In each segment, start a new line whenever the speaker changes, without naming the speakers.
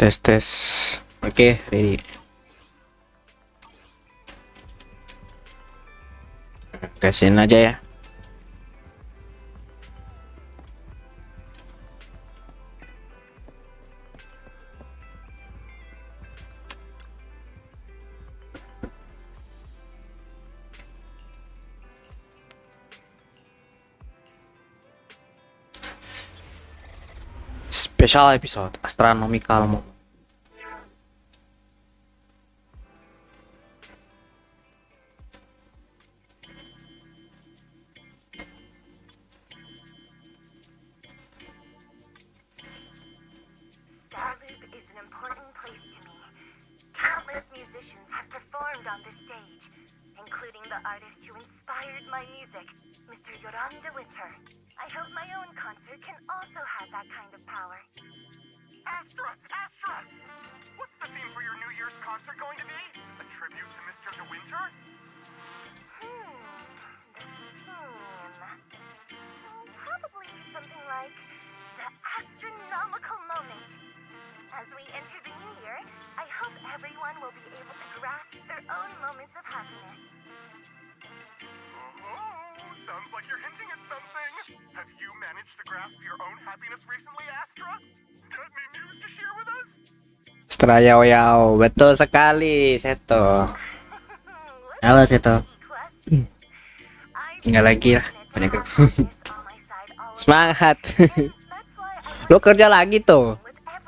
Tes tes. Oke, ready. Tesin aja ya. Special episode astronomical moment.
As we enter the new year, I hope everyone will be able to grasp their own moments of happiness.
Oh, sounds like you're hinting at something. Have you managed to grasp your own happiness recently, Astra? Got any news to share with us?
Setelah yao, betul sekali, Seto. Halo, Seto. Tinggal lagi lah, banyak. Semangat. Lo kerja lagi tuh.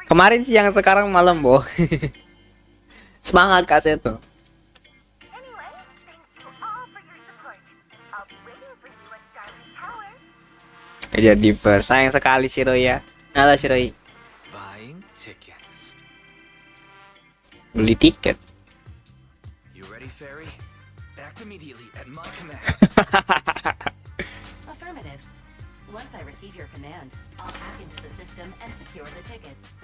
Kemarin siang, sekarang malam, Bo. Semangat, Kak Seto. Kerja diver, sayang sekali Shiroi ya. Halo Shiroi. Beli tiket.
You ready, Fairy? Act immediately at my command.
Affirmative. Once I receive your command, I'll hack into the system and secure the tickets.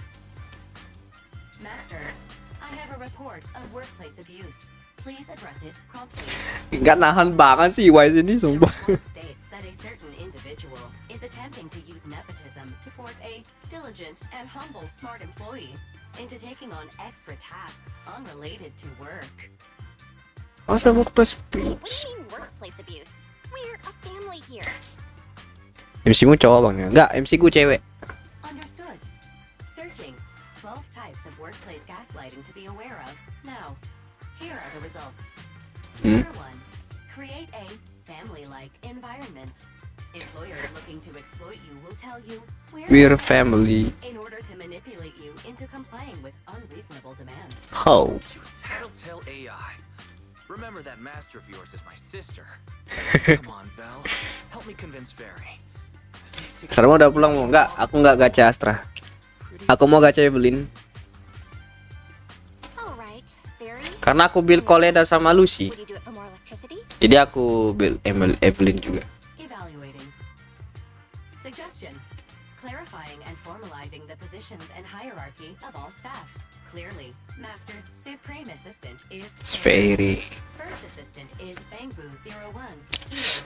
Master, I have a report of workplace abuse. Please address it promptly.
Nggak nahan banget sih Wise ini,
The
sumpah.
report states that a certain individual is attempting to use nepotism to force a diligent and humble smart employee into taking on extra tasks unrelated to work.
Masa workplace
What do
abuse?
you mean workplace abuse? We're a family here.
MC-mu cowok bang ya? Enggak, MC gue cewek.
Understood. Searching 12 types of workplace gaslighting to be aware of. Now, here are the results. Number 1. Create a family-like environment. Employers looking to exploit you will tell you
We're family.
in order to manipulate you into complying with unreasonable demands.
How?
You tattletale AI. Remember that master of yours is my sister. Come on, Belle. Help me convince Fairy.
Astra udah pulang mau? Enggak, aku nggak gacha Astra. Aku mau gacha Evelyn.
Alright, very.
Karena aku build Koleda sama Lucy.
Would you do it for more electricity?
Jadi aku build Evelyn juga.
Evaluating. Suggestion. Clarifying and formalizing the positions and hierarchy of all staff. Clearly, Master's supreme assistant is
Fairy.
First assistant is Bangbu 01. Eos.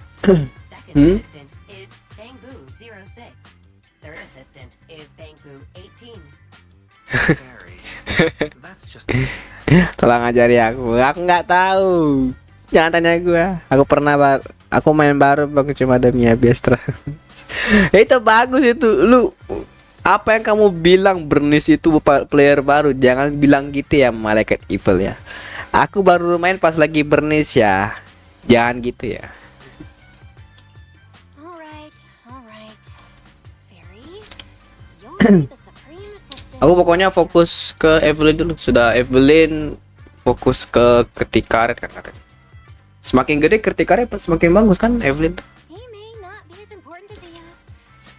Second assistant is Bangbu 06. Third assistant is Bangbu 18.
Fairy. That's just
Tolong ajari aku. Aku nggak tahu. Jangan tanya gua. Aku main baru cuma ada Mia Biastra. Itu bagus itu. Lu apa yang kamu bilang Bernice itu player baru, jangan bilang gitu ya malaikat evil ya. Aku baru main pas lagi Bernice ya. Jangan gitu ya.
Alright. Very. You're the supreme assistant.
Aku pokoknya fokus ke Evelyn dulu. Sudah Evelyn fokus ke ketikaret kan katanya. Semakin gede ketikaret semakin bagus kan Evelyn.
He may not be as important as Eos,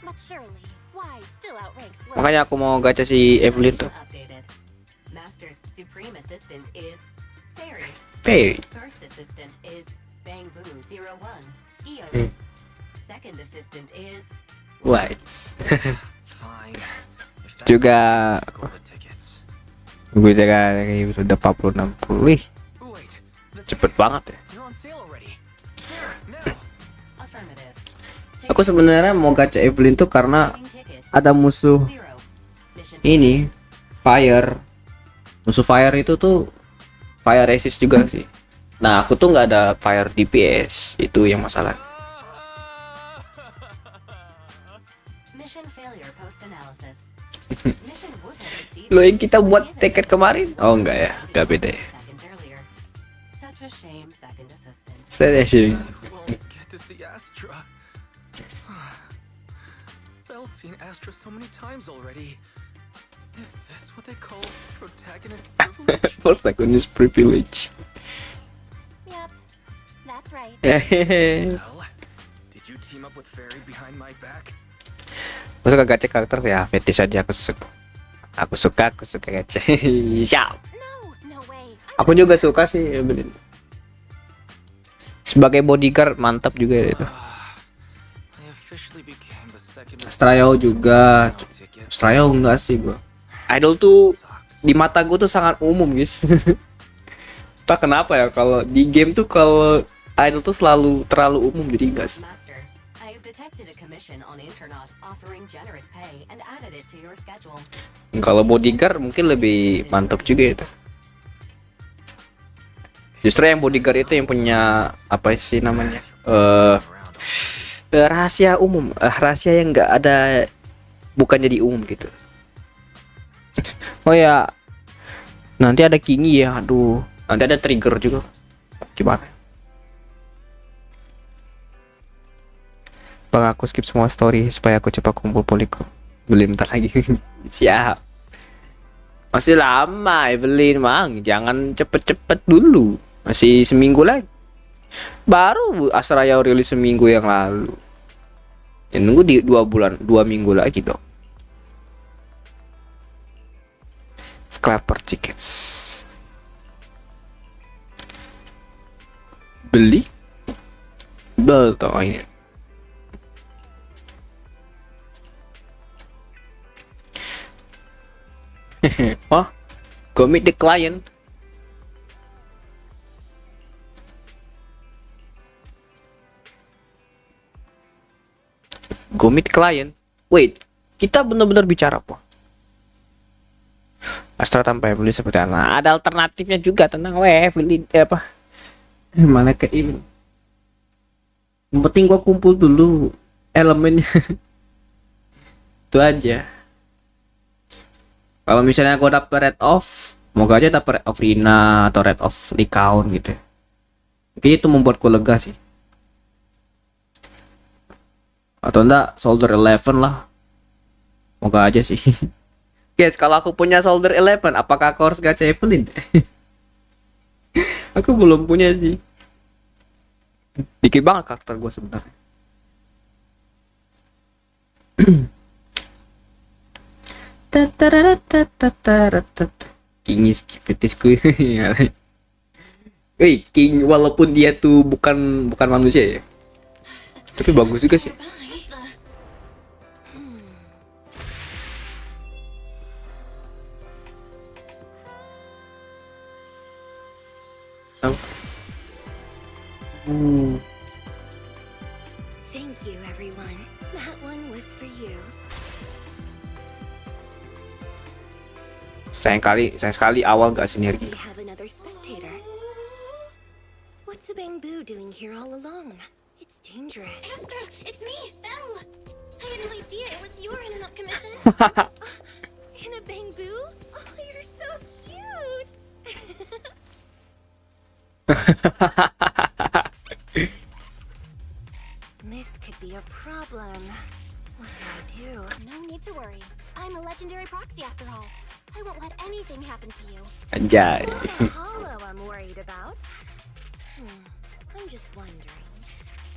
but surely Wise still outranks Lily.
Makanya aku mau gacha si Evelyn tuh.
Updated. Master's supreme assistant is Fairy.
Fairy.
First assistant is Bangbu 01. Eos. Second assistant is
Wise.
fine. If that's
Juga
score the tickets.
gue jaga kayak udah 40-60. Wih,
Wait, the
cepet
tickets,
banget ya.
they're on sale already. Here, now.
Affirmative.
Aku sebenarnya mau gacha Evelyn tuh karna
Tickets.
ada musuh
Zero. Mission
ini fire. Musuh fire itu tuh fire resist juga sih. Nah, aku tuh nggak ada fire DPS, itu yang masalah.
Mission failure post analysis. Mission would have succeeded.
Lo yang kita buat tiket kemarin? Oh enggak ya, enggak beda ya.
Seconds earlier. Such a shame, second assistant.
Serius sih.
Won't get to see Astra. Belle's seen Astra so many times already. Is this what they call protagonist privilege?
First agonist privilege.
Yep, that's right.
Belle, did you team up with Fairy behind my back?
Aku suka gacha karakter ya, fetish aja aku suka. Aku suka gacha. Siap.
No way.
Aku juga suka sih Evelyn. Sebagai bodyguard mantap juga itu.
I officially became the second
Strayo juga. Strayo enggak sih gua. Idol tuh di mata gua tuh sangat umum, guys. Tak kenapa ya kalau di game tuh kalau idol tuh selalu terlalu umum jadi enggak sih.
Master, I have detected a commission on internet offering generous pay and added it to your schedule.
Kalau bodyguard mungkin lebih mantap juga itu. Justru yang bodyguard itu yang punya apa sih namanya? Rahasia umum, rahasia yang enggak ada, bukan jadi umum gitu. Oh ya, nanti ada kingi ya, aduh, nanti ada trigger juga. Gimana? Bang, aku skip semua story supaya aku cepat kumpul poliko. Beli bentar lagi. Siap. Masih lama Evelyn, Mang. Jangan cepet-cepet dulu. Masih seminggu lagi. Baru Asraya rilis seminggu yang lalu. Ya, nunggu di 2 minggu lagi dong. Scalper tickets. Beli? Betul ini. Oh, go meet the client. Go meet client. Wait, kita benar-benar bicara apa? Astra tanpa beli seperti apa? Ada alternatifnya juga, tenang weh, beli apa? Mana ke ini? Yang penting gua kumpul dulu elemennya. Itu aja. Kalau misalnya gue dapet red off, semoga aja dapet red off Rina atau red off Likaun gitu. Mungkin itu membuatku lega sih. Atau enggak Soldier 11 lah. Semoga aja sih. Guys, kalau aku punya Soldier 11, apakah aku harus gacha Evelyn? Aku belum punya sih. Dikit banget karakter gue sebenarnya. King is fetisku. Wih, King walaupun dia tuh bukan manusia ya, tapi bagus juga sih.
Thank you, everyone. That one was for you.
Sayang sekali awal gak sinergi.
We have another spectator. What's a bamboo doing here all alone? It's dangerous.
Astra, it's me, Belle. I had no idea it was your internet commission.
In a bamboo? Oh, you're so cute. This could be a problem. What do?
No need to worry. I'm a legendary proxy after all. I won't let anything happen to you.
Anjay.
The hollow I'm worried about. I'm just wondering,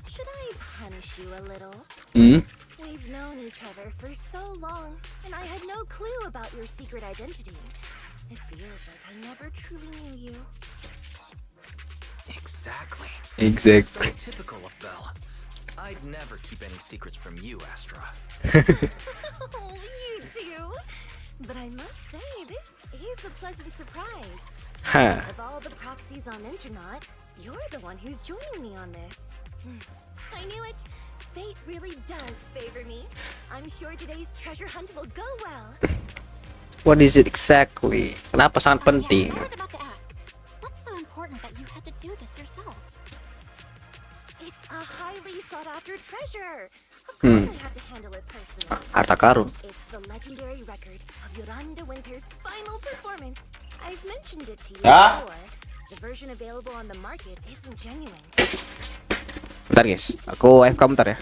should I punish you a little? We've known each other for so long, and I had no clue about your secret identity. It feels like I never truly knew you.
Exactly.
Exactly.
So typical of Belle. I'd never keep any secrets from you, Astra.
Oh, you too. But I must say, this is a pleasant surprise.
Huh.
Of all the proxies on Internet, you're the one who's joining me on this. I knew it. Fate really does favor me. I'm sure today's treasure hunt will go well.
What is it exactly? Kenapa sangat
Yeah,
penting?
I was about to ask. What's so important that you had to do this yourself?
It's a highly sought after treasure. Of course I had to handle it personally.
Harta karun.
It's the legendary record of Yolanda Winter's final performance. I've mentioned it to you
Ah.
before. The version available on the market isn't genuine.
Bentar guys, aku AFK bentar ya.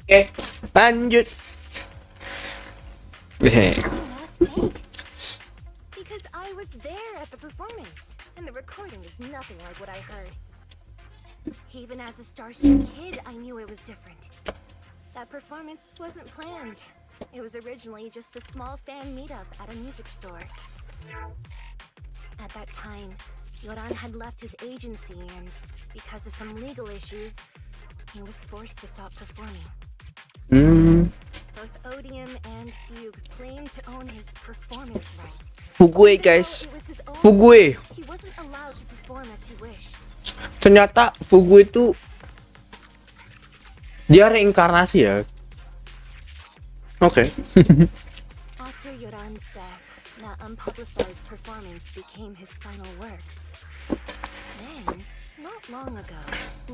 Oke, lanjut. Hehe.
Oh, that's pink. Because I was there at the performance, and the recording is nothing like what I heard. Even as a starstruck kid, I knew it was different. That performance wasn't planned. It was originally just a small fan meetup at a music store. At that time, Yoran had left his agency, and because of some legal issues, he was forced to stop performing. Both Odium and Fugue claimed to own his performance rights.
Fugue guys, Fugue.
He wasn't allowed to perform as he wished.
Ternyata Fugue itu dia reinkarnasi ya. Oke.
After Yoran's death, that unpublicized performance became his final work. Then, not long ago,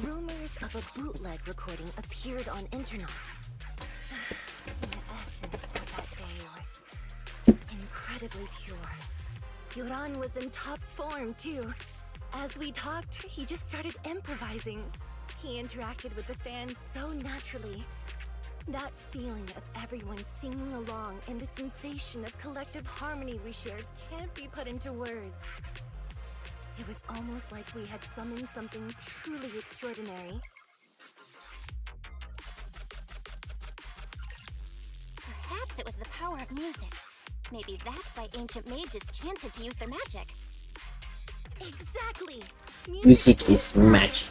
rumors of a bootleg recording appeared on internet. The essence of that day was incredibly pure. Yoran was in top form too. As we talked, he just started improvising. He interacted with the fans so naturally. That feeling of everyone singing along and the sensation of collective harmony we shared can't be put into words. It was almost like we had summoned something truly extraordinary.
Perhaps it was the power of music. Maybe that's why ancient mages chanted to use their magic.
Exactly!
Music is magic.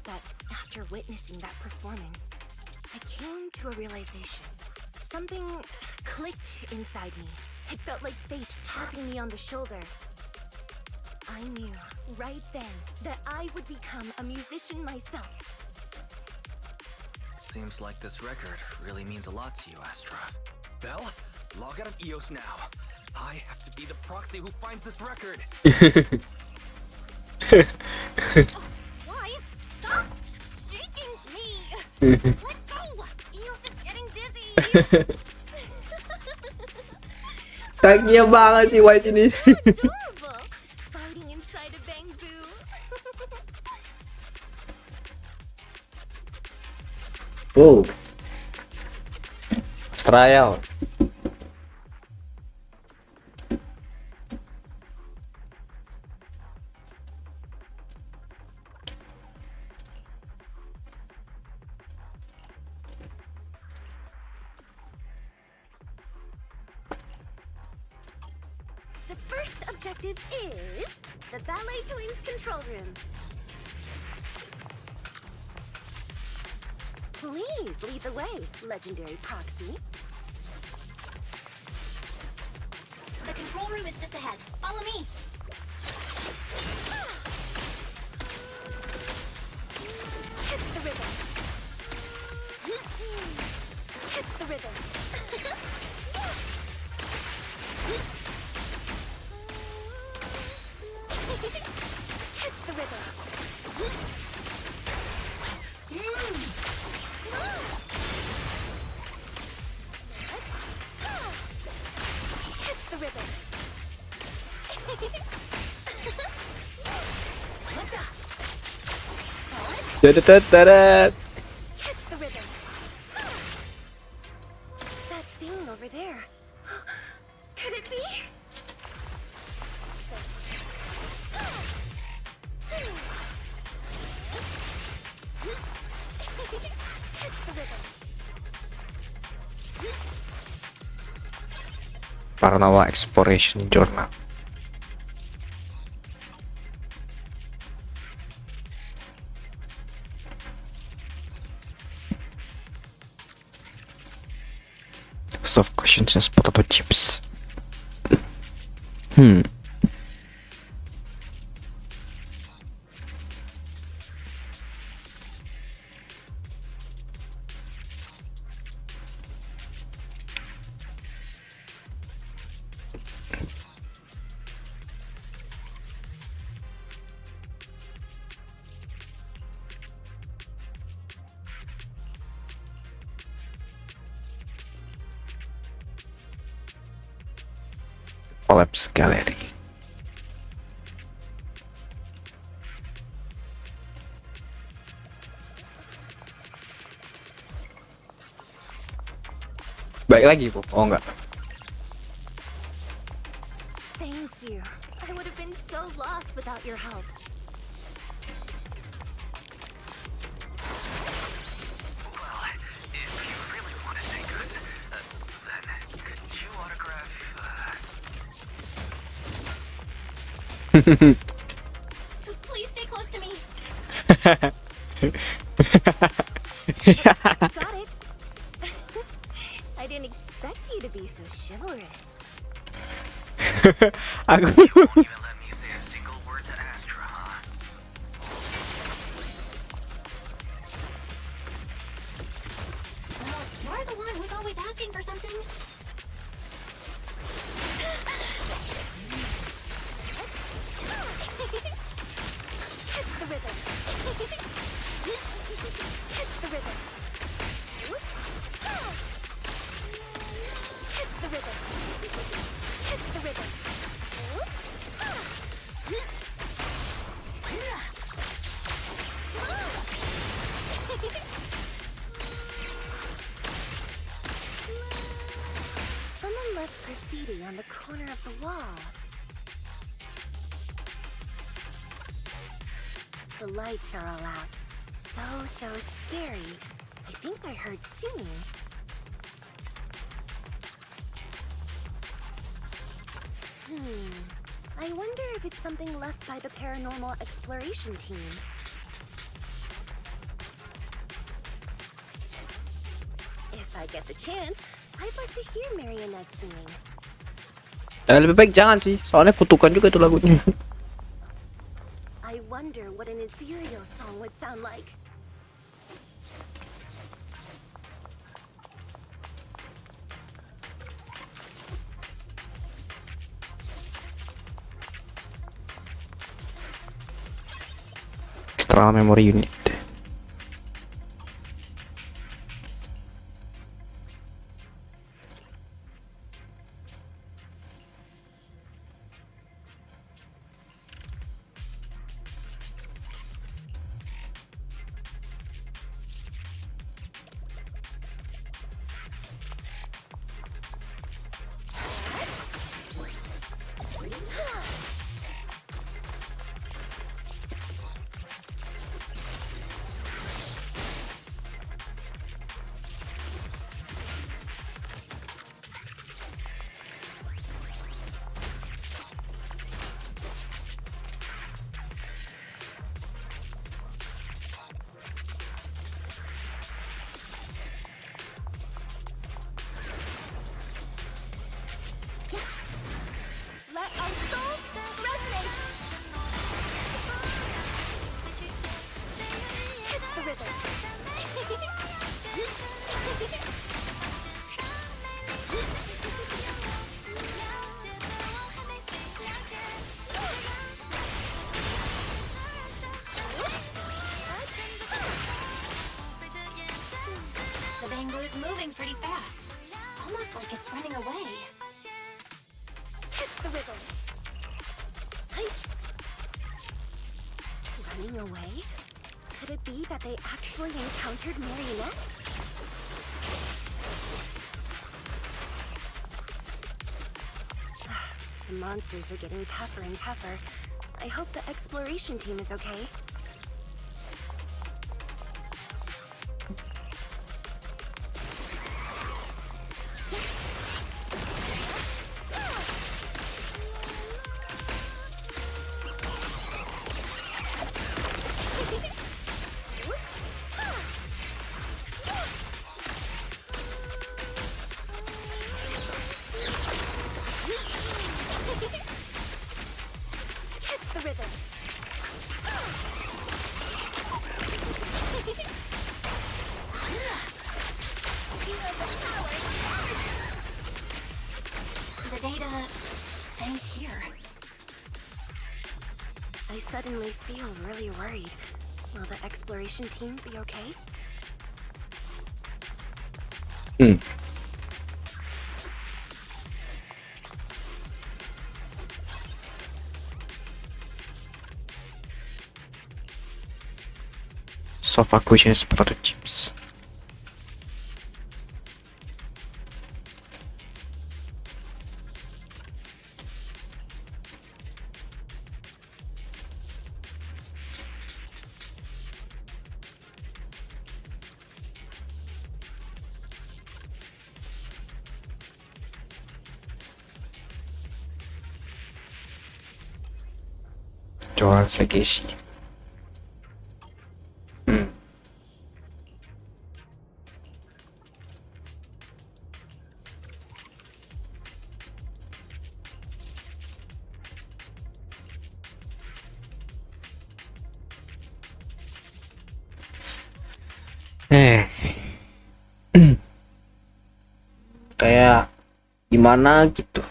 But after witnessing that performance, I came to a realization. Something clicked inside me. It felt like fate tapping me on the shoulder. I knew right then that I would become a musician myself.
Seems like this record really means a lot to you, Astra. Belle, log out of EOS now. I have to be the proxy who finds this record.
Why? Stop shaking me! Let go! Eos is getting dizzy!
Kakinya banget sih Wise ini.
Adorable! Fighting inside a bamboo.
Oh. Trial.
The first objective is the Ballet Twins control room. Please lead the way, legendary proxy.
The control room is just ahead. Follow me!
Catch the rhythm. Catch the rhythm. Catch the rhythm. Catch the rhythm.
Dadadadadad.
Catch the rhythm. That thing over there. Could it be? Catch the rhythm.
Paranawa Exploration Journal. Soft questions and potato chips. Collapse Gallery. Baik lagi, Bu. Oh enggak.
Thank you. I would have been so lost without your help.
Well, if you really want to say good, then could you autograph,
Please stay close to me.
Got it. I didn't expect you to be so chivalrous.
Aku
even let me say a single word to Astra, huh?
Well, you're the one who's always asking for something.
Catch the rhythm. Catch the rhythm. Catch the rhythm. Catch the rhythm. Someone left graffiti on the corner of the wall. The lights are all out. So scary. I think I heard singing. I wonder if it's something left by the paranormal exploration team. If I get the chance, I'd like to hear Marionette singing.
lebih baik jangan sih, soalnya kutukan juga itu lagunya.
I wonder what an ethereal song would sound like.
External memory unit.
Let our souls resonate. Catch the rhythm.
The bamboo's moving pretty fast. Almost like it's running away.
Catch the rhythm. Hey. Running away? Could it be that they actually encountered Marionette? The monsters are getting tougher and tougher. I hope the exploration team is okay. Catch the rhythm.
The data ends here.
I suddenly feel really worried. Will the exploration team be okay?
Sofa cushions prototypes. Jual segesi. Kayak gimana gitu.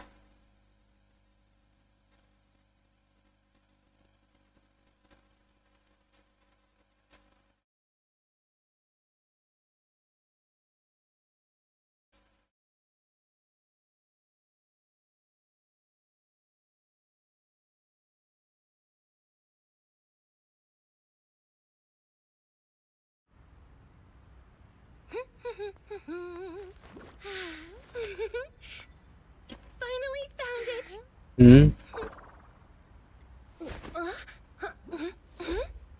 Finally found it.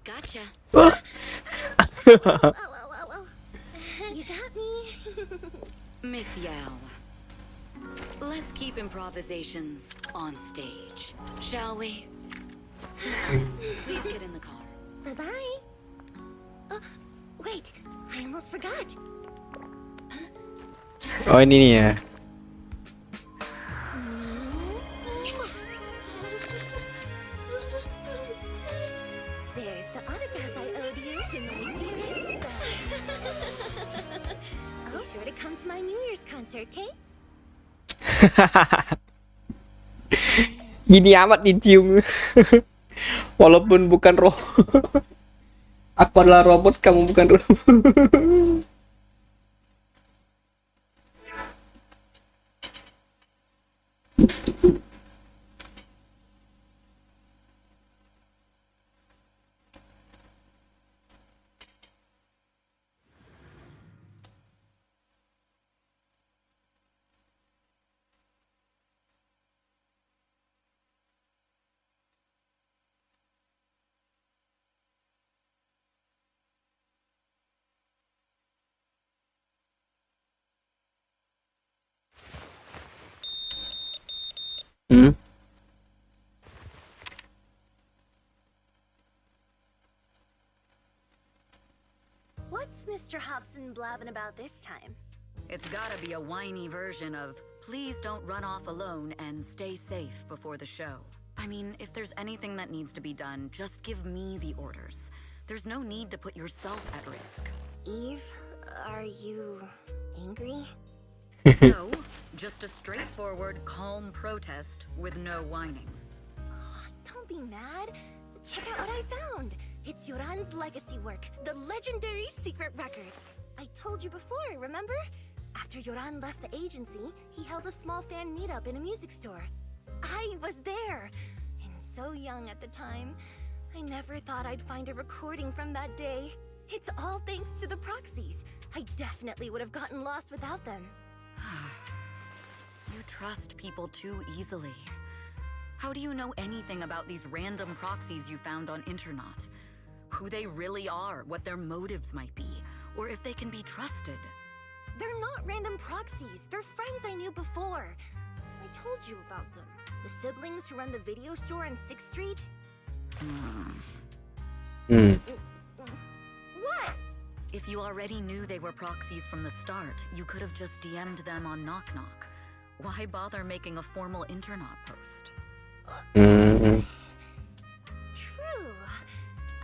Gotcha.
Oh. You got me.
Miss Yao. Let's keep improvisations on stage, shall we? Now, please get in the car.
Bye-bye. Wait, I almost forgot.
Oh ini nih ya.
There's the autograph I owed you to my dearest friend. Be sure to come to my New Year's concert, okay?
Gini amat dicium. Walaupun bukan roh. Aku adalah robot, kamu bukan robot.
What's Mr. Hobson blabbing about this time?
It's gotta be a whiny version of, please don't run off alone and stay safe before the show. I mean, if there's anything that needs to be done, just give me the orders. There's no need to put yourself at risk.
Eve, are you angry?
No, just a straightforward, calm protest with no whining.
Don't be mad. Check out what I found. It's Yoran's legacy work, the legendary secret record. I told you before, remember? After Yoran left the agency, he held a small fan meetup in a music store. I was there, and so young at the time. I never thought I'd find a recording from that day. It's all thanks to the proxies. I definitely would have gotten lost without them.
You trust people too easily. How do you know anything about these random proxies you found on Internet? Who they really are, what their motives might be, or if they can be trusted?
They're not random proxies. They're friends I knew before. I told you about them. The siblings who run the video store on 6th Street. What?
If you already knew they were proxies from the start, you could have just DM'd them on Knock Knock. Why bother making a formal Internet post?
True.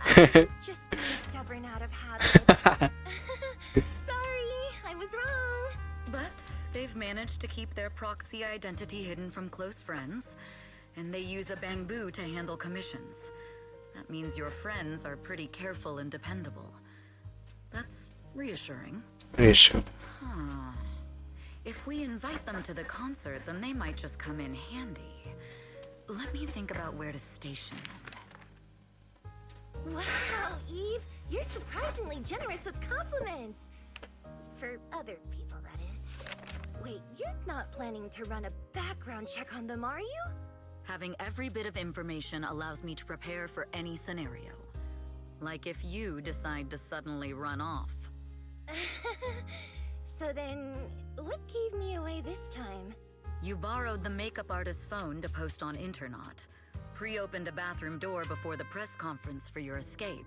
I was just being stubborn out of habit. Sorry, I was wrong.
But they've managed to keep their proxy identity hidden from close friends, and they use a bamboo to handle commissions. That means your friends are pretty careful and dependable. That's reassuring.
Reassuring.
Huh. If we invite them to the concert, then they might just come in handy. Let me think about where to station them.
Wow, Eve, you're surprisingly generous with compliments. For other people, that is. Wait, you're not planning to run a background check on them, are you?
Having every bit of information allows me to prepare for any scenario. Like if you decide to suddenly run off.
So then, what gave me away this time?
You borrowed the makeup artist's phone to post on Internet. pre-opened a bathroom door before the press conference for your escape.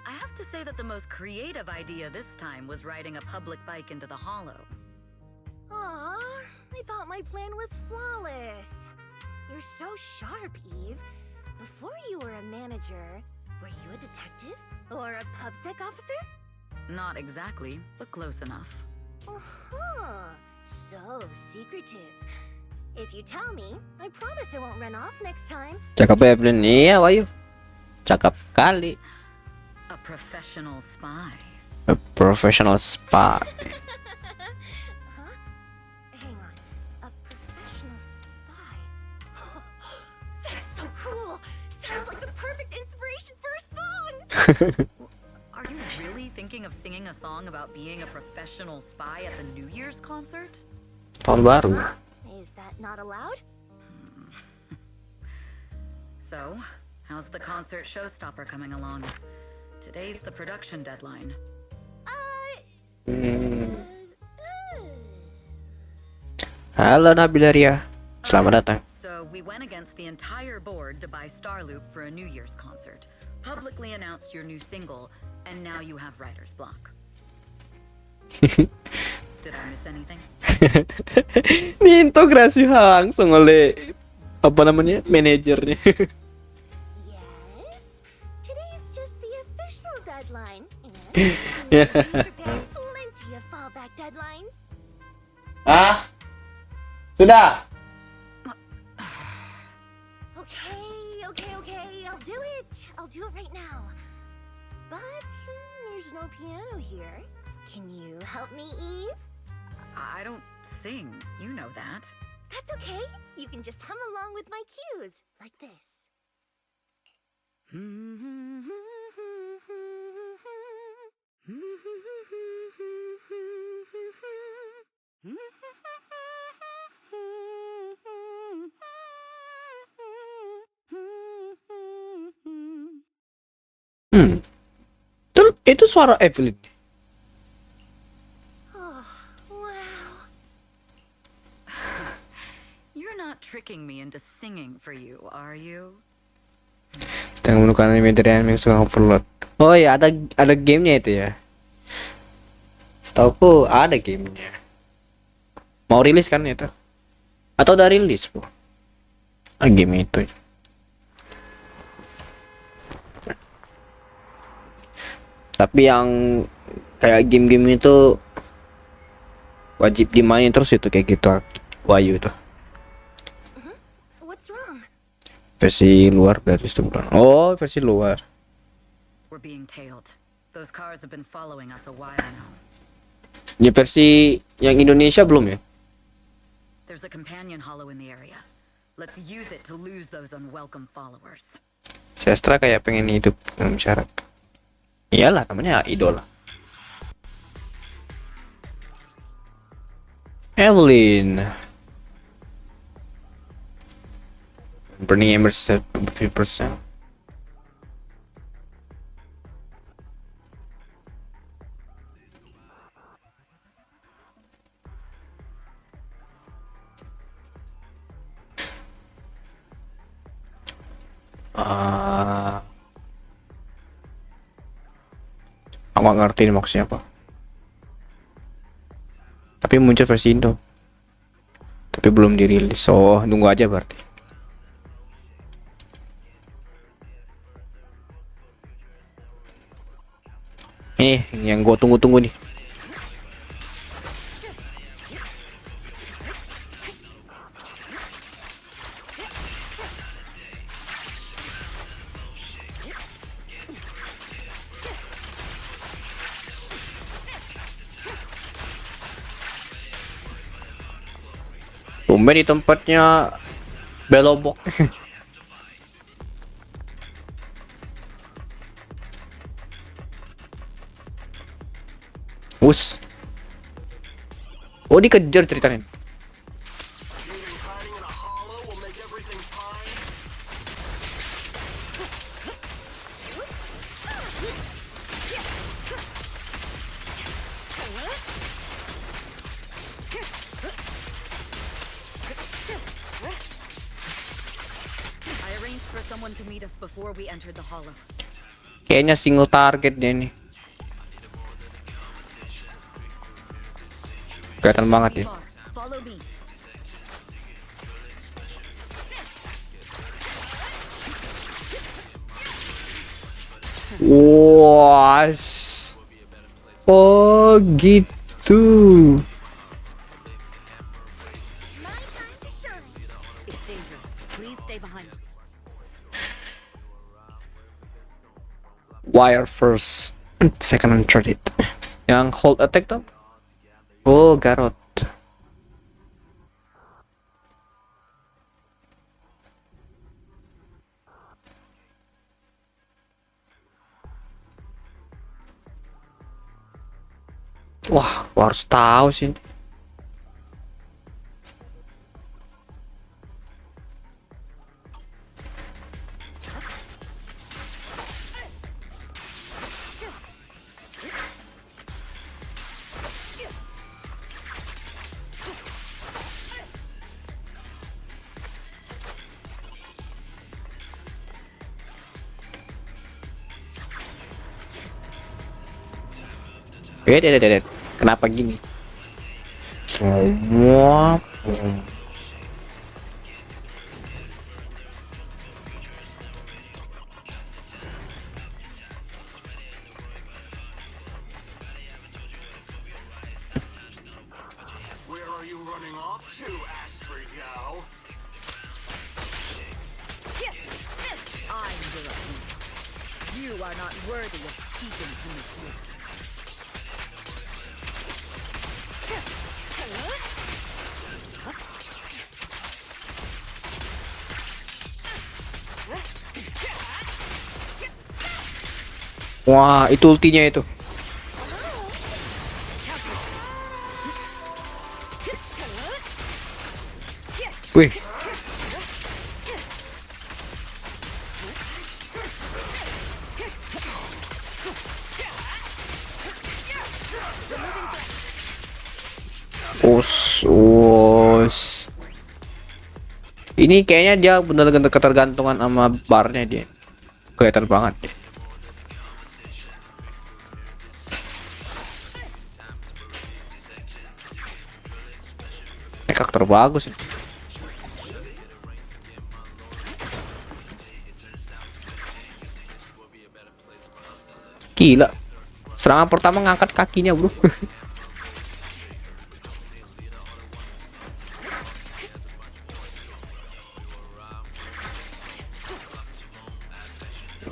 I have to say that the most creative idea this time was riding a public bike into the hollow.
Aw, I thought my plan was flawless. You're so sharp, Eve. Before you were a manager, were you a detective? Or a PubSec officer?
Not exactly, but close enough.
Uh-huh. So secretive. If you tell me, I promise I won't run off next time.
Cakep ya Evelyn. Iya Wahyu, cakep kali.
A professional spy.
A professional spy.
Huh? Hang on. A professional spy. That's so cool. Sounds like the perfect inspiration for a song.
Are you really thinking of singing a song about being a professional spy at the New Year's concert?
Tahun baru.
Is that not allowed?
So, how's the concert showstopper coming along? Today's the production deadline.
Halo Nabila Ria, selamat datang.
So, we went against the entire board to buy Starloop for a New Year's concert, publicly announced your new single, and now you have writer's block. Did I miss anything?
Diintegrasi langsung oleh apa namanya manajernya.
Yes. Today is just the official deadline. And we prepared plenty of fallback deadlines.
Ah, sudah.
Okay. I'll do it right now. But there's no piano here. Can you help me, Eve?
I don't sing, you know that.
That's okay. You can just hum along with my cues, like this.
Itu suara Evelyn.
Oh, wow.
You're not tricking me into singing for you, are you?
Sedang menemukan animator yang suka overload. Oh ya, ada gamenya itu ya. Setauku ada gamenya. Mau rilis kan itu? Atau udah rilis bu? Game itu. Tapi yang kayak game-game itu wajib dimainin terus itu kayak gitu Wahyu itu.
What's wrong?
Versi luar dari sebulan. Oh, versi luar.
We're being tailed. Those cars have been following us a while now.
Di versi yang Indonesia belum ya?
There's a companion hollow in the area. Let's use it to lose those unwelcome followers.
Sestra kayak pengen hidup dengan syarat. Iyalah, namanya idola. Evelyn. Burning embers 50%. Aku gak ngerti ini maksudnya apa. Tapi muncul versi Indo. Tapi belum dirilis. Oh, nunggu aja berarti. Yang gue tunggu-tunggu nih. Tumben di tempatnya belobok. Us. Oh, dikejar ceritanya.
meet us before we entered the hollow.
Kayaknya single target dia nih. Kelihatan banget ya.
Follow me.
Was. Oh gitu.
My time to shine.
It's dangerous. Please stay behind.
Wire first, second and third hit. Yang hold attack tuh? Oh, Garot. Wah, gua harus tahu sih. Kenapa gini? Semua.
Where are you running off to, Astrid Gal?
I'm the You are not worthy of speaking to me.
Wah, itu ultinya itu. Wih. Us. Ini kayaknya dia bener-bener ketergantungan sama barnya dia. Kelihatan banget deh. Karakter bagus ya. Gila. Serangan pertama ngangkat kakinya, bro.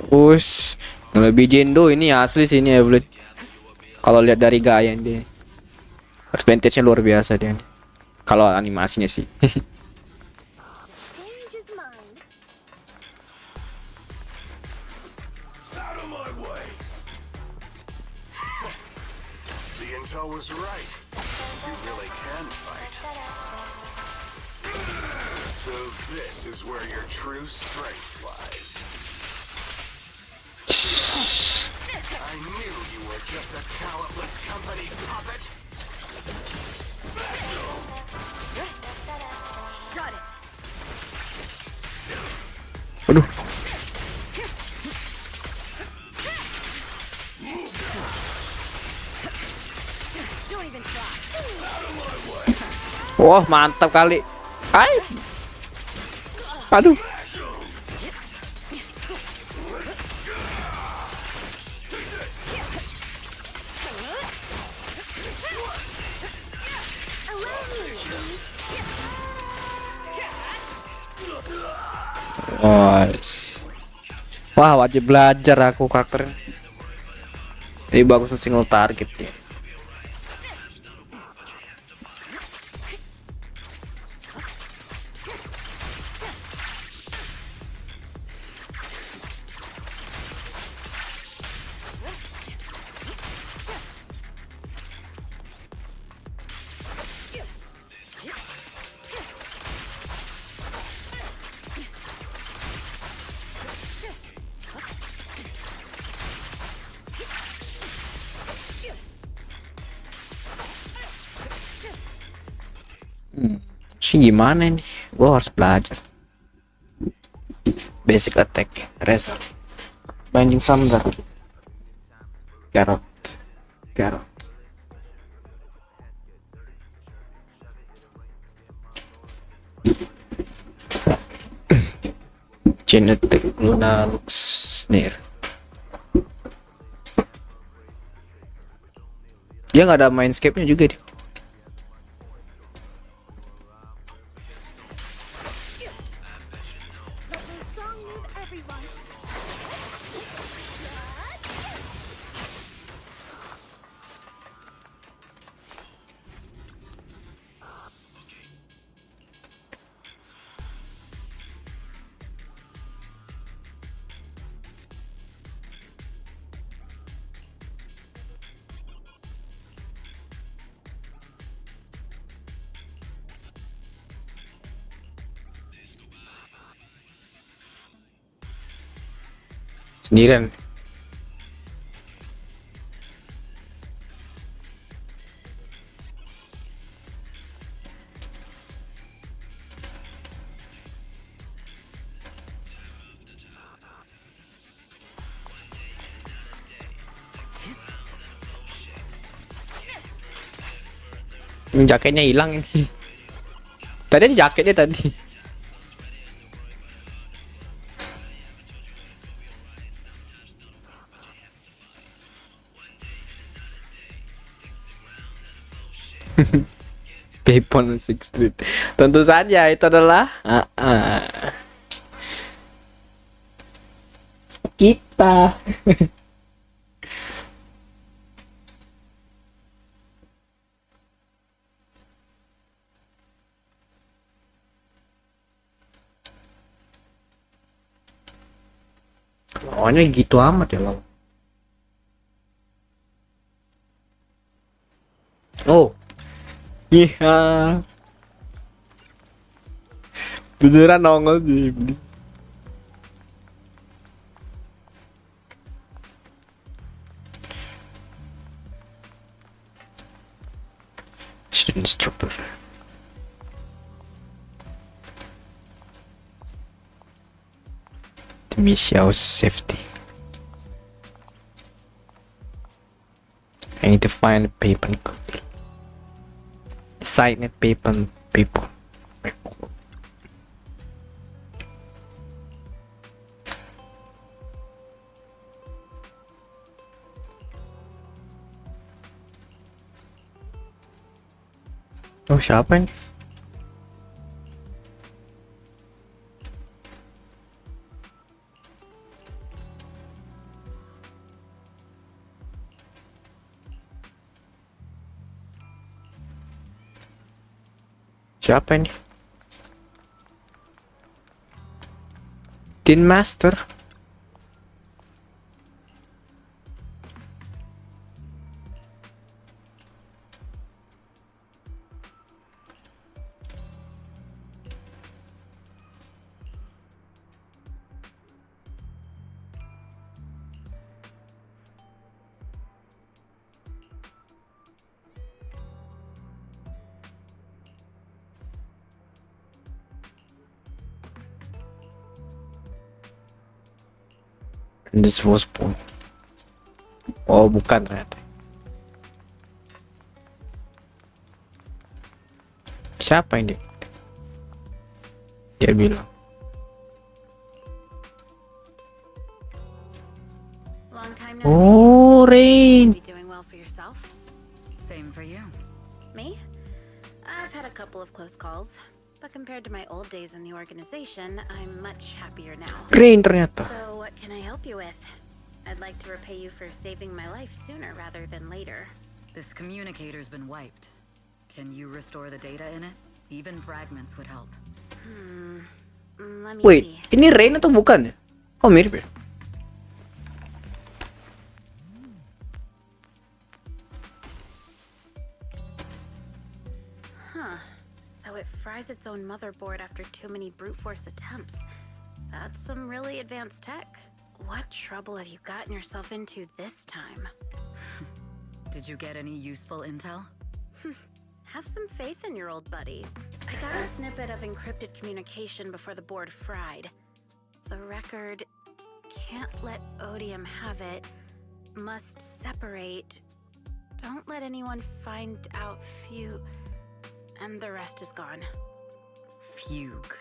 Us, lebih jendo ini asli sih ini ya, bro. Kalau lihat dari gaya dia. Advantage-nya luar biasa dia. Kalau animasinya sih.
Stage is mine.
Out of my way! The intel was right. You really can fight. So this is where your true strength lies. I knew you were just a talentless company puppet.
Shut it.
Aduh.
Don't even try.
Wah, mantap kali. Hai. Aduh. Wah, wajib belajar aku karakternya. Ini bagus single target ya. Sih gimana nih? Gua harus belajar. Basic attack, reset, binding summoner, garot, genetic lunar snare. Dia nggak ada mindscape-nya juga dia.
Let this song move everyone.
Sendirian. Ini jaketnya hilang ini. Tadi ada jaketnya tadi. Payphone 6 Street. Tentu saja itu adalah kita. Lawannya gitu amat ya lawan. Oh. Iya. Beneran nongol di. Instructor. The mission safety. I need to find the paper quickly. Sign it paper. Oh, siapa ini? Siapa ini? Tin Master. This was point. Oh, bukan ternyata. Siapa ini? Dia bilang.
Long time no
Oh,
see.
Rain.
You doing well for yourself?
Same for you.
Me? I've had a couple of close calls, but compared to my old days in the organization, I'm much happier now.
Rain ternyata.
So what can I help you with? I'd like to repay you for saving my life sooner rather than later.
This communicator's been wiped. Can you restore the data in it? Even fragments would help.
Let me
Wait,
see.
ini Rain atau bukan ya? Kok mirip ya?
Huh. So it fries its own motherboard after too many brute force attempts. That's some really advanced tech. What trouble have you gotten yourself into this time?
Did you get any useful intel?
Have some faith in your old buddy. I got a snippet of encrypted communication before the board fried.
The record can't let Odium have it. Must separate. Don't let anyone find out Fugue. And the rest is gone.
Fugue.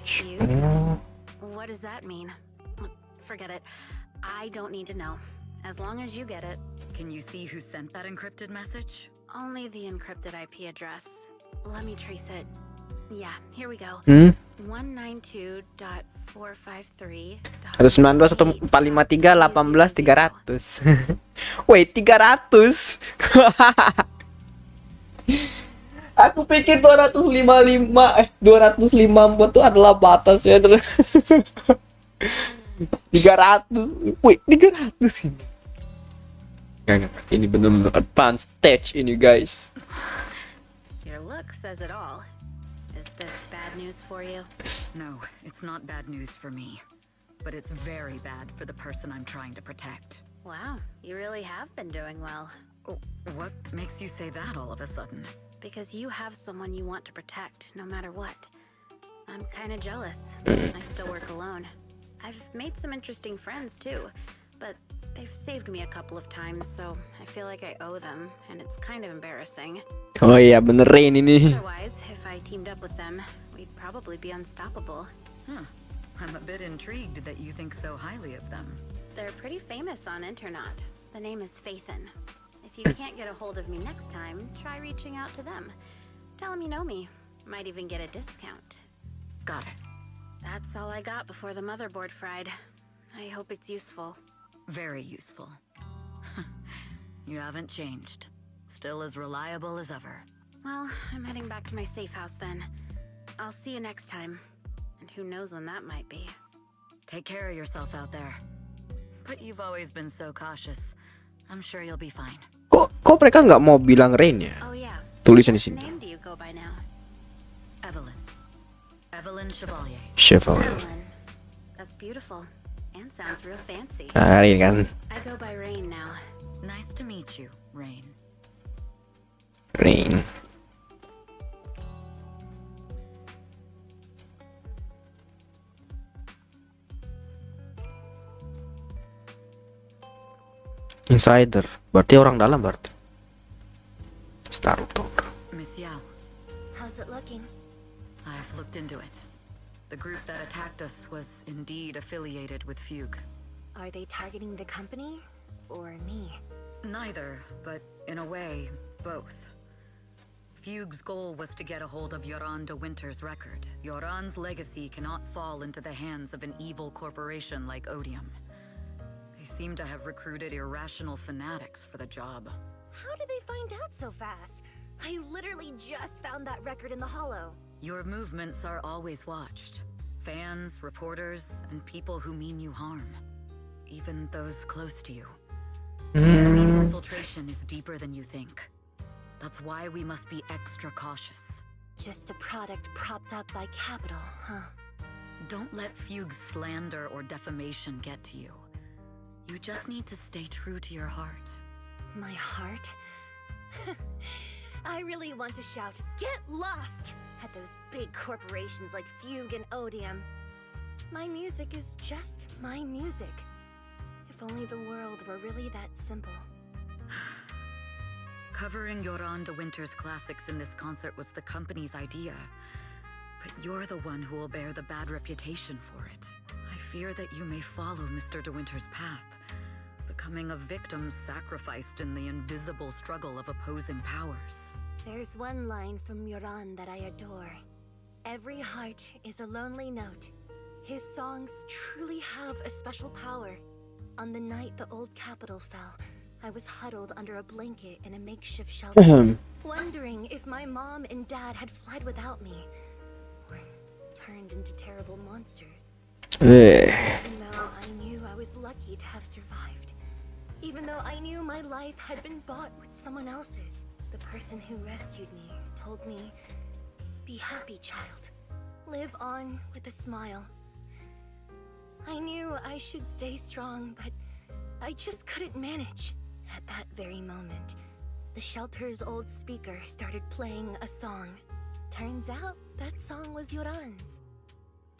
Fugue? What does that mean? Forget it. I don't need to know. As long as you get it.
Can you see who sent that encrypted message?
Only the encrypted IP address. Let me trace it. Yeah, here we go. 192.453.
192.143.18.300. Wait, 300. Aku pikir 254 tuh adalah batasnya. 300. Wait, 300 ini. Enggak. Ini benar-benar advanced stage ini, guys.
Your look says it all. Is this bad news for you?
No, it's not bad news for me. But it's very bad for the person I'm trying to protect.
Wow, you really have been doing well.
Oh, what makes you say that all of a sudden?
Because you have someone you want to protect, no matter what. I'm kind of jealous. I still work alone. I've made some interesting friends too, but they've saved me a couple of times, so I feel like I owe them, and it's kind of embarrassing.
Oh iya, benerin ini.
Otherwise, if I teamed up with them, we'd probably be unstoppable.
I'm a bit intrigued that you think so highly of them.
They're pretty famous on Internet. The name is Faithin. If you can't get a hold of me next time, try reaching out to them. Tell them you know me. Might even get a discount.
Got it.
That's all I got before the motherboard fried. I hope it's useful.
Very useful. You haven't changed. Still as reliable as ever.
Well, I'm heading back to my safe house then. I'll see you next time. And who knows when that might be.
Take care of yourself out there. But you've always been so cautious. I'm sure you'll be fine.
Kok mereka nggak mau bilang Rain ya?
Oh yeah.
Tulisan di
What
sini.
name do you go by now?
Evelyn. Evelyn Chevalier.
Chevalier.
Evelyn. That's beautiful. And sounds real fancy.
Nah, Rain kan.
I go by Rain now.
Nice to meet you, Rain.
Rain. Insider, berarti orang dalam berarti. Startor.
Miss Yao,
How's it looking?
I've looked into it. The group that attacked us was indeed affiliated with Fugue.
Are they targeting the company or me?
Neither, but in a way, both. Fugue's goal was to get a hold of Yoran de Winter's record. Yoran's legacy cannot fall into the hands of an evil corporation like Odium. They seem to have recruited irrational fanatics for the job.
How did they find out so fast? I literally just found that record in the hollow.
Your movements are always watched. Fans, reporters, and people who mean you harm. Even those close to you. The enemy's infiltration is deeper than you think. That's why we must be extra cautious.
Just a product propped up by capital, huh?
Don't let Fugue's slander or defamation get to you. You just need to stay true to your heart.
My heart? I really want to shout, "Get lost!" at those big corporations like Fugue and Odium. My music is just my music. If only the world were really that simple.
Covering Yoran de Winter's classics in this concert was the company's idea. But you're the one who will bear the bad reputation for it. I fear that you may follow Mr. de Winter's path, becoming a victim sacrificed in the invisible struggle of opposing powers.
There's one line from Yoran that I adore. Every heart is a lonely note. His songs truly have a special power. On the night the old capital fell, I was huddled under a blanket in a makeshift shelter, wondering if my mom and dad had fled without me, or turned into terrible monsters. Even though I knew I was lucky to have survived. Even though I knew my life had been bought with someone else's. The person who rescued me told me, "Be happy, child. Live on with a smile." I knew I should stay strong, but I just couldn't manage. At that very moment, the shelter's old speaker started playing a song. Turns out that song was Yoran's.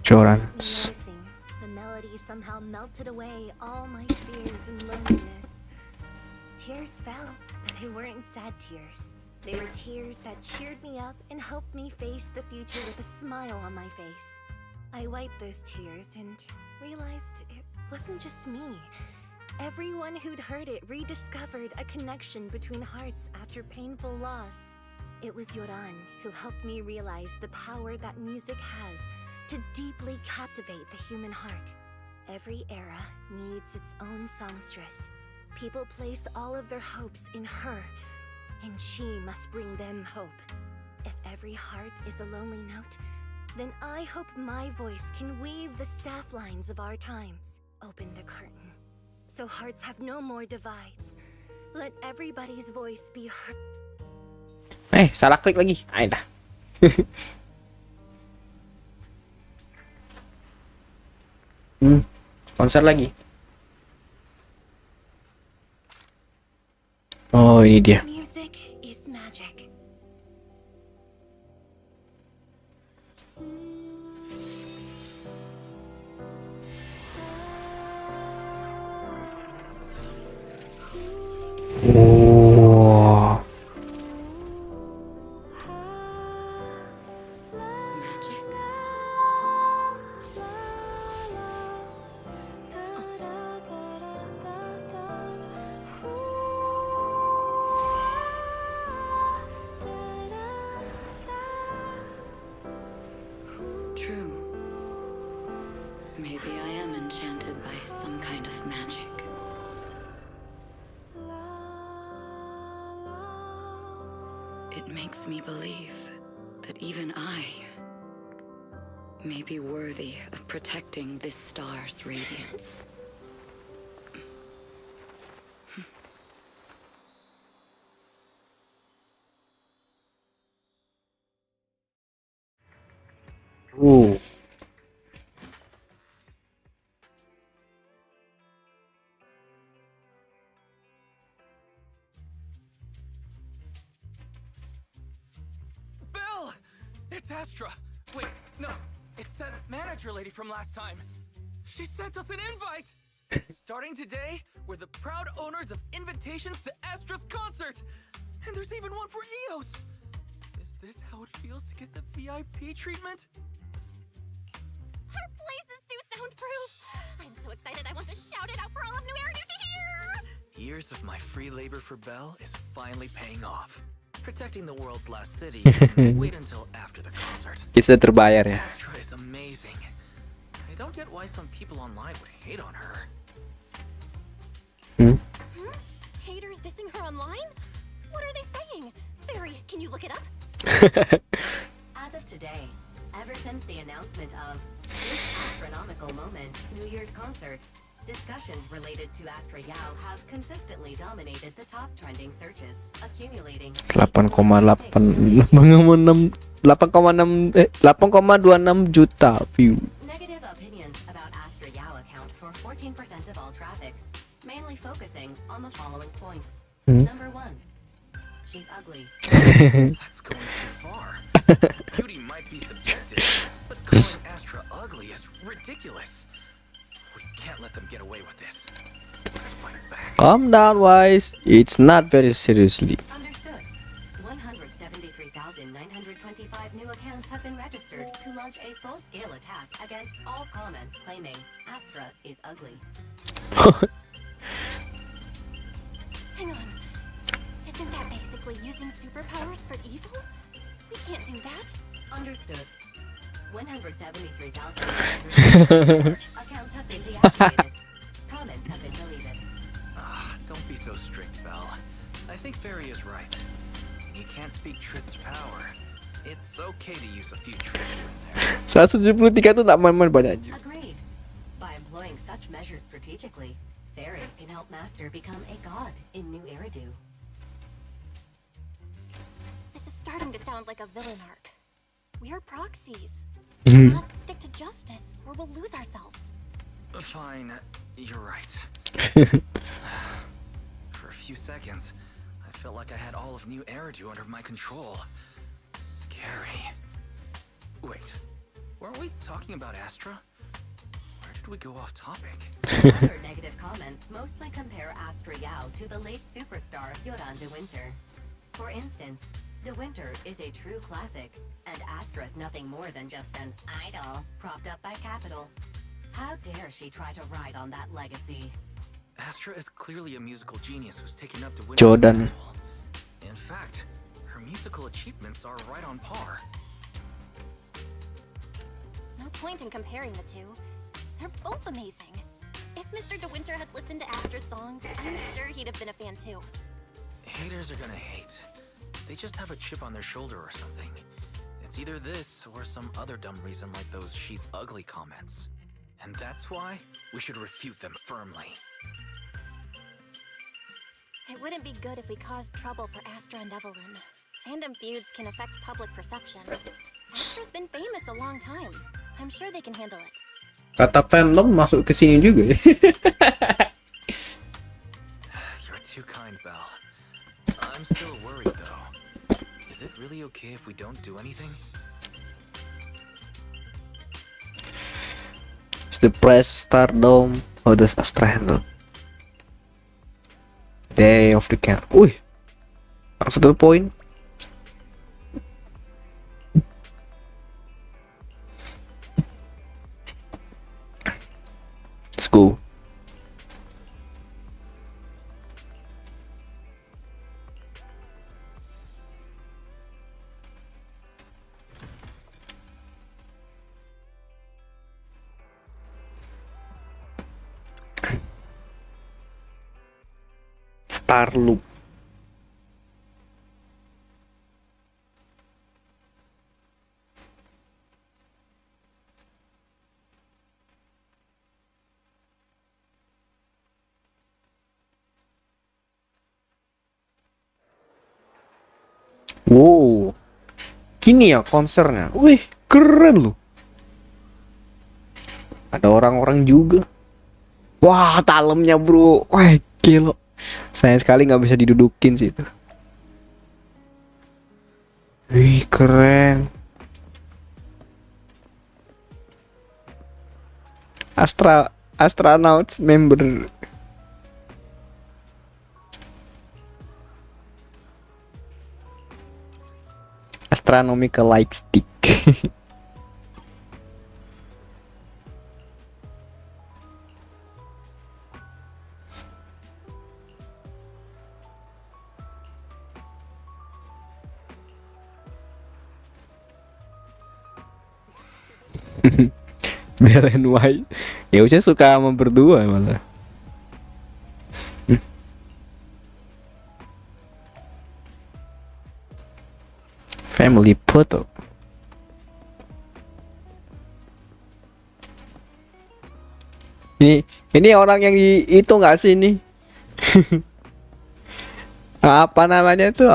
Insurance.
Noticing the melody somehow melted away all my fears and loneliness. Tears fell, but they weren't sad tears. They were tears that cheered me up and helped me face the future with a smile on my face. I wiped those tears and realized it wasn't just me. Everyone who'd heard it rediscovered a connection between hearts after painful loss. It was Yoran who helped me realize the power that music has to deeply captivate the human heart. Every era needs its own songstress. People place all of their hopes in her, and she must bring them hope. If every heart is a lonely note, then I hope my voice can weave the staff lines of our times. Open the curtain, so hearts have no more divides. Let everybody's voice be heard.
Salah klik lagi. Ayo dah. Konser lagi. Oh, ini dia.
Music is magic.
Wow.
Magic. True. Maybe I am enchanted by some kind of magic. It makes me believe that even I may be worthy of protecting this star's radiance.
Belle! It's Astra! Wait, no. It's that manager lady from last time. She sent us an invite! Starting today, we're the proud owners of invitations to Astra's concert! And there's even one for EOS! Is this how it feels to get the VIP treatment?
Our place is too soundproof. I'm so excited I want to shout it out for all of New Area to hear.
Years of my free labor for Belle is finally paying off. Protecting the world's last city can wait until after the concert.
Kita sudah terbayar ya.
Astra is amazing. I don't get why some people online would hate on her.
Haters dissing her online? What are they saying? Barry, can you look it up?
As of today, ever since the announcement of this astronomical moment, New Year's concert, discussions related to Astra Yao have consistently dominated the top trending searches, accumulating
8,26 juta view.
negative opinions about Astra Yao account for 14% of all traffic, mainly focusing on the following points. Number 1, she's ugly.
That's going too far. Beauty might be subjective, but calling Astra ugly is ridiculous. We can't let them get away with this. Let's fight back.
Calm down, Wise. It's not very seriously.
Understood. 173,925 new accounts have been registered to launch a full-scale attack against all comments claiming Astra is ugly.
Hang on. Isn't that basically using superpowers for evil? We can't do that.
Understood. 173,924 accounts have been deactivated. Comments have been deleted.
Don't be so strict, Belle. I think Fairy is right. You can't speak truth to power. It's okay to use a few tricks here and there.
173 tuh tak main-main banyak.
Agreed. By employing such measures strategically, Fairy can help Master become a god in New Eridu.
This is starting to sound like a villain arc. We're proxies. We must stick to justice, or we'll lose ourselves.
Fine, you're right. For a few seconds, I felt like I had all of New Eridu under my control. Scary. Wait, weren't we talking about Astra? Where did we go off topic?
Other negative comments mostly compare Astra Yao to the late superstar Yoran de Winter. For instance, De Winter is a true classic, and Astra's nothing more than just an idol propped up by capital. How dare she try to ride on that legacy?
Astra is clearly a musical genius who's taken up to win.
Jordan.
In fact, her musical achievements are right on par.
No point in comparing the two. They're both amazing. If Mr. De Winter had listened to Astra's songs, I'm sure he'd have been a fan too.
Haters are gonna hate. They just have a chip on their shoulder or something. It's either this or some other dumb reason like those "she's ugly" comments. And that's why we should refute them firmly.
It wouldn't be good if we caused trouble for Astra and Evelyn. Fandom feuds can affect public perception. Astra's been famous a long time. I'm sure they can handle it.
Kata fandom masuk ke sini juga.
You're too kind, Belle. I'm still worried though. Is it really okay if we don't do anything?
It's the press stardom. How does Astra handle Day of the Care? Wih, langsung to the point. Let's go. Star Loop. Wow, gini ya konsernya. Wih, keren loh. Ada orang-orang juga. Wah, dalamnya bro. Wah, gila. Sayang sekali nggak bisa didudukin sih itu. Wih, keren. Astronauts member. Astronomical light stick. Biar NY. Ya saya suka sama berdua malah. Family photo. Ini orang yang itu nggak sih ini? Apa namanya tuh?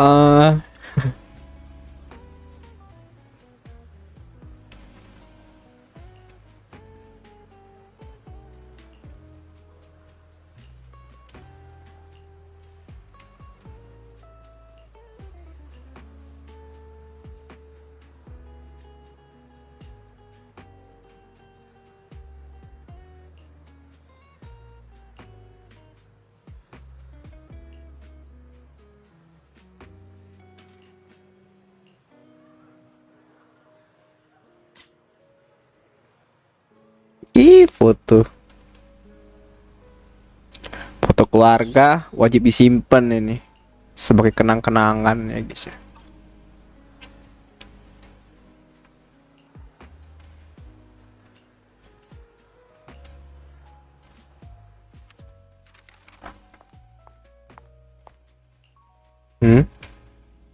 Foto keluarga wajib disimpan ini sebagai kenang-kenangan ya guys ya.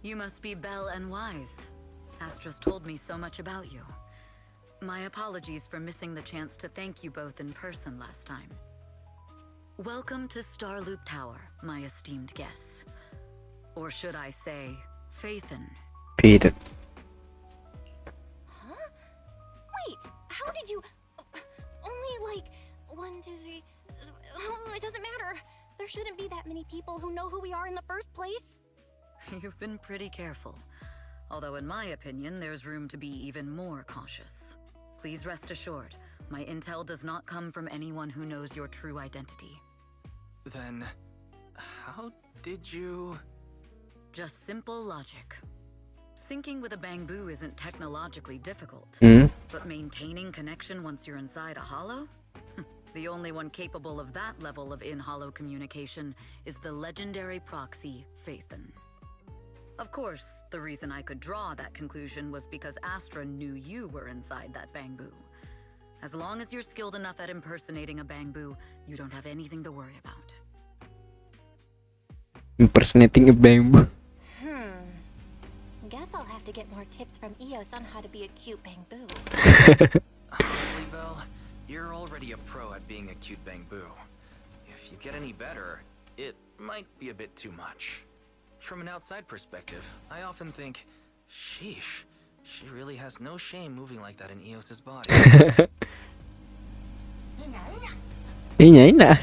You must be Belle and Wise. Astra's told me so much about you. My apologies for missing the chance to thank you both in person last time. Welcome to Starloop Tower, my esteemed guests. Or should I say, Faithen.
Peter.
Huh? Wait, how did you... Only like 1, 2, 3... Oh, it doesn't matter. There shouldn't be that many people who know who we are in the first place.
You've been pretty careful. Although in my opinion, there's room to be even more cautious. Please rest assured, my intel does not come from anyone who knows your true identity.
Then, how did you...
Just simple logic. Syncing with a bamboo isn't technologically difficult, but maintaining connection once you're inside a hollow? The only one capable of that level of in-hollow communication is the legendary proxy, Phaethon. Of course, the reason I could draw that conclusion was because Astra knew you were inside that bamboo. As long as you're skilled enough at impersonating a bamboo, you don't have anything to worry about.
Impersonating a bamboo.
Guess I'll have to get more tips from Eos on how to be a cute bamboo.
Honestly, Belle, you're already a pro at being a cute bamboo. If you get any better, it might be a bit too much. From an outside perspective, I often think, sheesh, she really has no shame moving like that in Eos's body.
Ina.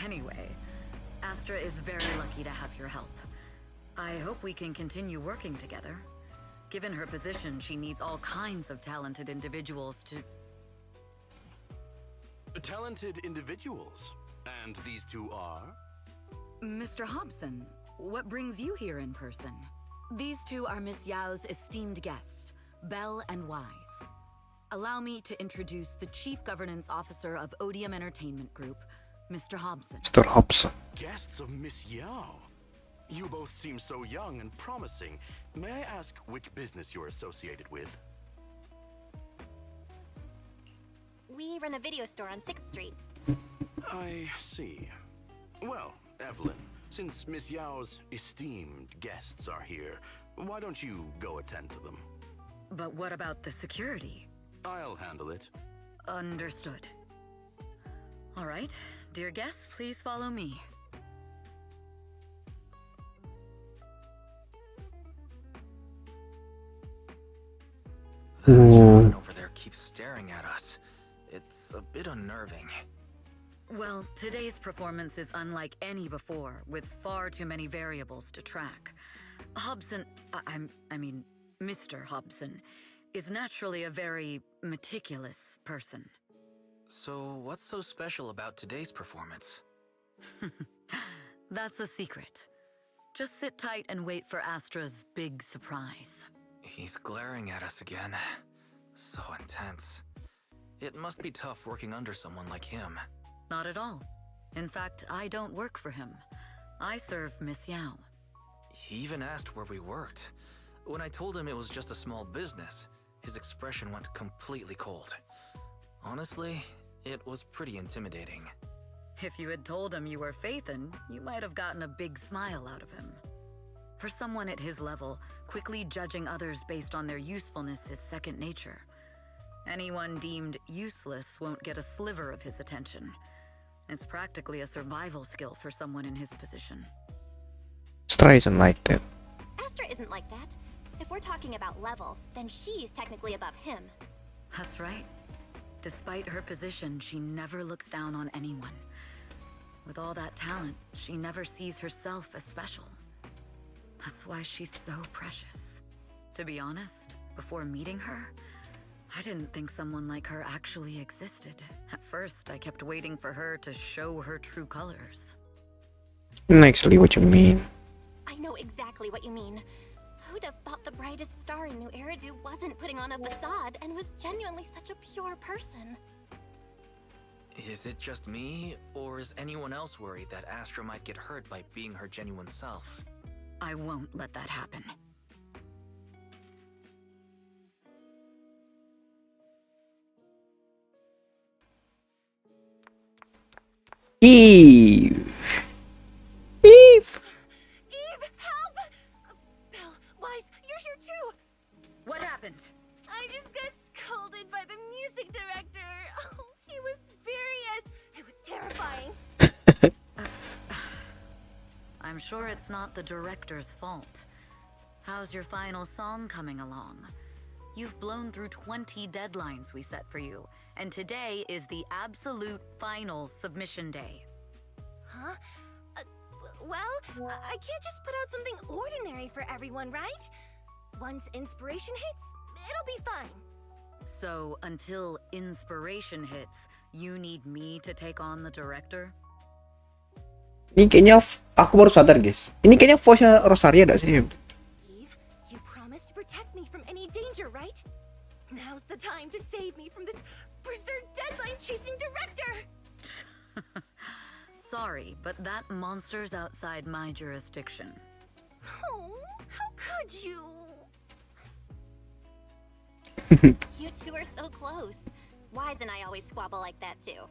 Anyway, Astra is very lucky to have your help. I hope we can continue working together. Given her position, she needs all kinds of talented individuals to...
Talented individuals? And these two are?
Mr. Hobson, what brings you here in person?
These two are Miss Yao's esteemed guests, Belle and Wise. Allow me to introduce the Chief Governance Officer of Odium Entertainment Group, Mr. Hobson.
Mr. Hobson.
Guests of Miss Yao. You both seem so young and promising. May I ask which business you're associated with?
We run a video store on 6th Street.
I see. Well, Evelyn, since Miss Yao's esteemed guests are here, why don't you go attend to them?
But what about the security?
I'll handle it.
Understood. All right, dear guests, please follow me.
Everyone over there keeps staring at us. It's a bit unnerving.
Well, today's performance is unlike any before, with far too many variables to track. Hobson, I mean, Mr. Hobson, is naturally a very meticulous person.
So, what's so special about today's performance?
That's a secret. Just sit tight and wait for Astra's big surprise.
He's glaring at us again. So intense. It must be tough working under someone like him.
Not at all. In fact, I don't work for him. I serve Miss Yao.
He even asked where we worked. When I told him it was just a small business, his expression went completely cold. Honestly, it was pretty intimidating.
If you had told him you were Phaethon, you might have gotten a big smile out of him. For someone at his level, quickly judging others based on their usefulness is second nature. Anyone deemed useless won't get a sliver of his attention. It's practically a survival skill for someone in his position.
Astra isn't like that.
Astra isn't like that. If we're talking about level, then she's technically above him.
That's right. Despite her position, she never looks down on anyone. With all that talent, she never sees herself as special. That's why she's so precious. To be honest, before meeting her, I didn't think someone like her actually existed. At first, I kept waiting for her to show her true colors.
Actually, what you mean?
I know exactly what you mean. Who'd have thought the brightest star in New Eridu wasn't putting on a facade and was genuinely such a pure person?
Is it just me, or is anyone else worried that Astra might get hurt by being her genuine self?
I won't let that happen.
Eve! Eve!
Eve, help! Belle, Wise, you're here too!
What happened?
I just got scolded by the music director. Oh, he was furious. It was terrifying.
I'm sure it's not the director's fault. How's your final song coming along? You've blown through 20 deadlines we set for you, and today is the absolute final submission day.
Huh? Well, I can't just put out something ordinary for everyone, right? Once inspiration hits, It'll be fine.
So, until inspiration hits, you need me to take on the director?
Ini kayaknya aku baru sadar guys. Ini kayaknya voice-nya Rosaria gak sih?
Eve, you promised to protect me from any danger, right? Now's the time to save me from this berserk deadline-chasing director!
Sorry, but that monster's outside my jurisdiction.
Oh, how could you?
You two are so close. Wise and I always squabble like that too.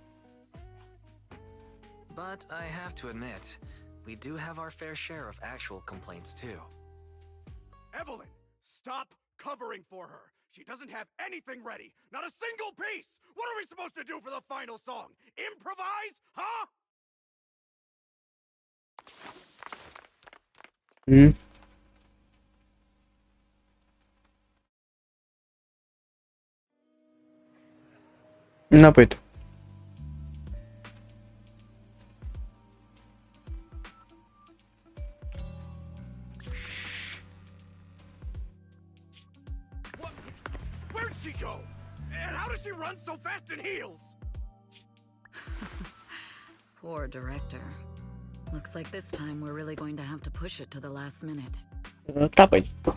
But I have to admit, we do have our fair share of actual complaints too.
Evelyn, stop covering for her. She doesn't have anything ready. Not a single piece. What are we supposed to do for the final song? Improvise? Huh?
Kenapa itu?
What? Where'd she go? And how does she run so fast in heels?
Poor director. Looks like this time we're really going to have to push it to the last minute.
Apa itu?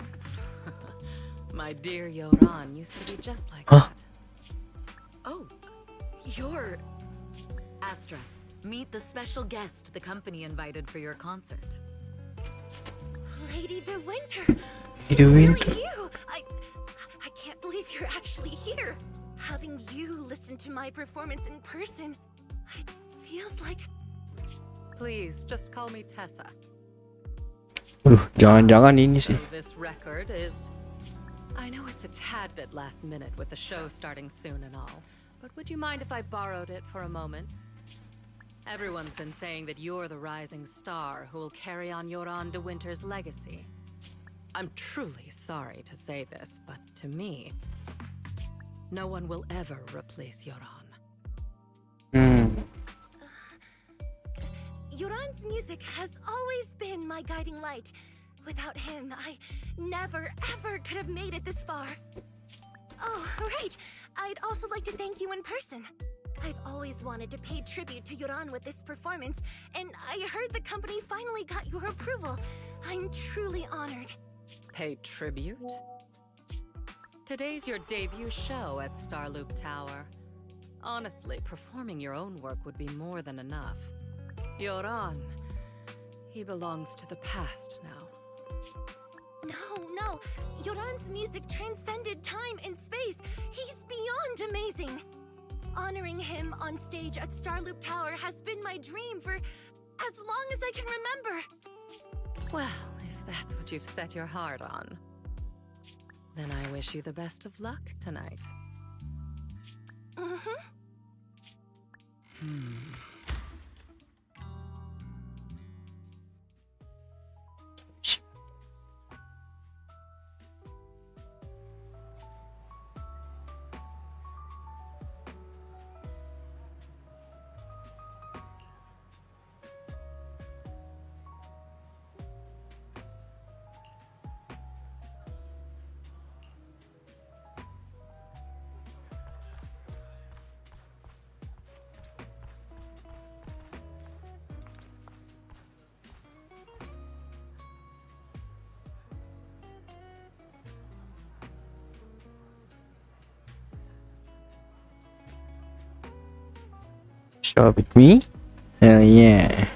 My dear Yoran used to be just like that.
Oh, you're... Astra, meet the special guest the company invited for your concert.
Lady De Winter!
Lady De
It's
Winter.
really you! I can't believe you're actually here! Having you listen to my performance in person, it feels like...
Please, just call me Tessa.
Jangan-jangan ini sih.
So this record is... I know it's a tad bit last minute with the show starting soon and all, but would you mind if I borrowed it for a moment? Everyone's been saying that you're the rising star who will carry on Yoran De Winter's legacy. I'm truly sorry to say this, but to me, no one will ever replace Yoran.
Yoran's music has always been my guiding light. Without him, I never, ever could have made it this far. Oh, right. I'd also like to thank you in person. I've always wanted to pay tribute to Yoran with this performance, and I heard the company finally got your approval. I'm truly honored.
Pay tribute? Today's your debut show at Starloop Tower. Honestly, performing your own work would be more than enough. Yoran, he belongs to the past now.
No. Yoran's music transcended time and space. He's beyond amazing. Honoring him on stage at Starloop Tower has been my dream for as long as I can remember.
Well, if that's what you've set your heart on, then I wish you the best of luck tonight.
Shop with me? Hell yeah.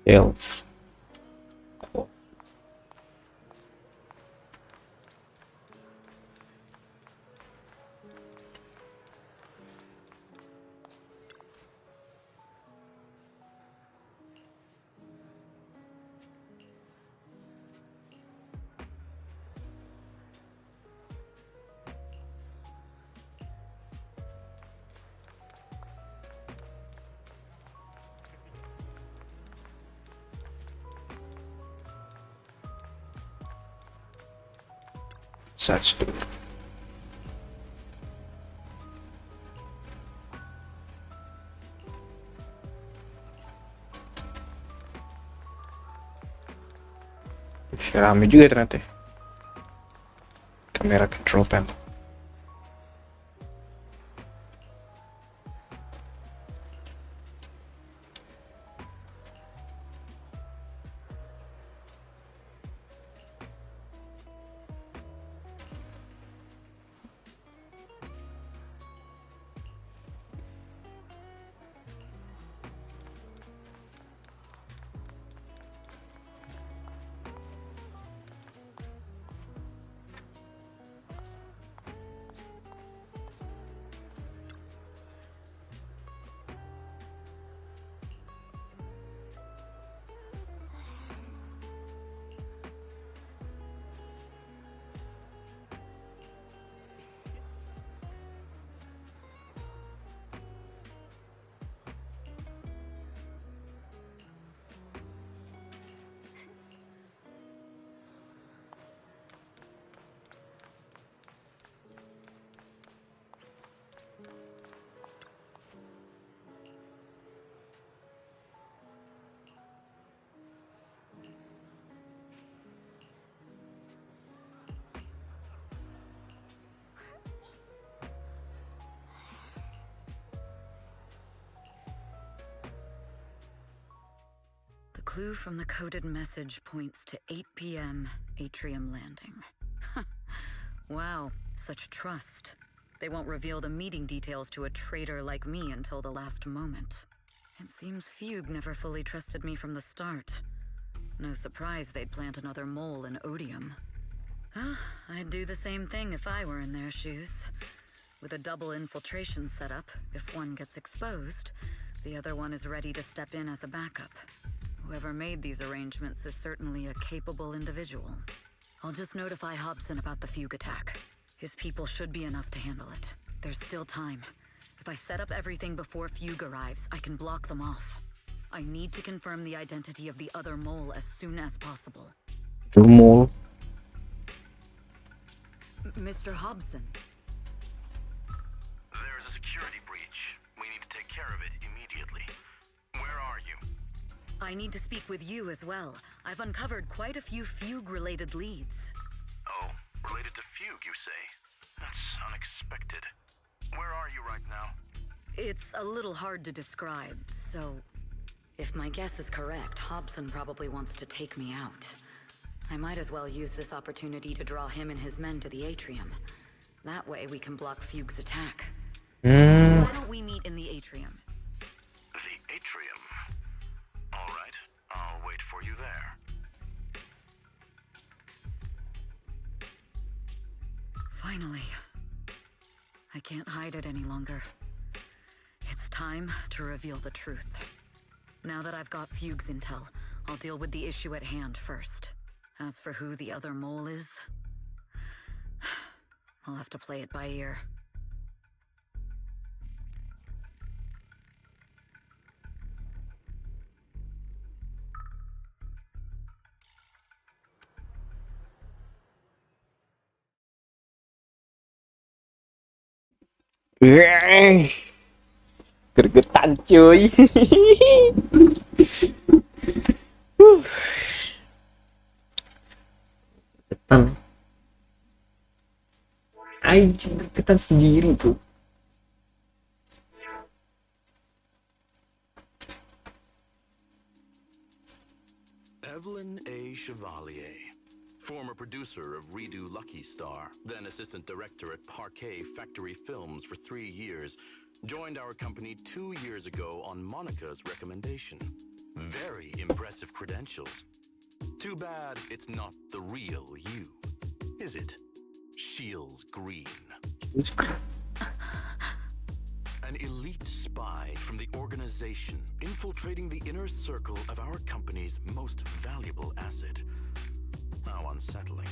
Yo. Such to rame juga ternyata kamera control panel.
Clue from the coded message points to 8 p.m. Atrium landing. Wow, such trust. They won't reveal the meeting details to a traitor like me until the last moment. It seems Fugue never fully trusted me from the start. No surprise they'd plant another mole in Odium. I'd do the same thing if I were in their shoes. With a double infiltration setup, if one gets exposed, the other one is ready to step in as a backup. Whoever made these arrangements is certainly a capable individual. I'll just notify Hobson about the Fugue attack. His people should be enough to handle it. There's still time. If I set up everything before Fugue arrives, I can block them off. I need to confirm the identity of the other mole as soon as possible.
The mole.
Mr. Hobson.
There's a security breach. We need to take care of it immediately. Where are you?
I need to speak with you as well. I've uncovered quite a few Fugue-related leads.
Oh, related to Fugue, you say? That's unexpected. Where are you right now?
It's a little hard to describe, so... If my guess is correct, Hobson probably wants to take me out. I might as well use this opportunity to draw him and his men to the Atrium. That way we can block Fugue's attack. Why don't we meet in the Atrium?
The Atrium? All right, I'll wait for you there.
Finally. I can't hide it any longer. It's time to reveal the truth. Now that I've got Fugue's intel, I'll deal with the issue at hand first. As for who the other mole is, I'll have to play it by ear.
Gergetan cuy. Gergetan. Anjing, gergetan sendiri tuh.
Evelyn A. Chevalier, former producer of Redo Lucky Star, then assistant director at Parquet Factory Films for 3 years, joined our company 2 years ago on Monica's recommendation. Very impressive credentials. Too bad it's not the real you, is it? Shields Green. An elite spy from the organization infiltrating the inner circle of our company's most valuable asset. How unsettling.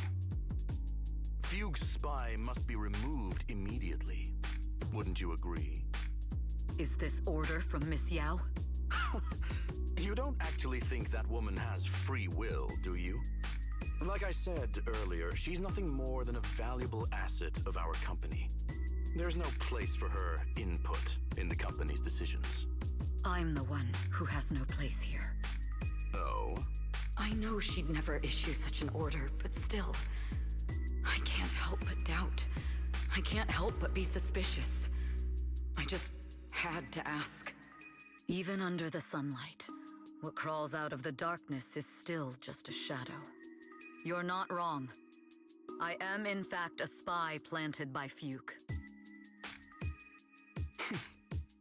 Fugue's spy must be removed immediately. Wouldn't you agree?
Is this order from Miss Yao?
You don't actually think that woman has free will, do you? Like I said earlier, she's nothing more than a valuable asset of our company. There's no place for her input in the company's decisions.
I'm the one who has no place here.
Oh?
I know she'd never issue such an order, but still, I can't help but doubt. I can't help but be suspicious. I just had to ask. Even under the sunlight, what crawls out of the darkness is still just a shadow. You're not wrong. I am in fact a spy planted by Fugue.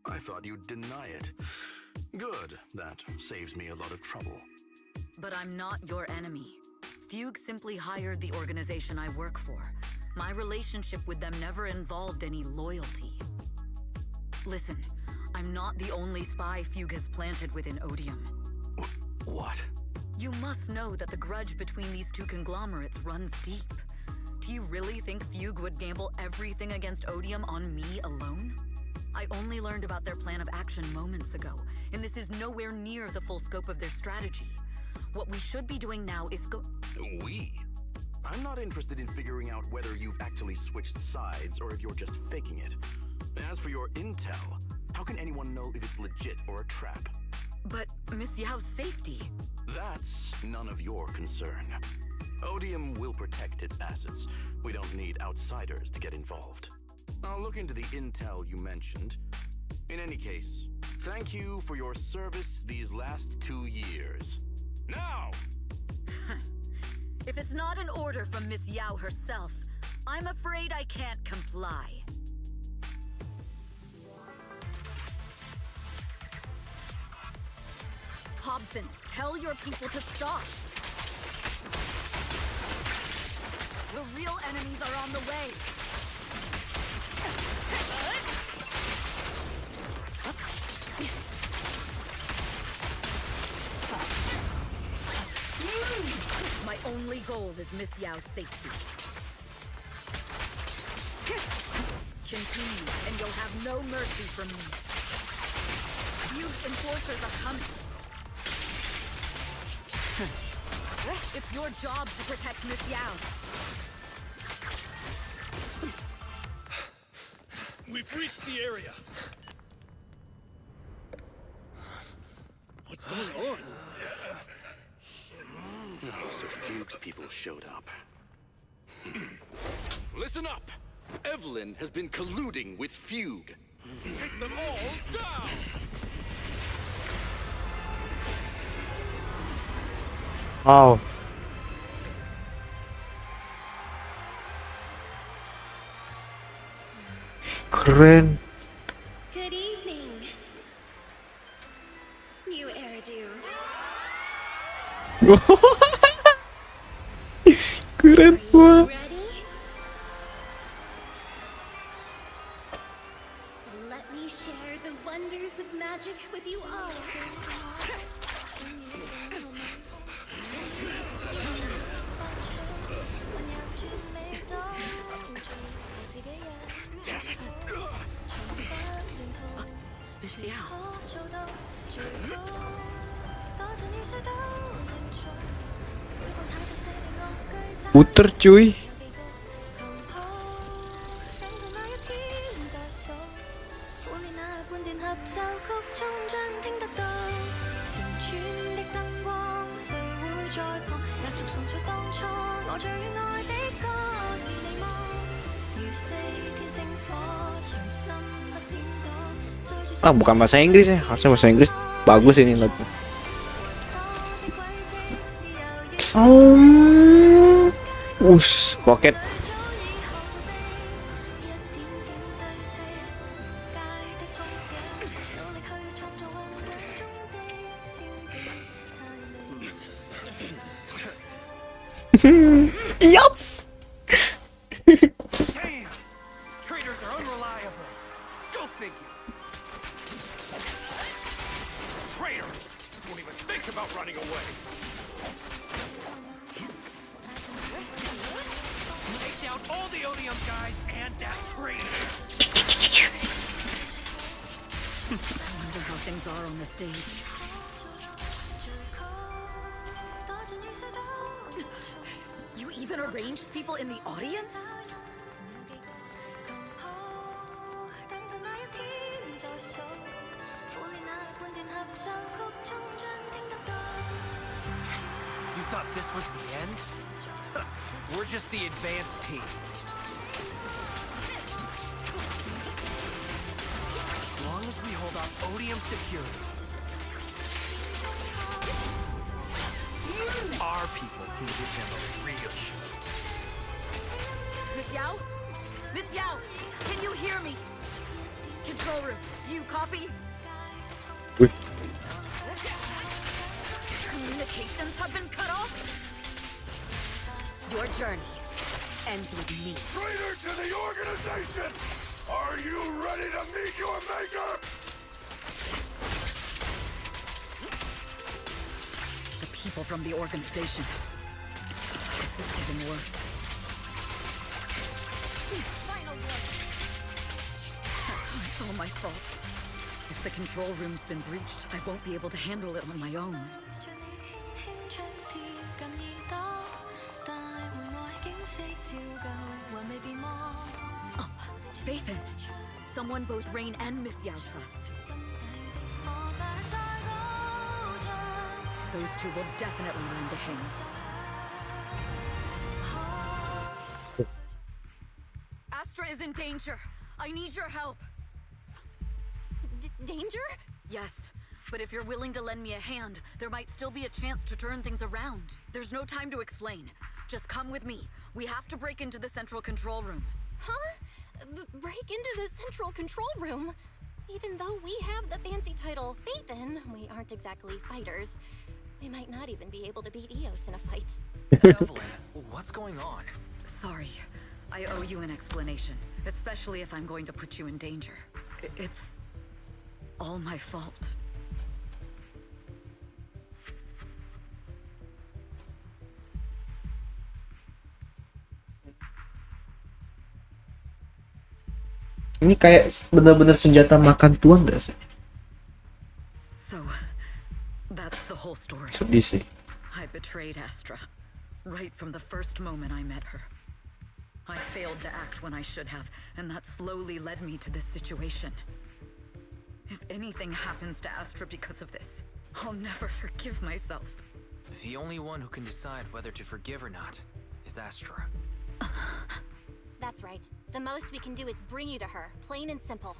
I thought you'd deny it. Good, that saves me a lot of trouble.
But I'm not your enemy. Fugue simply hired the organization I work for. My relationship with them never involved any loyalty. Listen, I'm not the only spy Fugue has planted within Odium.
What?
You must know that the grudge between these two conglomerates runs deep. Do you really think Fugue would gamble everything against Odium on me alone? I only learned about their plan of action moments ago, and this is nowhere near the full scope of their strategy. What we should be doing now is
We? I'm not interested in figuring out whether you've actually switched sides or if you're just faking it. As for your intel, how can anyone know if it's legit or a trap?
But Miss Yao's safety...
That's none of your concern. Odium will protect its assets. We don't need outsiders to get involved. I'll look into the intel you mentioned. In any case, thank you for your service these last 2 years. Now!
If it's not an order from Miss Yao herself, I'm afraid I can't comply. Hobson, tell your people to stop. The real enemies are on the way. My only goal is Miss Yao's safety. Continue, and you'll have no mercy from me. Fugue's enforcers are coming. It's your job to protect Miss Yao.
We've reached the area. What's going on?
So Fugue's people showed up. Listen up! Evelyn has been colluding with Fugue.
Take them all down!
Wow. Keren.
Good evening. New hairdo.
Keren banget.
Ready? Let me share the wonders of magic with you all.
Miss Yao.
Puter cuy. Ah, bukan bahasa Inggris ya, harusnya bahasa Inggris. Bagus ini lagu. Pocket. Yes.
Damn! Traitors are unreliable. Go figure. Traitor! Won't even think about running away. Take down all the Odium guys and that traitor.
I wonder how things are on the stage. You even arranged people in the audience?
You thought this was the end? We're just the advanced team. As long as we hold off Odium security, our people can give them a real show.
Miss Yao? Miss Yao, can you hear me? Control room, do you copy? Communications have been cut off? Your journey ends with me.
Traitor to the organization! Are you ready to meet your maker?
The people from the organization. This is getting worse. Final warning. It's all my fault. If the control room's been breached, I won't be able to handle it on my own. Oh, Faithin, someone both Rain and Miss Yao trust. Those two will definitely lend a hand. Astra is in danger. I need your help.
Danger?
Yes, but if you're willing to lend me a hand, there might still be a chance to turn things around. There's no time to explain. Just come with me. We have to break into the central control room.
Huh? Break into the central control room? Even though we have the fancy title Faithin, we aren't exactly fighters. We might not even be able to beat Eos in a fight.
Evelyn, what's going on?
Sorry. I owe you an explanation, especially if I'm going to put you in danger. It's all my fault.
Ini kayak bener-bener senjata makan tuan gak sih?
So, that's the whole story.
Sedih sih.
I betrayed Astra, right from the first moment I met her. I failed to act when I should have, and that slowly led me to this situation. If anything happens to Astra because of this, I'll never forgive myself.
The only one who can decide whether to forgive or not is Astra.
That's right. The most we can do is bring you to her, plain and simple.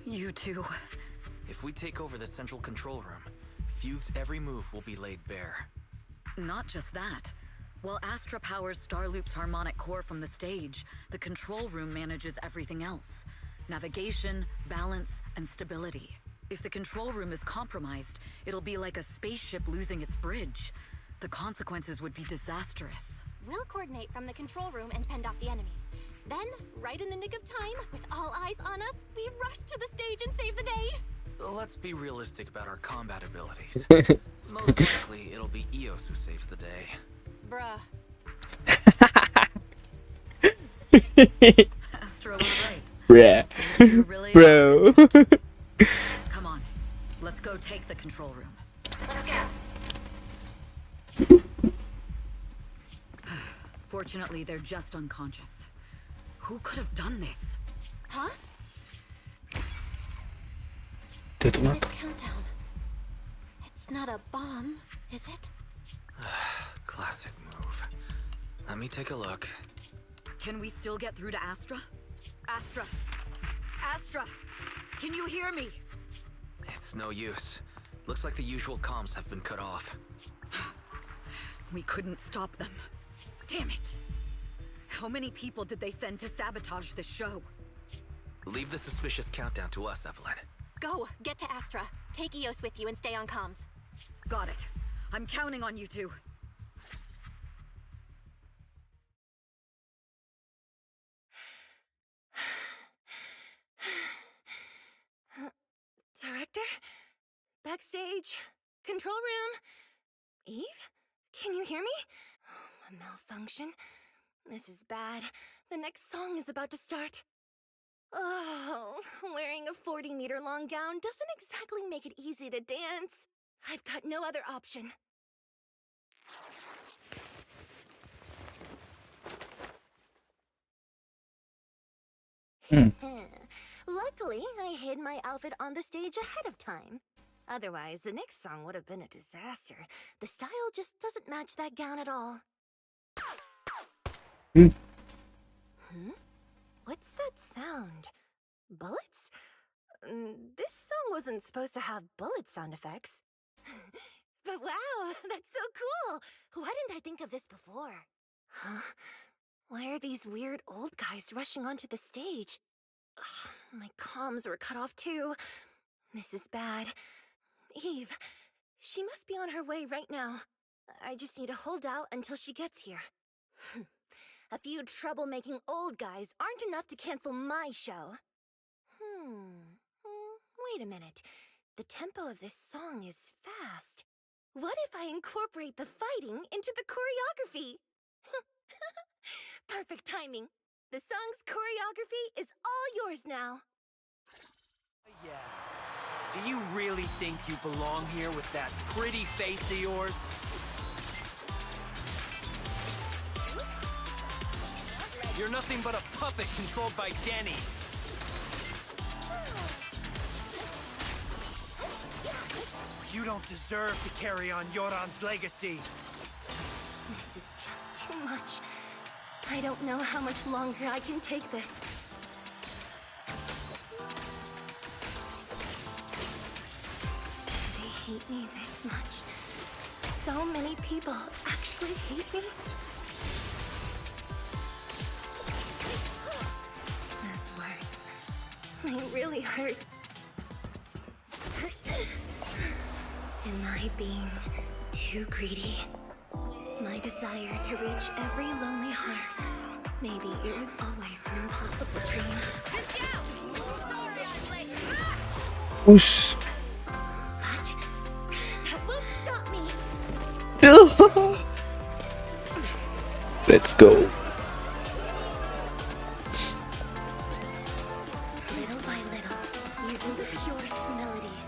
You too.
If we take over the central control room, Fugue's every move will be laid bare.
Not just that. While Astra powers Starloop's harmonic core from the stage, the control room manages everything else. Navigation, balance, and stability. If the control room is compromised, it'll be like a spaceship losing its bridge. The consequences would be disastrous.
We'll coordinate from the control room and fend off the enemies. Then, right in the nick of time, with all eyes on us, we rush to the stage and save the day.
Let's be realistic about our combat abilities. Most likely, it'll be Eos who saves the day.
Bruh.
Astra was right.
Bruh.
You really
Bro.
Come on, let's go take the control room.
Let's go.
Fortunately, they're just unconscious. Who could have done this?
Huh?
Tuh, tuh,
This countdown. It's not a bomb, is it?
Classic move. Let me take a look.
Can we still get through to Astra? Astra! Astra! Can you hear me?
It's no use. Looks like the usual comms have been cut off.
We couldn't stop them. Damn it! How many people did they send to sabotage this show?
Leave the suspicious countdown to us, Evelyn.
Go, get to Astra. Take Eos with you and stay on comms.
Got it. I'm counting on you two.
backstage. Control room. Eve? Can you hear me? A malfunction? This is bad. The next song is about to start. Oh, wearing a 40-meter long gown doesn't exactly make it easy to dance. I've got no other option. Luckily, I hid my outfit on the stage ahead of time. Otherwise, the next song would have been a disaster. The style just doesn't match that gown at all. What's that sound? Bullets? This song wasn't supposed to have bullet sound effects. But wow, that's so cool! Why didn't I think of this before? Huh? Why are these weird old guys rushing onto the stage? Ugh, my comms were cut off too. This is bad. Eve, she must be on her way right now. I just need to hold out until she gets here. A few troublemaking old guys aren't enough to cancel my show. Wait a minute. The tempo of this song is fast. What if I incorporate the fighting into the choreography? Perfect timing. The song's choreography is all yours now.
Yeah. Do you really think you belong here with that pretty face of yours? You're nothing but a puppet controlled by Denny. You don't deserve to carry on Yoran's legacy.
This is just too much. I don't know how much longer I can take this. They hate me this much. So many people actually hate me. Those words, they really hurt. Am I being too greedy? My desire to reach every lonely heart. Maybe it was always an impossible dream.
Ush.
But that won't stop me.
Let's go.
Little by little, using the purest melodies,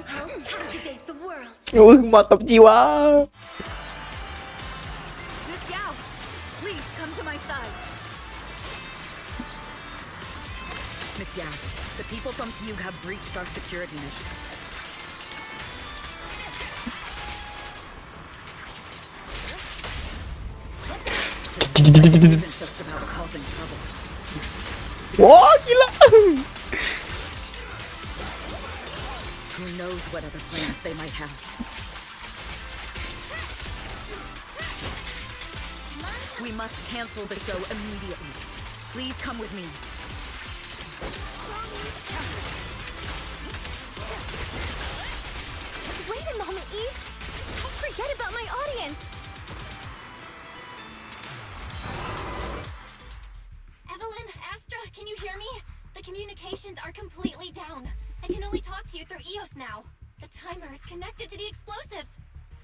I'll captivate the world.
Mantap jiwa.
Miss Yao, please come to my side. Miss Yao, the people from Fugue have breached our security measures. Just about causing trouble.
Wah, gila.
Who knows what other plans they might have. We must cancel the show immediately. Please come with me.
Wait a moment, Eve. Don't forget about my audience.
Evelyn, Astra, can you hear me? The communications are completely down. I can only talk to you through EOS now. The timer is connected to the explosives.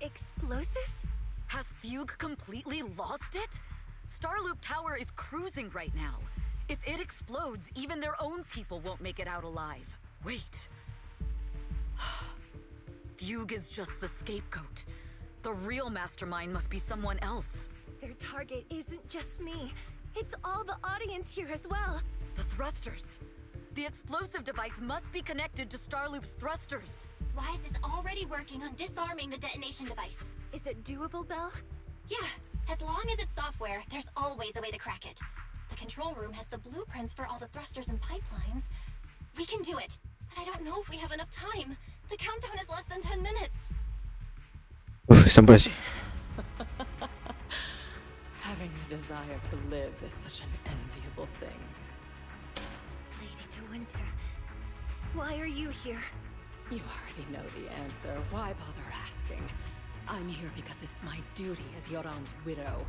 Explosives?
Has Fugue completely lost it? Starloop Tower is cruising right now. If it explodes, even their own people won't make it out alive. Wait. Fugue is just the scapegoat. The real mastermind must be someone else.
Their target isn't just me. It's all the audience here as well.
The thrusters. The explosive device must be connected to Starloop's thrusters.
Wise is already working on disarming the detonation device.
Is it doable, Belle?
Yeah, as long as it's software, there's always a way to crack it. The control room has the blueprints for all the thrusters and pipelines. We can do it, but I don't know if we have enough time. The countdown is less than 10 minutes.
Sampai sih.
Having a desire to live is such an enviable thing.
Lady De Winter, why are you here?
You already know the answer. Why bother asking? I'm here because it's my duty as Yoran's widow.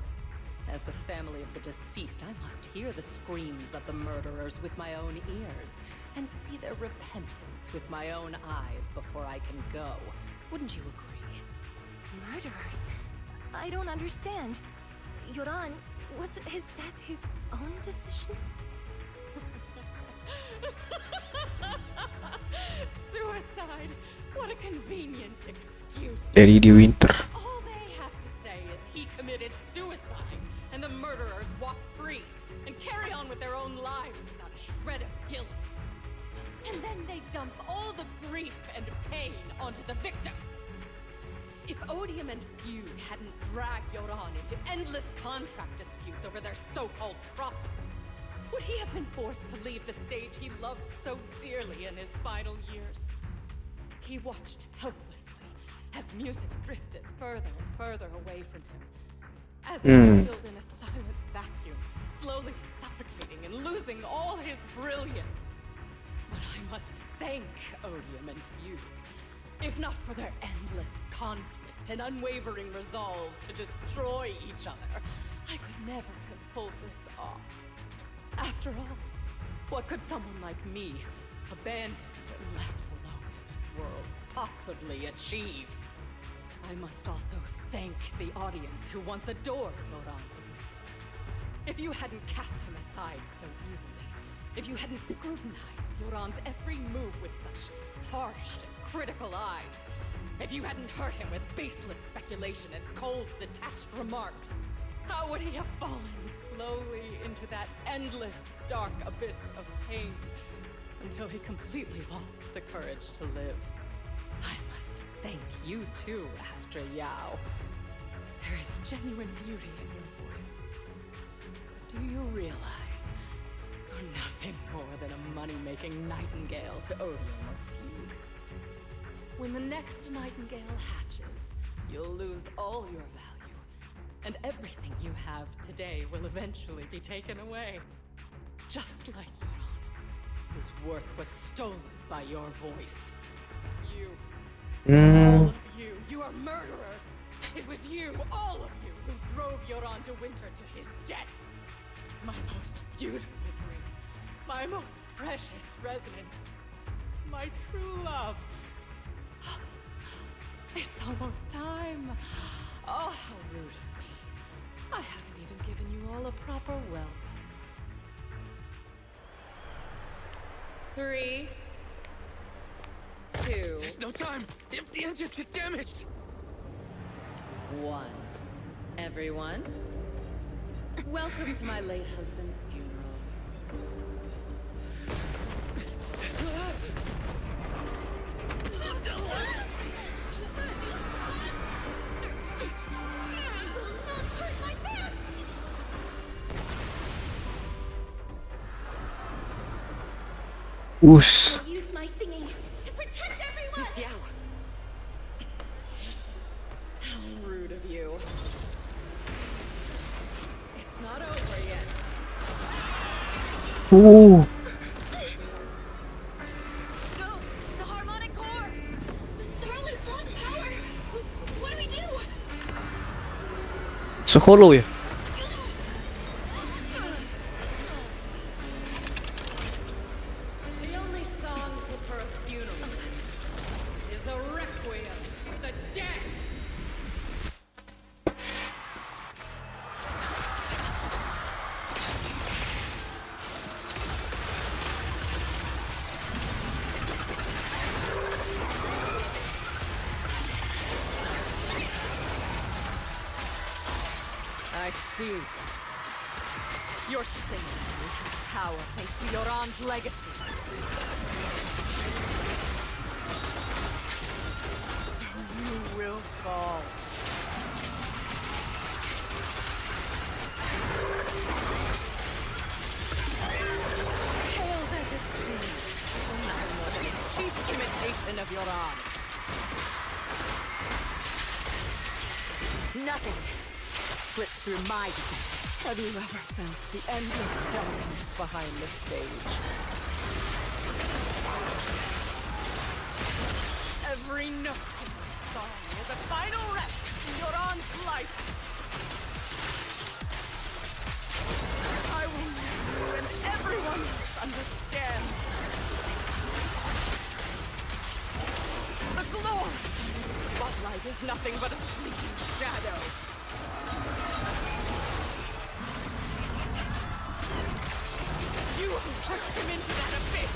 As the family of the deceased, I must hear the screams of the murderers with my own ears and see their repentance with my own eyes before I can go
Wouldn't you agree? Murderers? I don't understand. Yoran, wasn't his death his own decision?
Suicide! What a convenient excuse.
Dari di winter.
All they have to say is he committed suicide, and the murderers walk free and carry on with their own lives without a shred of guilt. And then they dump all the grief and pain onto the victim. If Odium and Feud hadn't dragged Yoran into endless contract disputes over their so-called profits, would he have been forced to leave the stage he loved so dearly in his final years? He watched helplessly as music drifted further and further away from him, as he sealed in a silent vacuum, slowly suffocating and losing all his brilliance. But I must thank Odium and Feud, if not for their endless conflict and unwavering resolve to destroy each other, I could never have pulled this off. After all, what could someone like me, abandoned and left alone in this world, possibly achieve? I must also thank the audience who once adored Yoran Dwight. If you hadn't cast him aside so easily, if you hadn't scrutinized Yoran's every move with such harsh and critical eyes, if you hadn't hurt him with baseless speculation and cold, detached remarks, how would he have fallen slowly into that endless, dark abyss of pain until he completely lost the courage to live? I must thank you too, Astra Yao. There is genuine beauty in your voice. But do you realize you're nothing more than a money-making nightingale to Odium or Fugue? When the next nightingale hatches, you'll lose all your value, and everything you have today will eventually be taken away. Just like Yoran, whose worth was stolen by your voice. You, all of you, you are murderers! It was you, all of you, who drove Yoran de Winter to his death! My most beautiful dream, my most precious resonance, my true love. It's almost time. Oh, how rude of me. I haven't even given you all a proper welcome. 3, 2,
There's no time! If the engines get damaged!
1. Everyone, welcome to my late husband's funeral.
Us.
Use my singing to protect everyone!
Miss Yao. How rude of you. It's not over yet.
Ooh.
No! The harmonic core! The Starlight's lost power! What do we do?
Seholo ya?
The only song fit for a funeral is a requiem for the dead. I see. You're singing power thanks to Yoran's legacy. So you will fall. Hail Desert King, nothing more than a cheap imitation of Yoran.
Nothing slips through my defense.
Have you ever felt the endless darkness behind the stage? Every note in my song is a final rest in Yoran's life. I will make you and everyone else understand. The glory nothing but a sleeping shadow. You who pushed him into that abyss.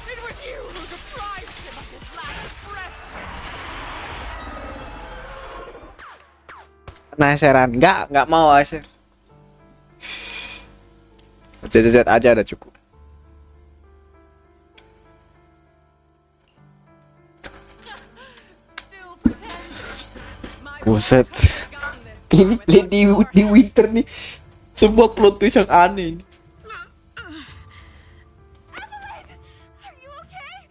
It was you who deprived him of his last breath.
Penasaran? Nggak mau Asher. ZZ aja udah cukup. Buset. Ini di winter nih. Sebuah plot twist yang aneh ini.
Are you okay?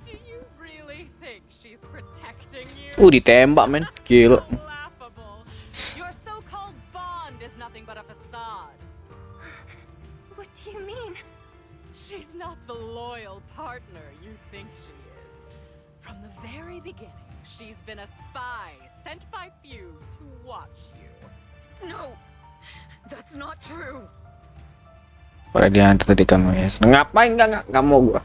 Do you really think she's protecting you?
Ditembak men. Gila.
Laughable. Your so-called bond is nothing but a facade.
What do you mean?
She's not the loyal partner you think she is. From the very beginning, she's been a spy sent by few to watch you.
No, that's not true.
Pada diantar tadi kamu ya. Ngapain nggak mau gua.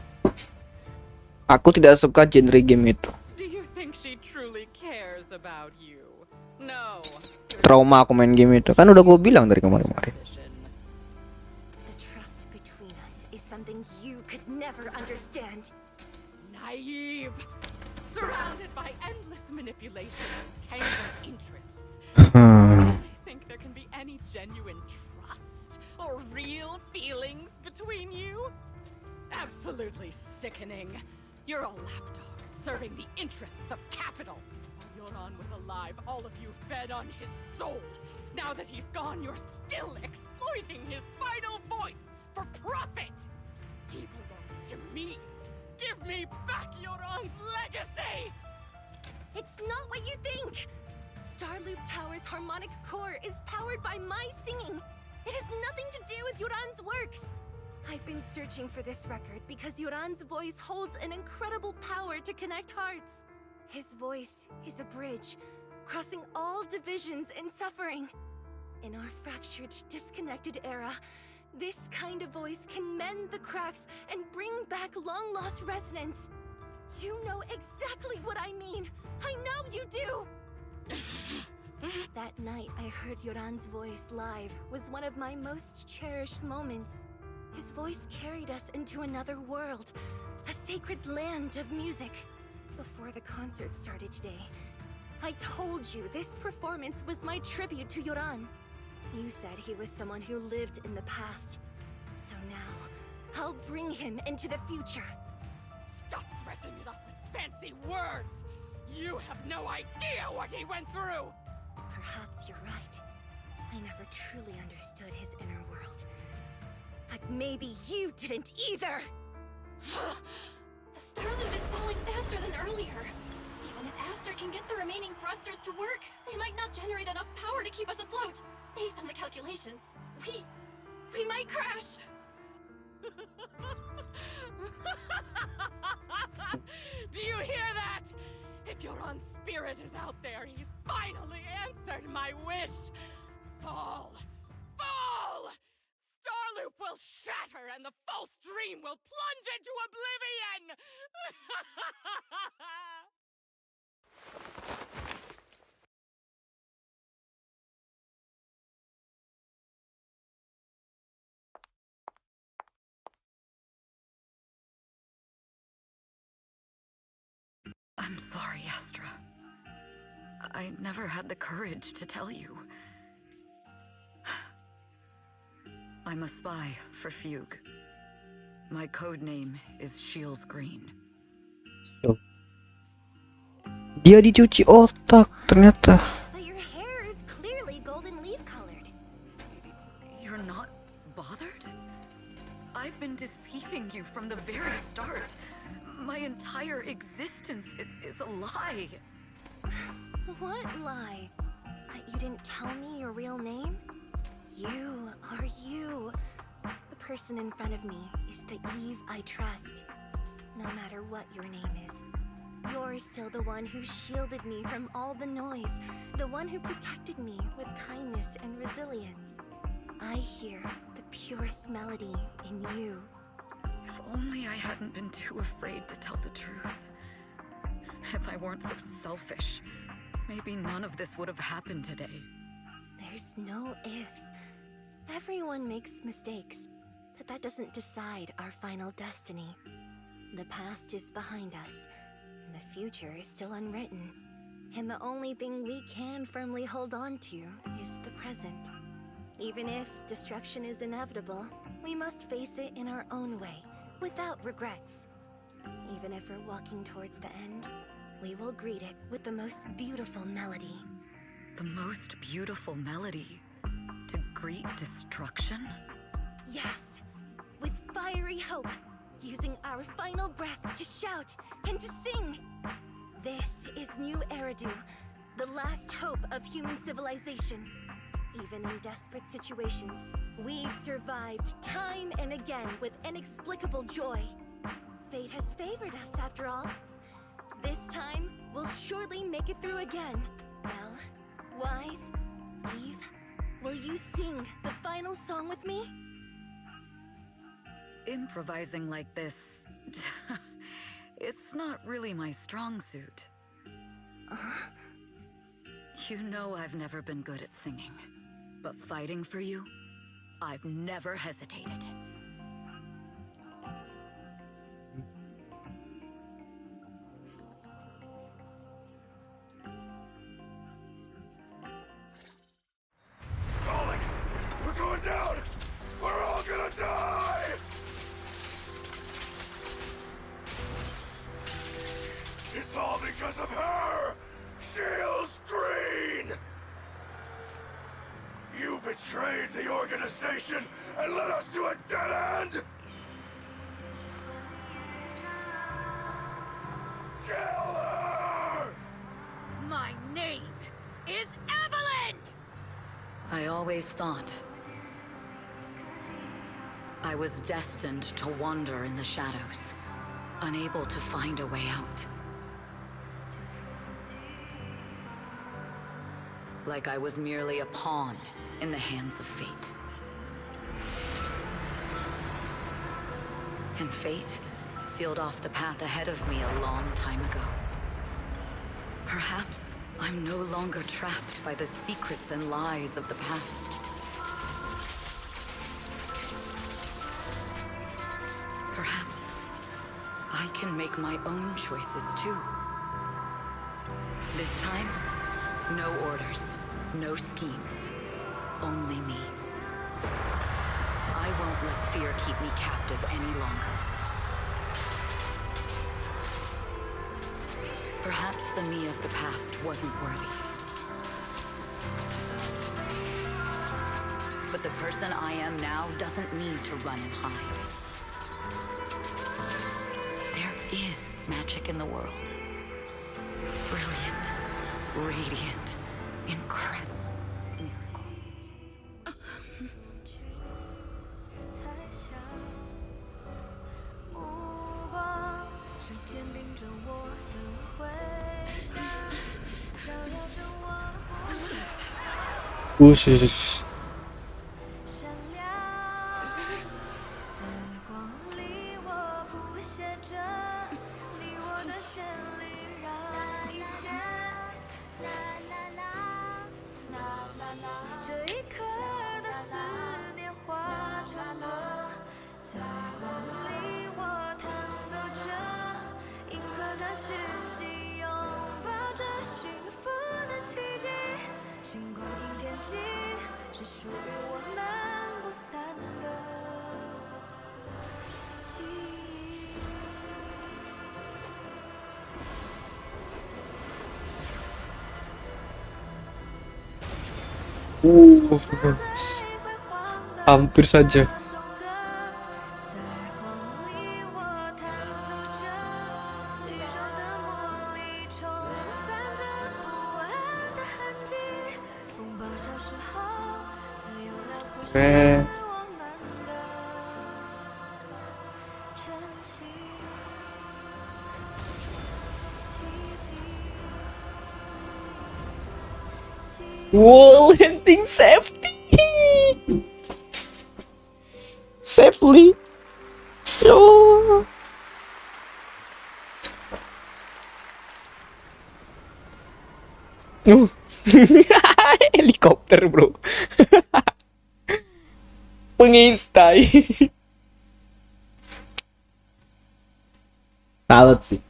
Aku tidak suka genre game itu.
Do you think she truly cares about you? No.
Trauma aku main game itu. Kan udah gue bilang dari kemarin-kemarin.
The trust between us is something you could never understand.
Naive. Surrounded by endless manipulation and tangled interests. I think there can be any genuine trust or real feelings between you? Absolutely sickening. You're a lapdog serving the interests of capital. While Yoran was alive, all of you fed on his soul. Now that he's gone, you're still exploiting his vital voice for profit. He belongs to me. Give me back Yoran's legacy!
It's not what you think! Starloop Tower's harmonic core is powered by my singing. It has nothing to do with Yoran's works. I've been searching for this record because Yoran's voice holds an incredible power to connect hearts. His voice is a bridge, crossing all divisions and suffering. In our fractured, disconnected era, this kind of voice can mend the cracks and bring back long-lost resonance. You know exactly what I mean. I know you do. That night I heard Yoran's voice live was one of my most cherished moments. His voice carried us into another world, a sacred land of music. Before the concert started today, I told you this performance was my tribute to Yoran. You said he was someone who lived in the past. So now, I'll bring him into the future.
Stop dressing it up with fancy words! You have no idea what he went through!
Perhaps you're right. I never truly understood his inner world. But maybe you didn't either!
The Starloop is falling faster than earlier. Even if Aster can get the remaining thrusters to work, they might not generate enough power to keep us afloat. Based on the calculations, we might crash.
Do you hear that? If Yoran's spirit is out there, he's finally answered my wish. Fall! Fall! Starloop will shatter and the false dream will plunge into oblivion!
I'm sorry, Astra. I never had the courage to tell you. I'm a spy for Fugue. My code name is Shields Green.
Dia dicuci otak ternyata.
But your hair is clearly golden leaf colored.
You're not bothered? I've been deceiving you from the very start. My entire existence is a lie.
What lie? You didn't tell me your real name? You are you. The person in front of me is the Eve I trust. No matter what your name is, you're still the one who shielded me from all the noise, the one who protected me with kindness and resilience. I hear the purest melody in you.
If only I hadn't been too afraid to tell the truth. If I weren't so selfish, maybe none of this would have happened today.
There's no if. Everyone makes mistakes, but that doesn't decide our final destiny. The past is behind us, and the future is still unwritten. And the only thing we can firmly hold on to is the present. Even if destruction is inevitable, we must face it in our own way, without regrets. Even if we're walking towards the end, we will greet it with the most beautiful melody.
The most beautiful melody? To greet destruction?
Yes, with fiery hope, using our final breath to shout and to sing. This is New Eridu, the last hope of human civilization. Even in desperate situations, we've survived time and again with inexplicable joy. Fate has favored us after all. This time, we'll surely make it through again. Belle, Wise, Eve, will you sing the final song with me?
Improvising like this... it's not really my strong suit. You know I've never been good at singing. But fighting for you, I've never hesitated.
Calling! We're going down! We're all gonna die! It's all because of her! Shields Green! You betrayed the organization and led us to a dead end! Kill her!
My name is Evelyn! I always thought I was destined to wander in the shadows, unable to find a way out. Like I was merely a pawn in the hands of fate. And fate sealed off the path ahead of me a long time ago. Perhaps I'm no longer trapped by the secrets and lies of the past. Perhaps I can make my own choices too. This time, no orders, no schemes, only me. I won't let fear keep me captive any longer. Perhaps the me of the past wasn't worthy. But the person I am now doesn't need to run and hide. There is magic in the world. Brilliant, radiant, incredible.
不是。Hampir saja. Whoa, landing safety. Safely. Oh. Helikopter bro. Pengintai. Salut sih.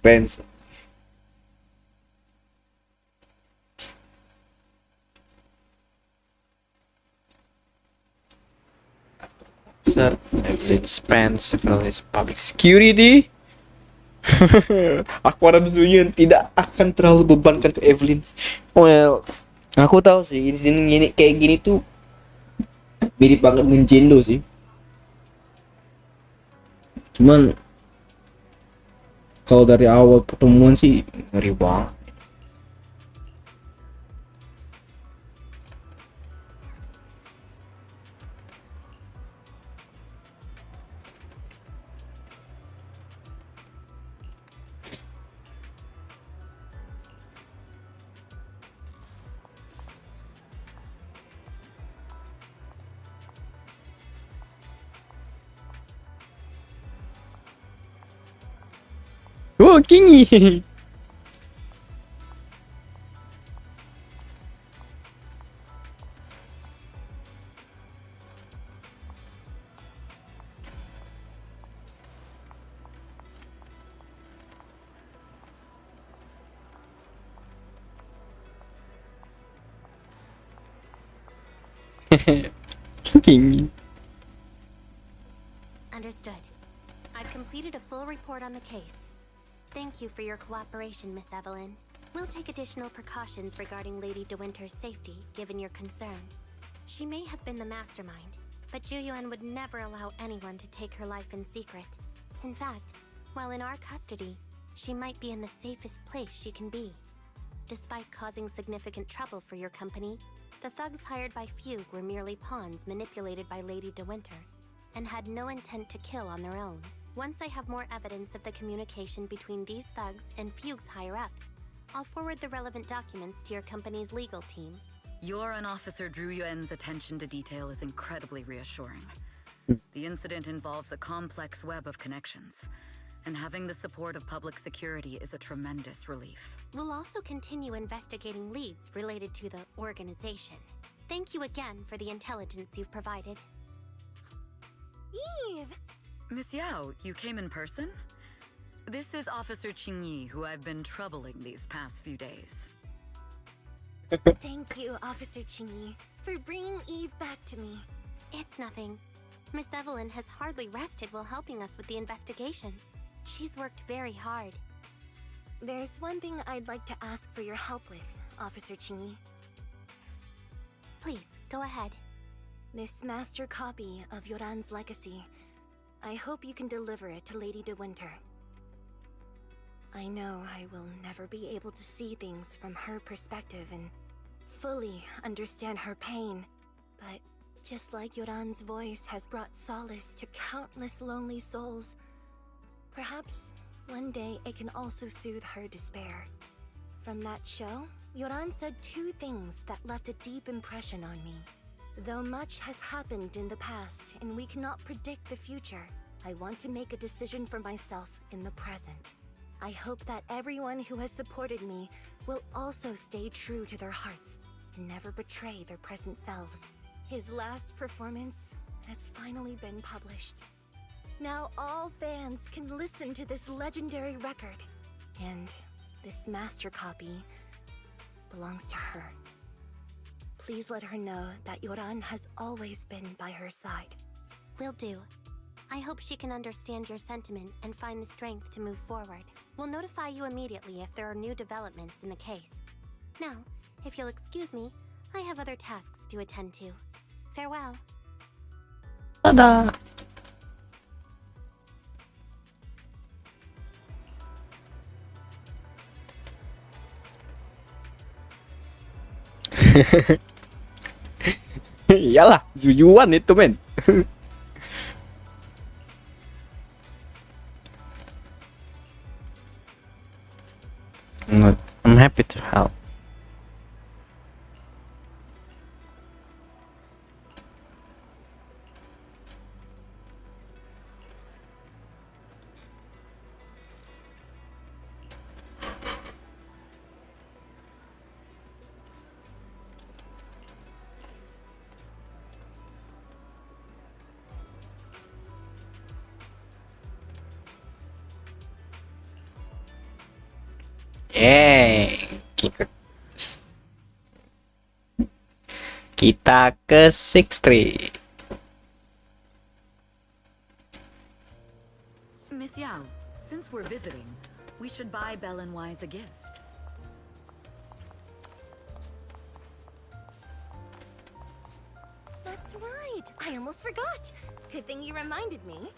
Keren sih. Sir, Evelyn spent several years public security. Aku harap Zuyun tidak akan terlalu bebankan ke Evelyn. Well, aku tahu sih insiden gini kayak gini tuh mirip banget dengan Jendo sih. Cuman kalau dari awal pertemuan sih ngeri banget. Oh, Kingi. Kingi.
Understood. I've completed a full report on the case. Thank you for your cooperation, Miss Evelyn. We'll take additional precautions regarding Lady De Winter's safety, given your concerns. She may have been the mastermind, but Juyuan would never allow anyone to take her life in secret. In fact, while in our custody, she might be in the safest place she can be. Despite causing significant trouble for your company, the thugs hired by Fugue were merely pawns manipulated by Lady De Winter, and had no intent to kill on their own. Once I have more evidence of the communication between these thugs and Fugue's higher-ups, I'll forward the relevant documents to your company's legal team.
Your and Officer Zhu Yuan's attention to detail is incredibly reassuring. The incident involves a complex web of connections, and having the support of public security is a tremendous relief.
We'll also continue investigating leads related to the organization. Thank you again for the intelligence you've provided.
Eve!
Miss Yao, you came in person? This is Officer Qingyi, who I've been troubling these past few days.
Thank you, Officer Qingyi, for bringing Eve back to me.
It's nothing. Miss Evelyn has hardly rested while helping us with the investigation. She's worked very hard.
There's one thing I'd like to ask for your help with, Officer Qingyi.
Please, go ahead.
This master copy of Yoran's legacy, I hope you can deliver it to Lady De Winter. I know I will never be able to see things from her perspective and fully understand her pain, but just like Yoran's voice has brought solace to countless lonely souls, perhaps one day it can also soothe her despair. From that show, Yoran said two things that left a deep impression on me. Though much has happened in the past and we cannot predict the future, I want to make a decision for myself in the present. I hope that everyone who has supported me will also stay true to their hearts and never betray their present selves. His last performance has finally been published. Now all fans can listen to this legendary record, and this master copy belongs to her. Please let her know that Yoran has always been by her side.
Will do. I hope she can understand your sentiment and find the strength to move forward. We'll notify you immediately if there are new developments in the case. Now, if you'll excuse me, I have other tasks to attend to. Farewell.
Dadah. Iyalah, Zuyuan itu men. I'm happy to help. Kita ke Sixth Street.
Miss Yao, since we're visiting, we should buy Belle and Wise a gift.
That's right. I almost forgot. Good thing you reminded me.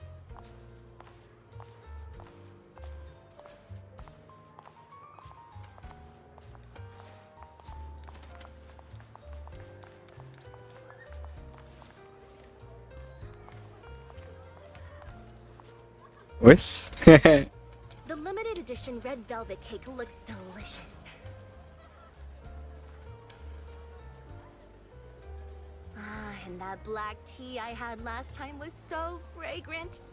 Wes.
The limited edition red velvet cake looks delicious. Ah, and that black tea I had last time was so fragrant.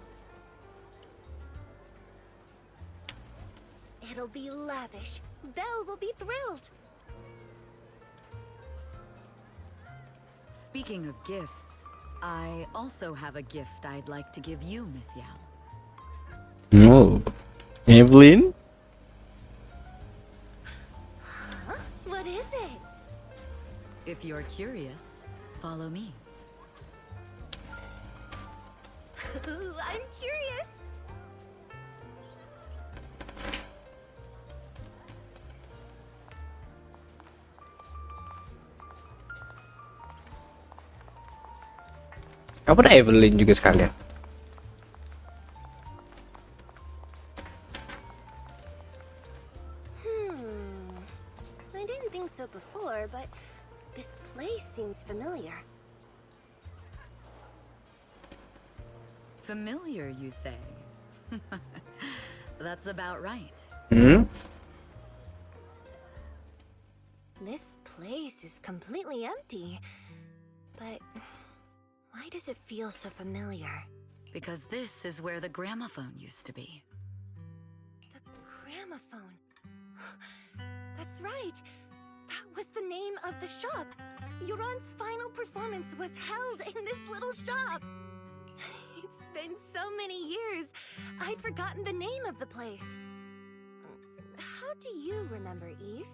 It'll be lavish. Belle will be thrilled.
Speaking of gifts, I also have a gift I'd like to give you, Miss Yao.
Oh, Evelyn?
Huh? What is it?
If you're curious, follow me.
I'm curious.
Apa ada Evelyn juga sekalian?
I didn't think so before, but this place seems familiar.
Familiar, you say? That's about right.
This place is completely empty. But why does it feel so familiar?
Because this is where the gramophone used to be.
The gramophone. That's right. That was the name of the shop. Yoran's final performance was held in this little shop. It's been so many years, I'd forgotten the name of the place. How do you remember, Eve?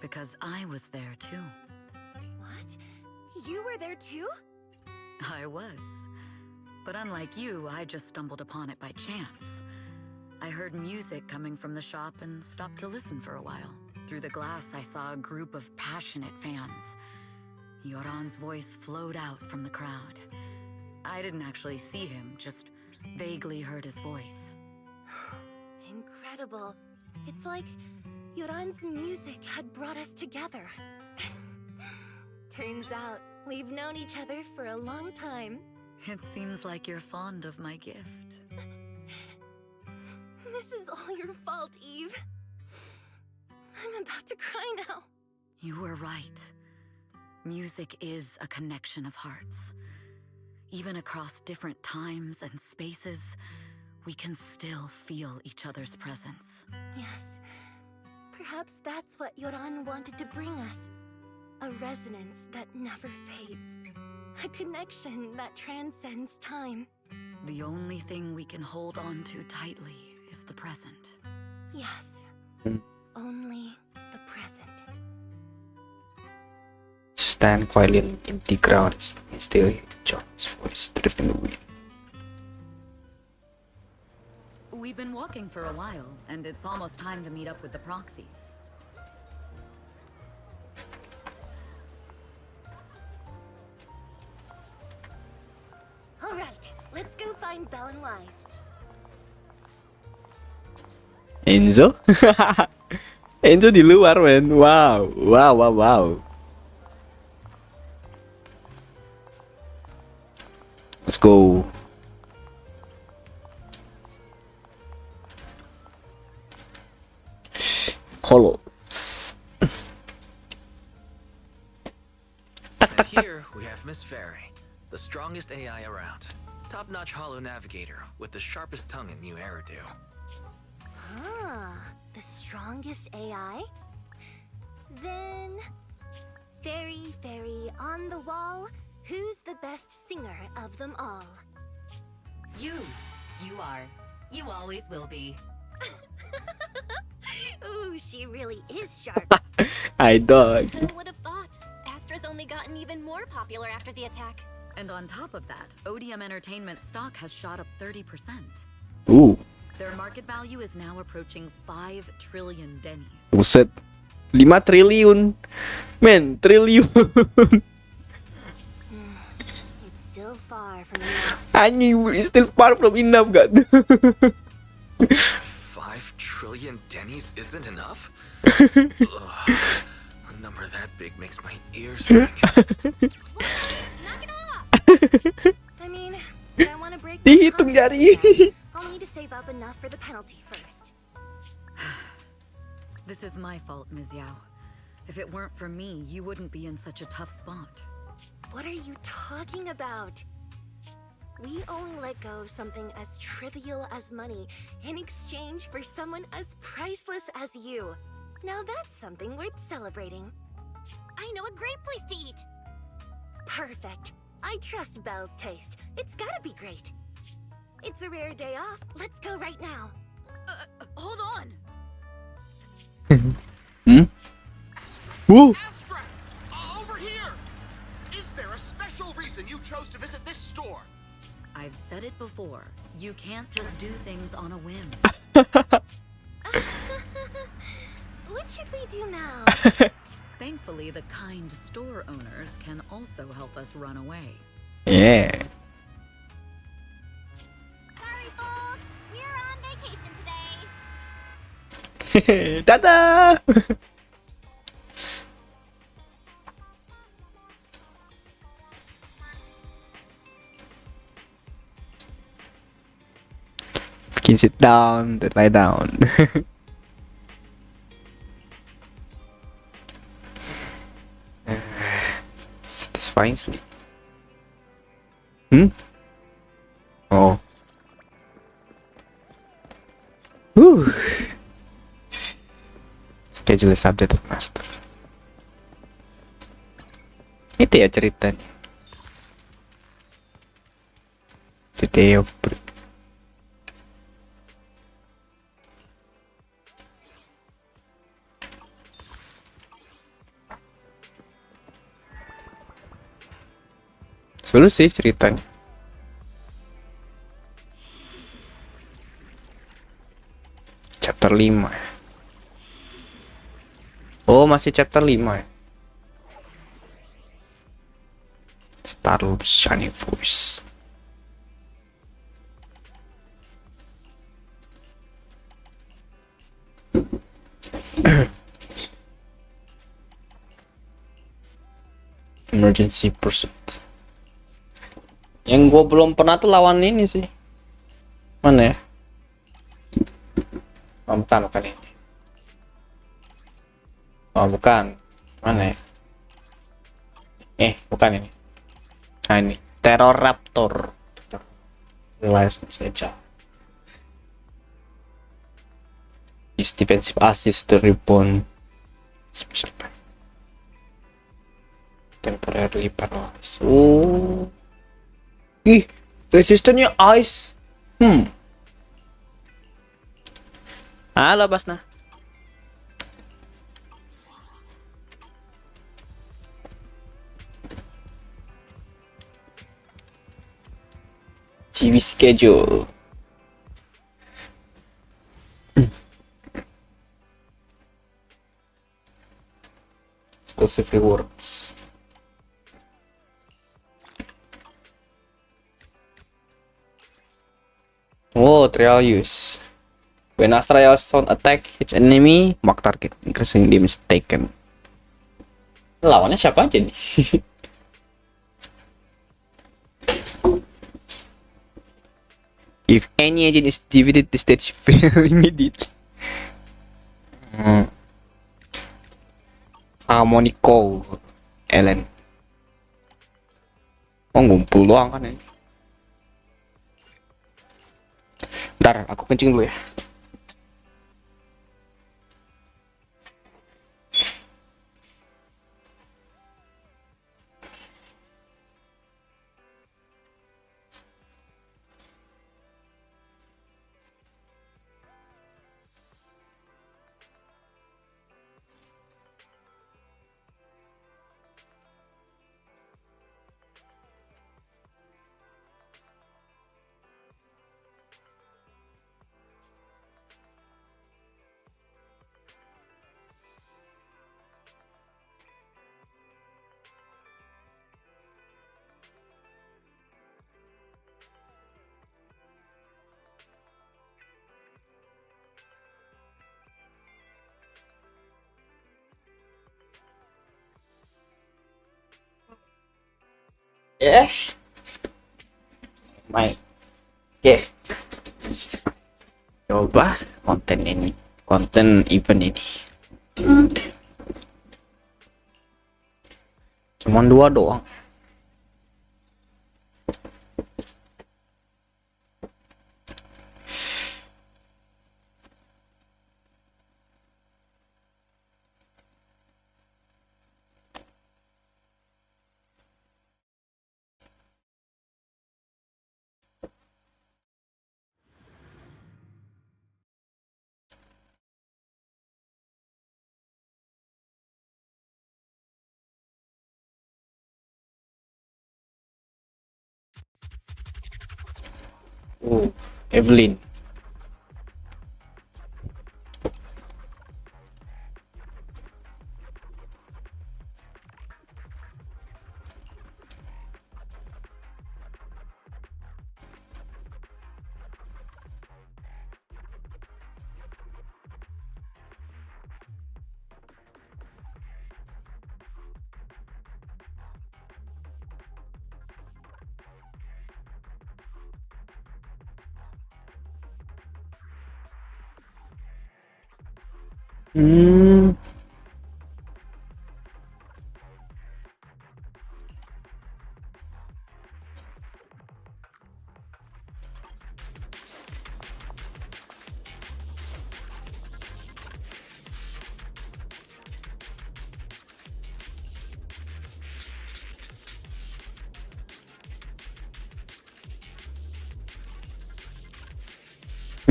Because I was there too.
What? You were there too?
I was. But unlike you, I just stumbled upon it by chance. I heard music coming from the shop and stopped to listen for a while. Through the glass, I saw a group of passionate fans. Yoran's voice flowed out from the crowd. I didn't actually see him, just vaguely heard his voice.
Incredible. It's like Yoran's music had brought us together. Turns out, we've known each other for a long time.
It seems like you're fond of my gift.
This is all your fault, Eve. I'm about to cry now.
You were right. Music is a connection of hearts. Even across different times and spaces, we can still feel each other's presence.
Yes. Perhaps that's what Yoran wanted to bring us. A resonance that never fades. A connection that transcends time.
The only thing we can hold on to tightly is the present.
Yes. Only the present.
Stand quietly in empty ground, still hear John's voice dripping away.
We've been walking for a while, and it's almost time to meet up with the proxies.
All right, let's go find Belle and Wise.
Enzo? Enzo di luar, men. Wow. Let's go. Hollows.
Here we have Miss Fairy, the strongest AI around. Top-notch holo navigator with the sharpest tongue in new Eridu.
Ah, the strongest AI? Then... Fairy on the wall, who's the best singer of them all?
You are. You always will be.
Ooh, Ooh, she really is sharp.
Idol.
Who would have thought? Astra's only gotten even more popular after the attack.
And on top of that, ODM Entertainment stock has shot up 30%.
Ooh,
Their market value is now approaching 5 trillion dennies.
buset. 5 triliun. Men, triliun.
It's still far from enough.
Anjing, it's still far from enough, God.
5 trillion dennies isn't enough? Ugh, a number that big makes my ears ring.
Knock it off!
I mean, I want to break my
Dihitung
contract
jari.
again. I'll need to save up enough for the penalty first.
This is my fault, Ms. Yao. If it weren't for me, you wouldn't be in such a tough spot.
What are you talking about? We only let go of something as trivial as money in exchange for someone as priceless as you. Now that's something worth celebrating.
I know a great place to eat.
Perfect. I trust Belle's taste. It's gotta be great. It's a rare day off. Let's go right now.
Hold on.
Woo.
Astra! Over here! Is there a special reason you chose to visit this store?
I've said it before. You can't just do things on a whim.
What should we do now?
Thankfully, the kind store owners can also help us run away.
Yeah.
Sorry, folks. We're on vacation today.
Dadah. Skin sit down, then lie down. Satisfying sleep. Oh. Whew. Schedule is updated, master. Itu ya ceritanya. The day of birth. Seru sih ceritanya. Chapter 5. Oh, masih chapter 5 ya. Starloop Shiny Voice. Emergency pursuit. Yang gue belum pernah tuh lawan ini sih. Mana ya? Oh, bukan ini. Oh, bukan. Mana ya? Bukan ini. Nah, ini. Terror Raptor. License saja. Is defensive assist to respon. Special pack. Temporarily paralyzed. Oh. Ih, resistennya ice. Halo, Basna. TV schedule. Exclusive rewards. Oh, trial use. When Astral sound attack hits enemy, mark target increasing damage taken. Lawannya siapa aja nih? If any agent is defeated, the stage fail immediately. Harmonico Ellen. Oh, ngumpul doang kan ini. Bentar, aku kencing dulu ya.
Oke, coba konten event ini. Cuman 2 doang. Evelyn.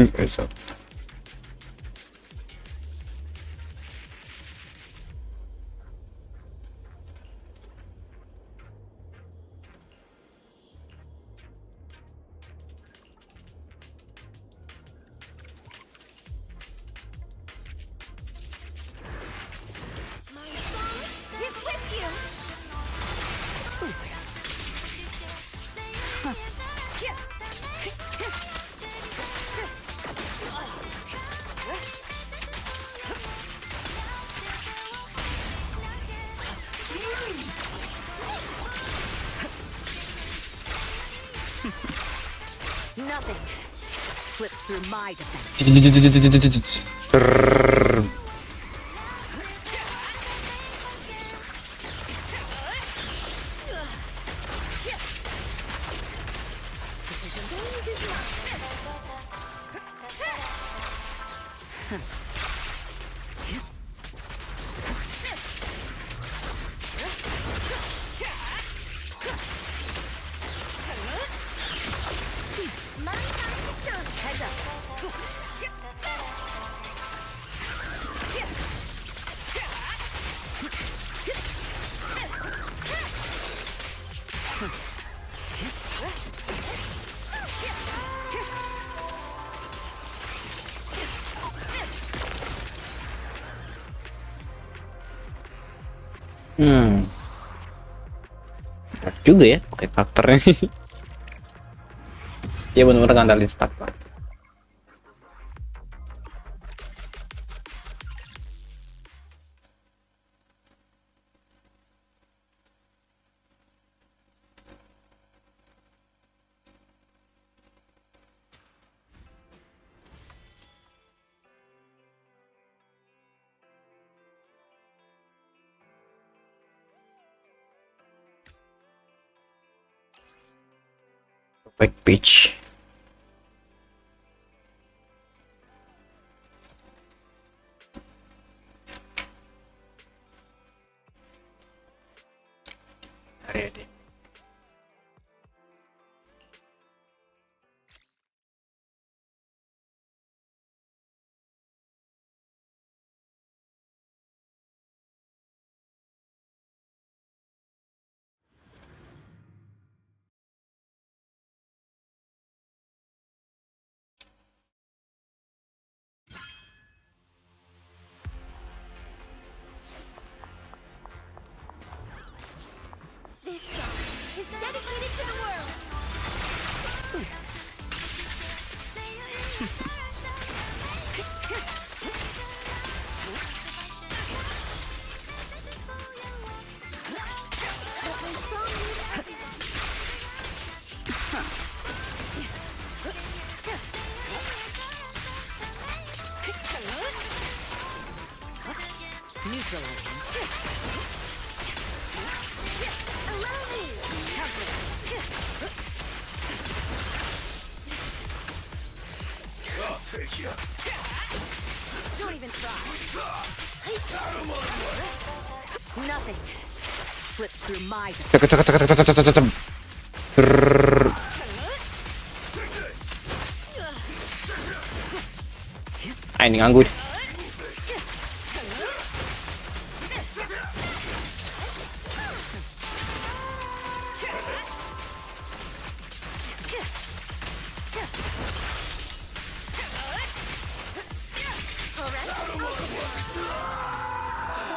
Besok.
Nothing slips through my defense. Berat juga ya pakai karakternya. Dia benar-benar ngandalin stat banget. Back page. Ready.
This song is dedicated to the world. But my song
Neutralizing.
I'll take you.
Don't even try. Nothing slips through my
Cek cek cek cek cek cek cek cek. Brrrr. Ah, ini nganggur.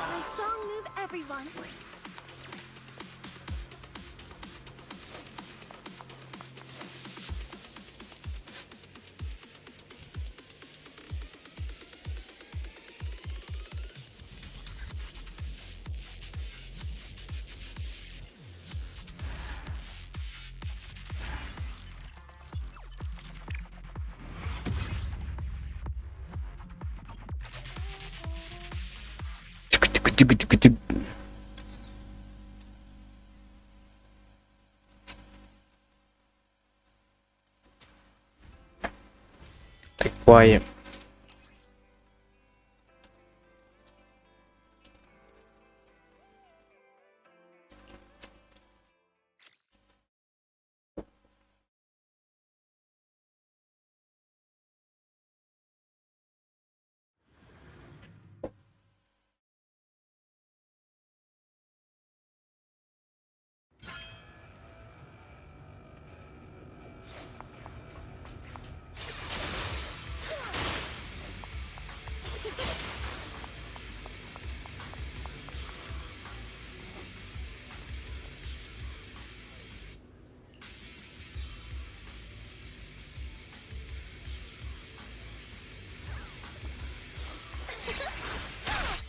My song move everyone.
Cek cek cek cek. Requiem.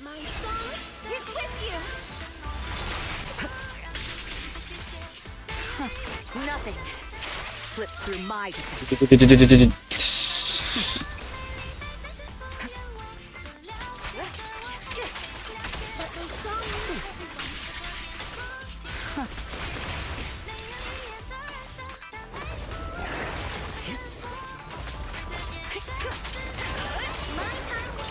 My song is with you.
Nothing slips through my defense.
Cek cek cek cek cek.
But my song move my time will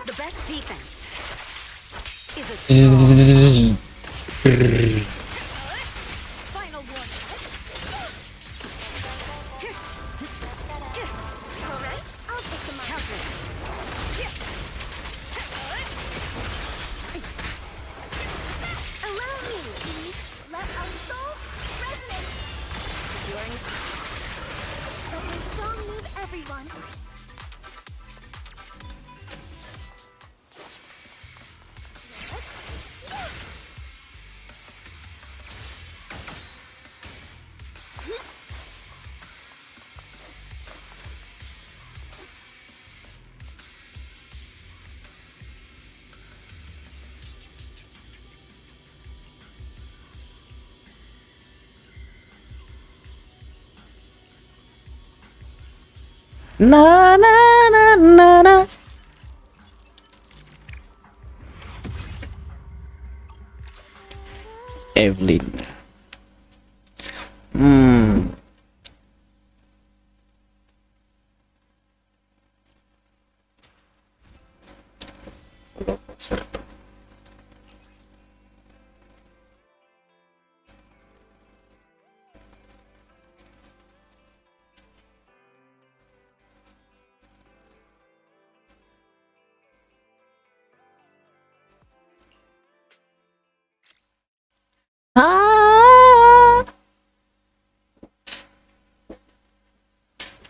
The best defense is a
final one. All right, I'll take the mark. Allow me, please. Let our souls resonate. Let my song move everyone.
Na na na na na. Evelyn.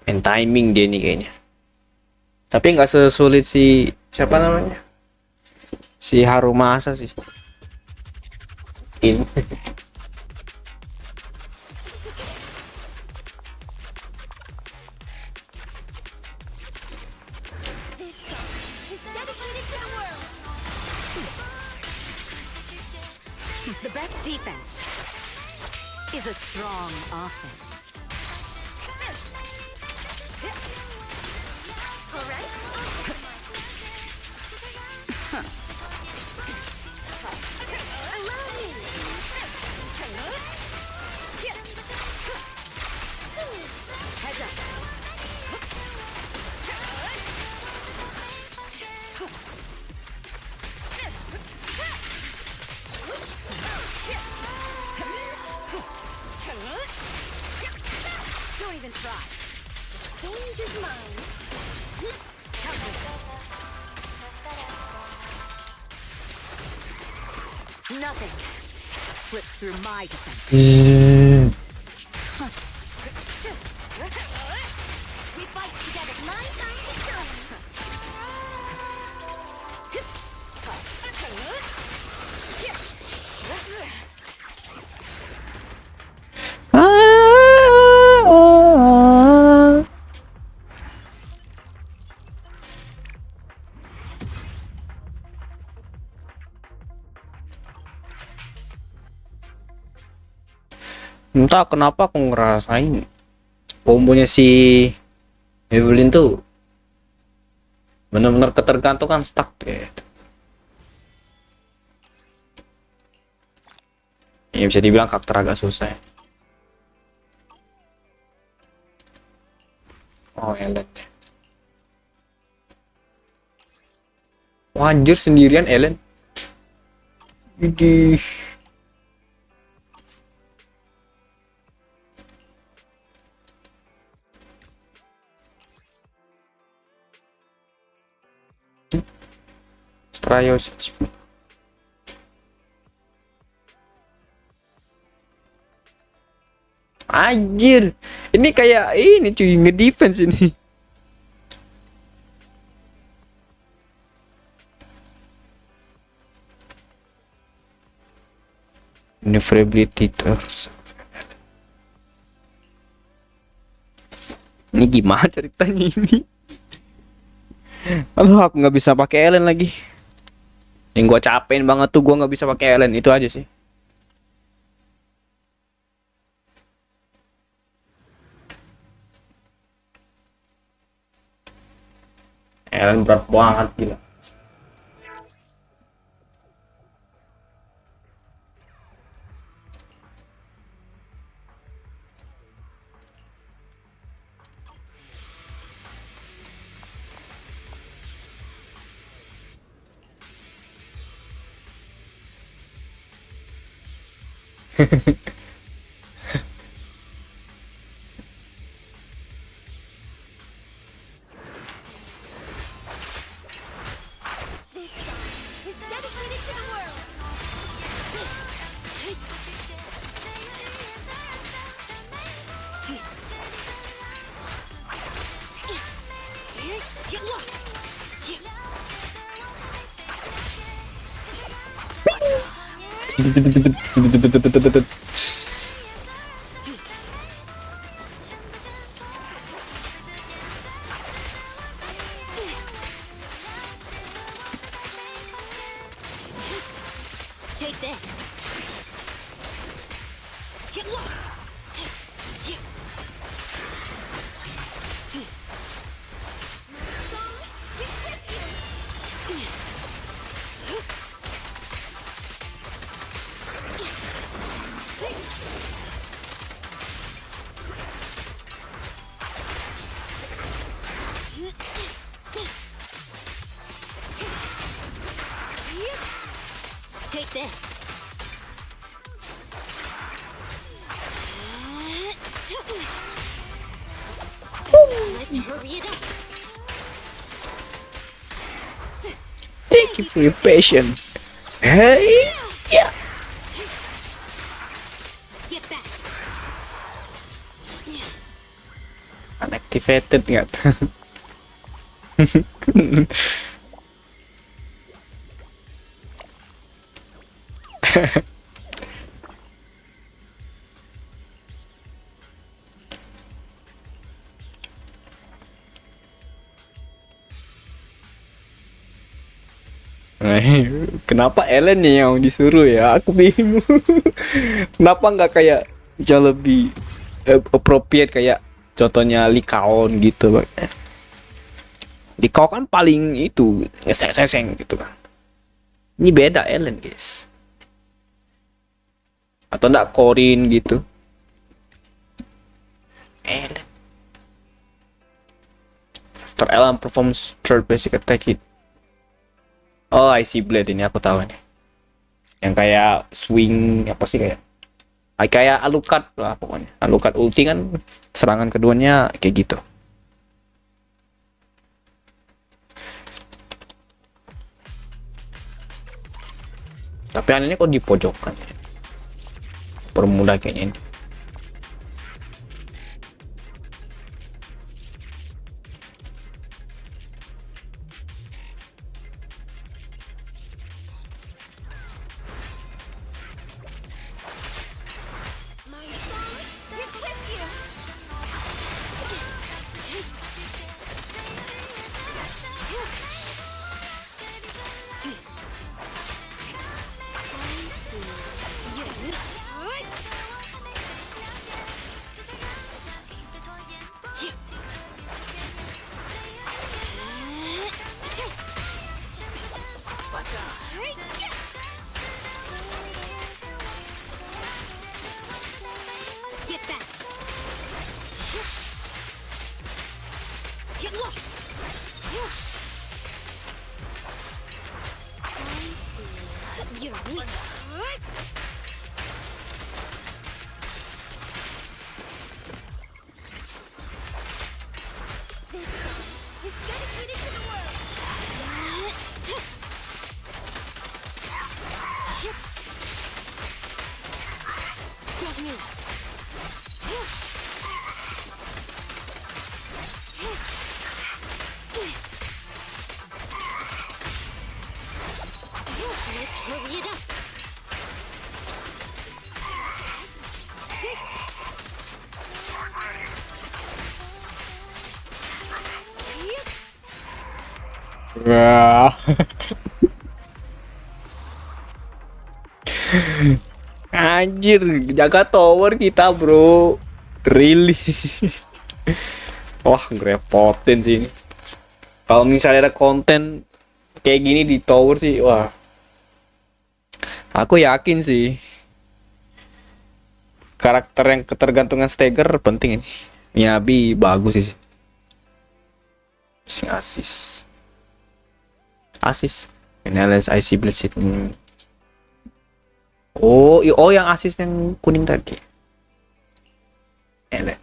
Main timing dia nih kayaknya. Tapi nggak sesulit si siapa namanya? Si Harumasa sih. Ini.
This song is dedicated to the world.
the best
best defense is a strong offense.
All right. Allow me.
Heads up.
Don't even try. The stage is mine.
Nothing slips through my defense.
We fight together. My time to shine.
Entah kenapa aku ngerasain kombonya si Evelyn tuh bener-bener ketergantungan stuck deh. Ya bisa dibilang karakter agak susah ya. Oh Ellen. Wajar sendirian Ellen. Widih. Strayos. Anjir, ini kayak ini cuy, ngedefense ini. Maneuverability terus. Ini gimana ceritanya ini? Aduh, aku nggak bisa pakai Ellen lagi. Yang gua capein banget tuh gua nggak bisa pakai Ellen, itu aja sih. Ellen berat banget gila.
This song is dedicated to the world. Get lost.
Take this. Get lost. Take this. Let's hurry it up.
Thank you for your patience. Hey, yeah.
Get back.
Unactivated nggak? Kenapa Ellen nih yang disuruh ya? Aku bingung. Kenapa nggak kayak jauh lebih appropriate kayak contohnya Likaon gitu, Bang. Likao kan paling itu ngeseng-seng gitu kan. Ini beda Ellen, guys. Atau enggak Corin gitu. Ellen. After Ellen performs third basic attack hit. Oh, I see blade ini aku tahu nih. Yang kayak swing apa sih kayak Alucard lah pokoknya. Alucard ulti kan serangan keduanya kayak gitu. Tapi anehnya kok di pojokan ya. Permudah kayaknya ini. Wah. Anjir, jaga tower kita, bro. Really. Wah, ngerepotin sih ini. Kalau misalnya ada konten kayak gini di tower sih, wah. Aku yakin sih. Karakter yang ketergantungan stagger penting ini. Miyabi bagus sih. Sing asis. Asis. Nvidia IC Blade. Oh, yang asis yang kuning tadi. Ele.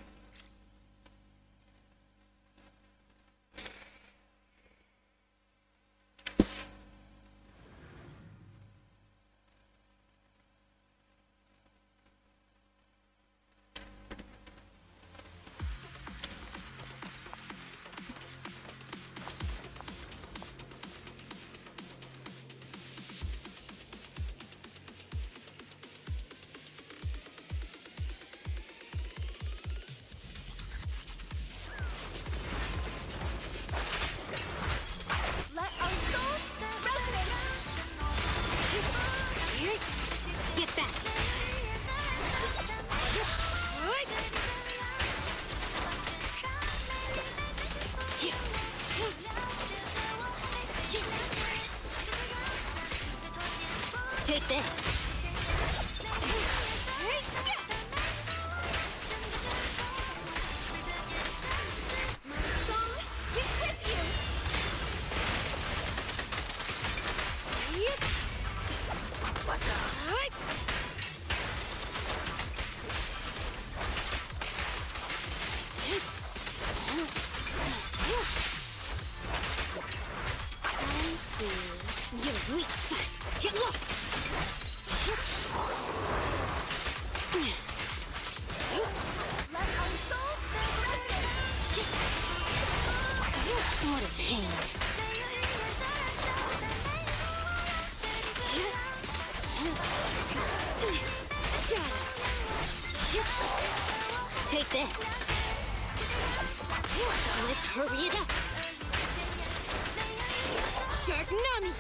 Take this.
Take this. Let's hurry it up. Shark Nami.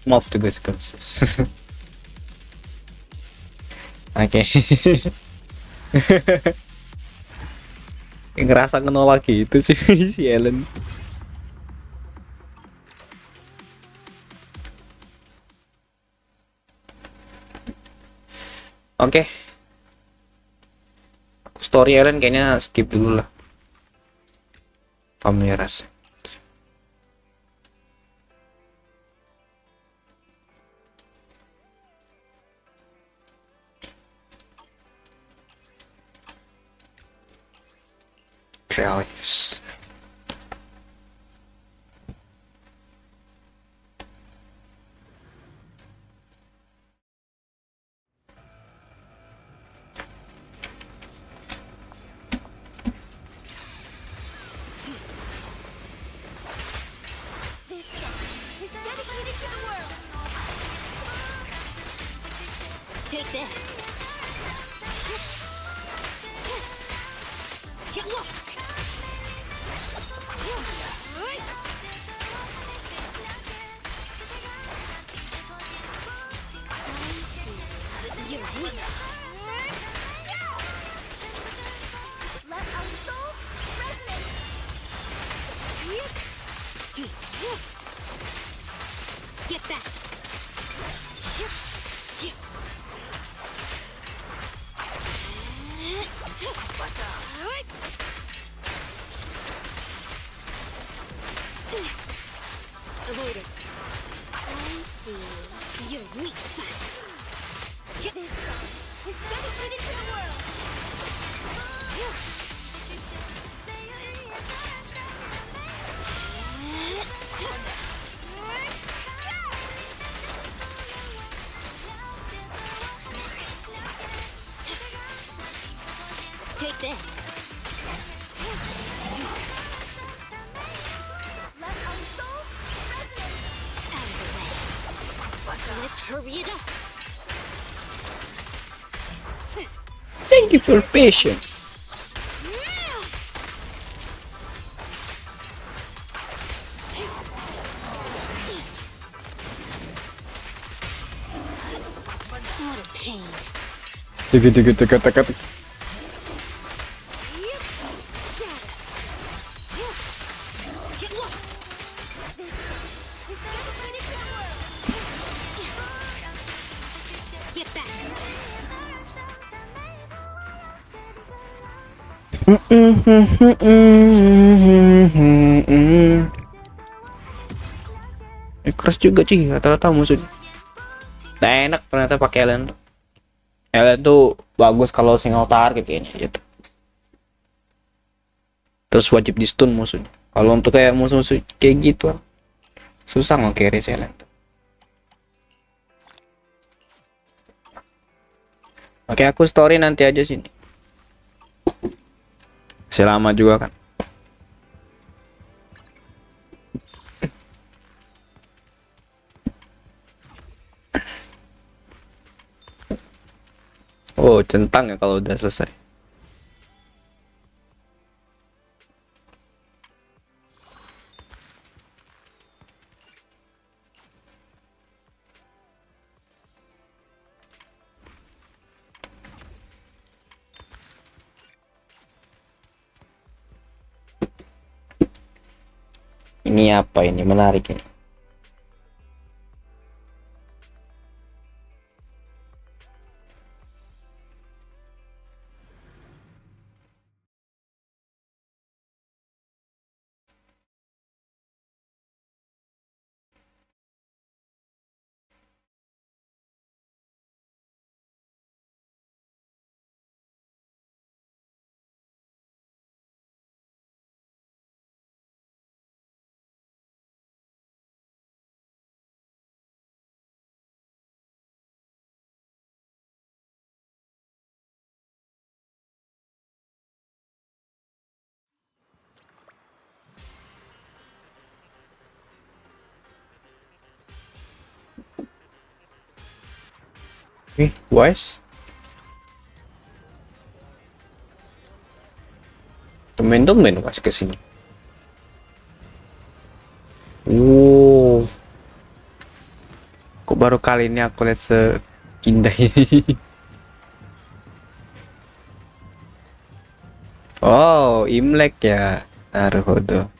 Maaf the consequences. Oke. Ngerasa ngenolak gitu sih si Ellen. Oke. Story Ellen kayaknya skip dulu lah. Familiaras. Trailers.
Take this. Get lost. You're weak. Let our soul resonate. Get back. Avoid it. I see. You're weak spot. Get this song. It's dedicated to the world. Take this. Let our soul resonate. Out of the way. Let's hurry it up.
Thank you for your patience.
What a pain.
Teka.
Get lost. Get back.
Keras juga cuy, rata-rata musuhnya. Nah, enak ternyata pakai Ellen tuh. Ellen tuh bagus kalau single target kayaknya gitu. Terus wajib di stun musuhnya. Kalau untuk kayak musuh-musuh kayak gitu susah nge-carry si Ellen. Oke, aku story nanti aja sini. Selama juga kan. Oh, centang ya kalau udah selesai. Ini apa ini? Menarik ini. Wise. Temen-temen masih kesini. Kok baru kali ini aku lihat seindah ini. Oh, Imlek ya. Naruhodo.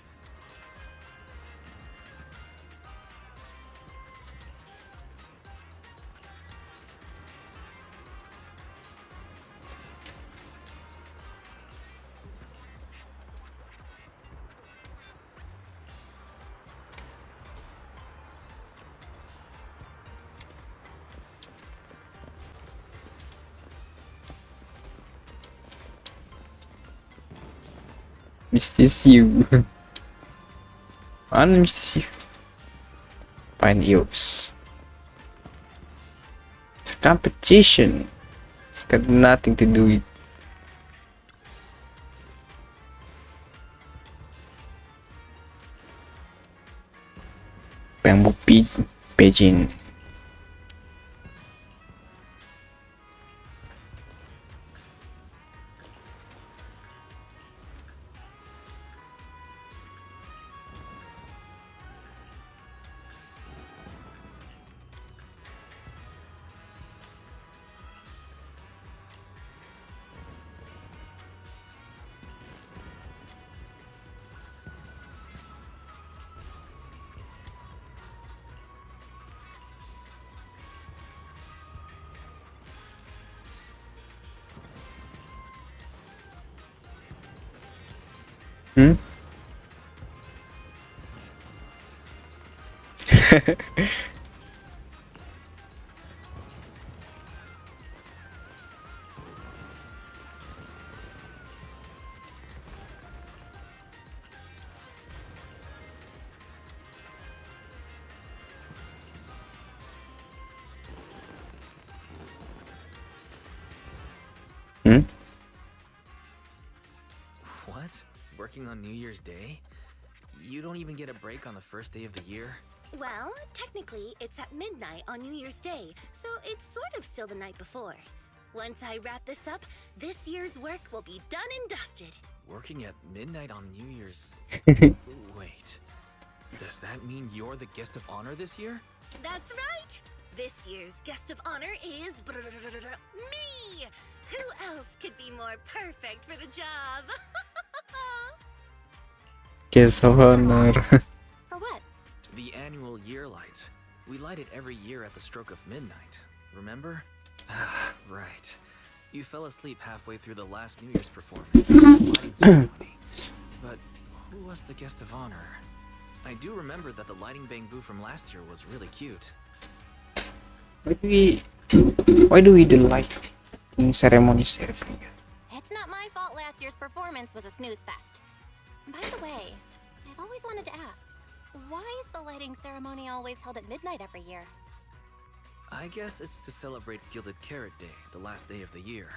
Mistisiu. Mana Mistisiu? Find yours. It's a competition. It's got nothing to do with. Yang bukti Beijing.
What? Working on New Year's Day? You don't even get a break on the first day of the year?
Well, technically, it's at midnight on New Year's Day, so it's sort of still the night before. Once I wrap this up, this year's work will be done and dusted.
Working at midnight on New Year's? Wait. Does that mean you're the guest of honor this year?
That's right! This year's guest of honor is me! Who else could be more perfect for the job?
Guest of honor.
For what?
The annual year light. We light it every year at the stroke of midnight. Remember? Ah, right. You fell asleep halfway through the last New Year's performance at the lighting ceremony. But who was the guest of honor? I do remember that the lighting bamboo from last year was really cute.
Why do we do lighting ceremonies every year?
It's not my fault last year's performance was a snooze fest. By the way, I've always wanted to ask, why is the lighting ceremony always held at midnight every year?
I guess it's to celebrate Gilded Carrot Day, the last day of the year.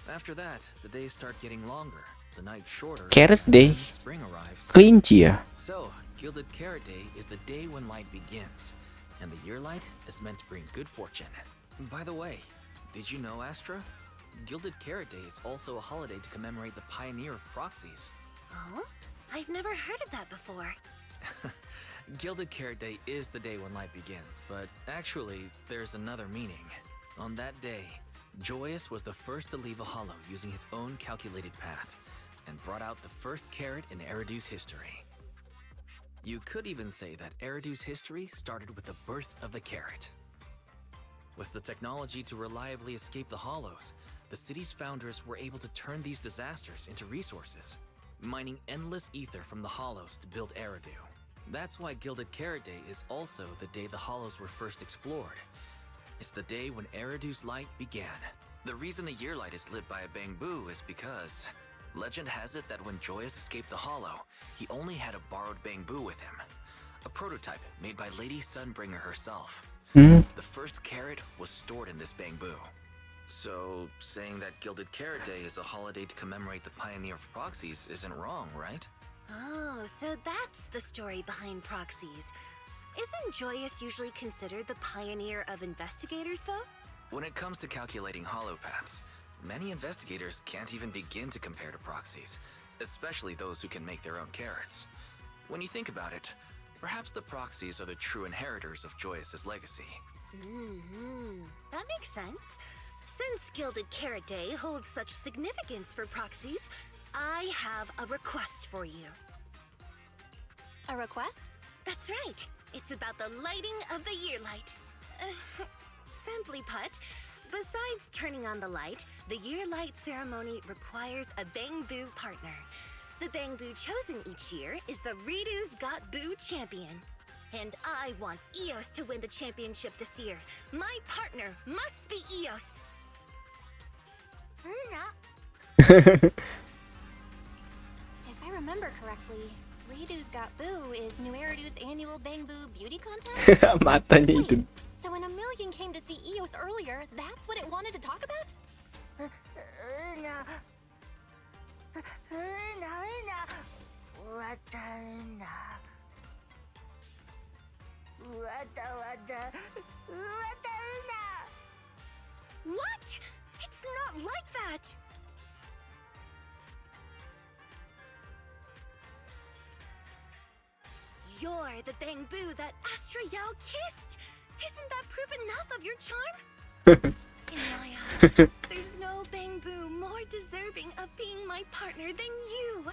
After that, the days start getting longer, the night shorter.
Carrot Day?
Spring arrives.
Kelinci ya?
So, Gilded Carrot Day is the day when light begins, and the year light is meant to bring good fortune. By the way, did you know, Astra? Gilded Carrot Day is also a holiday to commemorate the pioneer of proxies.
Oh? I've never heard of that before.
Gilded Carrot Day is the day when light begins, but actually, there's another meaning. On that day, Joyous was the first to leave a hollow using his own calculated path, and brought out the first carrot in Eridu's history. You could even say that Eridu's history started with the birth of the carrot. With the technology to reliably escape the hollows, the city's founders were able to turn these disasters into resources, mining endless ether from the hollows to build Eridu. That's why Gilded Carrot Day is also the day the hollows were first explored. It's the day when Eridu's light began. The reason the year light is lit by a bamboo is because legend has it that when Joyous escaped the hollow, he only had a borrowed bamboo with him, a prototype made by Lady Sunbringer herself. The first carrot was stored in this bamboo. So, saying that Gilded Carrot Day is a holiday to commemorate the pioneer of proxies isn't wrong, right?
Oh, so that's the story behind proxies. Isn't Joyous usually considered the pioneer of investigators, though?
When it comes to calculating hollow paths, many investigators can't even begin to compare to proxies, especially those who can make their own carrots. When you think about it, perhaps the proxies are the true inheritors of Joyous' legacy.
That makes sense. Since Gilded Carrot Day holds such significance for proxies, I have a request for you.
A request?
That's right. It's about the lighting of the year light. Simply put, besides turning on the light, the year light ceremony requires a Bang-Boo partner. The Bang-Boo chosen each year is the Redo's Got Boo champion. And I want EOS to win the championship this year. My partner must be EOS.
If I remember correctly, Redo's Got Boo is New Eridu's annual Bang Boo beauty contest?
Matanya itu.
Wait, so when a million came to see EOS earlier, that's what it wanted to talk about?
What? It's not like that! You're the Bang-Boo that Astra Yao kissed! Isn't that proof enough of your charm? In my eyes, there's no Bang-Boo more deserving of being my partner than you!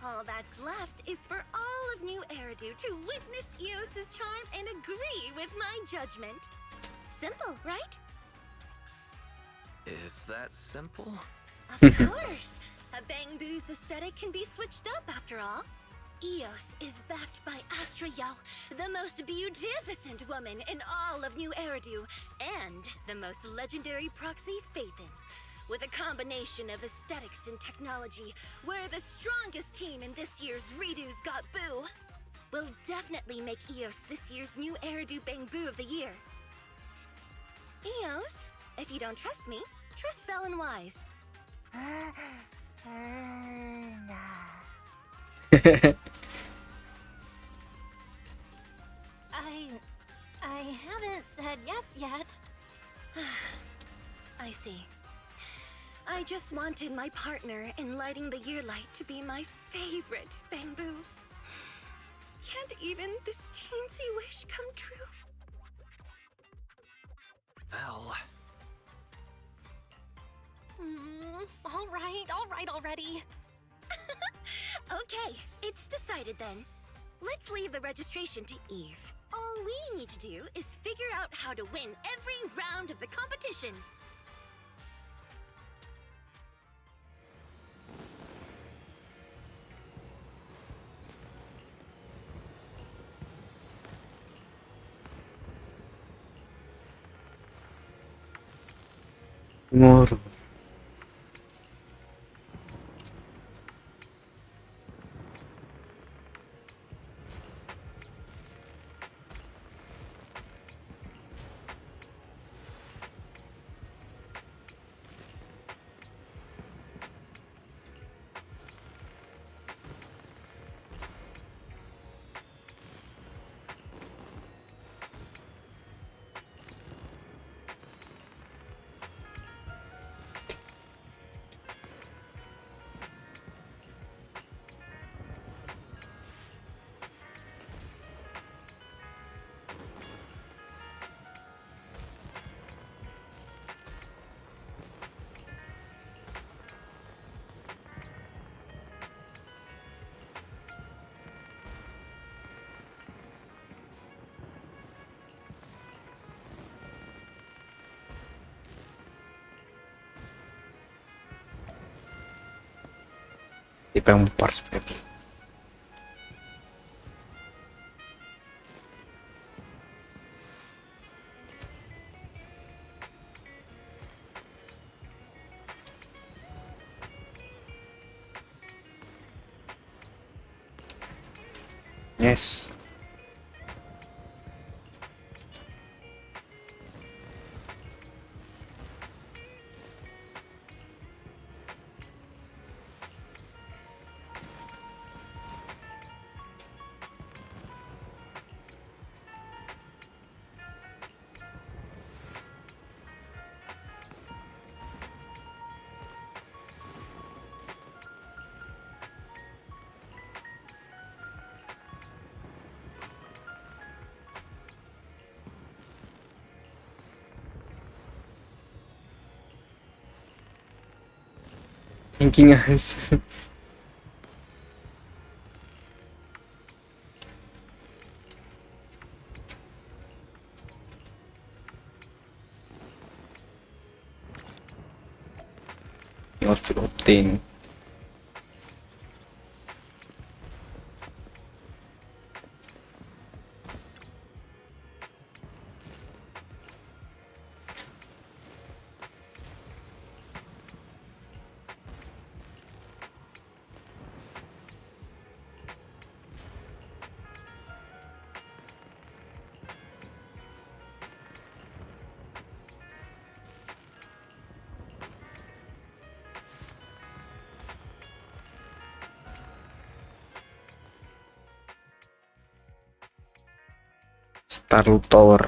All that's left is for all of New Eridu to witness EOS's charm and agree with my judgment. Simple, right?
Is that simple?
Of course! A Bang-Boo's aesthetic can be switched up after all. EOS is backed by Astra Yao, the most beautificent woman in all of New Eridu, and the most legendary proxy Phaethon. With a combination of aesthetics and technology, we're the strongest team in this year's Redo's Got Boo. We'll definitely make EOS this year's New Eridu Bang-Boo of the Year. EOS, if you don't trust me, trust Bell and Wise.
I haven't said yes yet.
I see. I just wanted my partner in lighting the year light to be my favorite Bang-Boo. Can't even this teensy wish come true?
Belle.
All right already.
Okay, it's decided then. Let's leave the registration to Eve. All we need to do is figure out how to win every round of the competition.
Moro. Tipe yang perspektif. Yes. Hengkingas. Outfit obtain. Star Tower.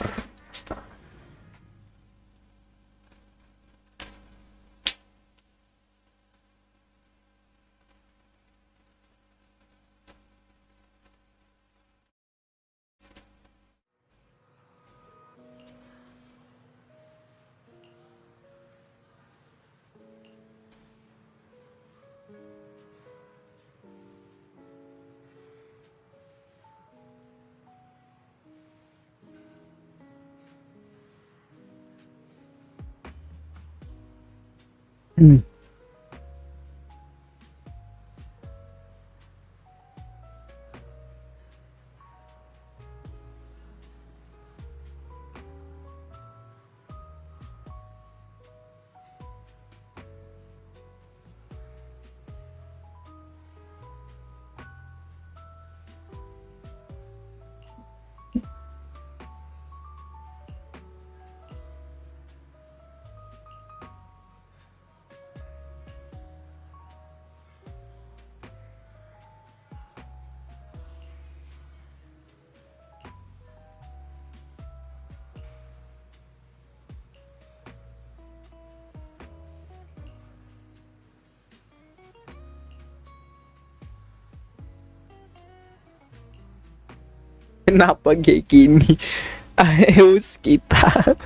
Kenapa kayak gini? ASUS kita.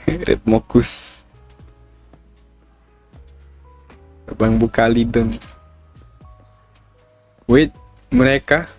Red Mokus. Bang Bukali dong. Wait, mereka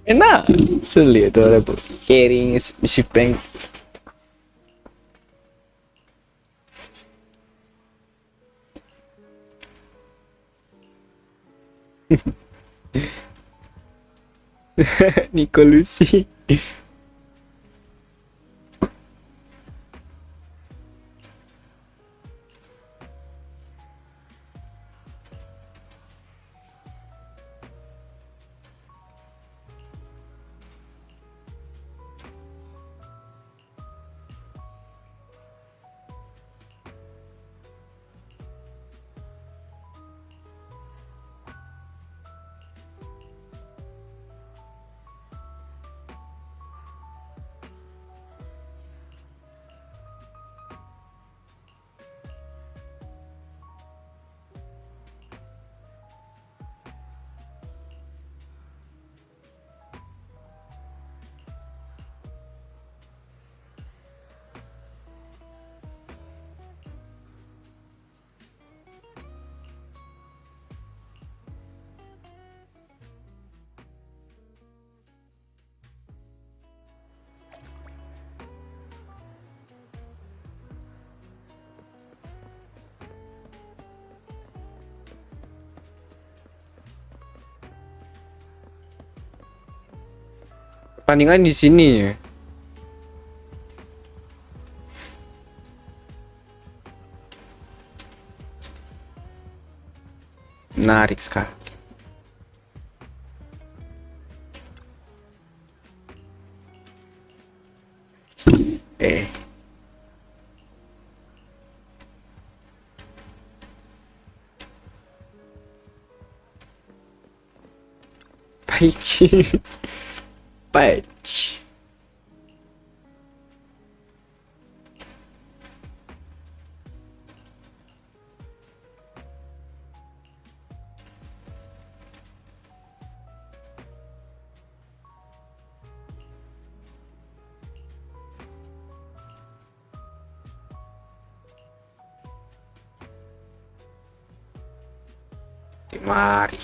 enak, sulit itu ada carrying shift bank. Nikolusi. Pertandingan di sini ya. Menarik sekali. Baik. Baik. Mari.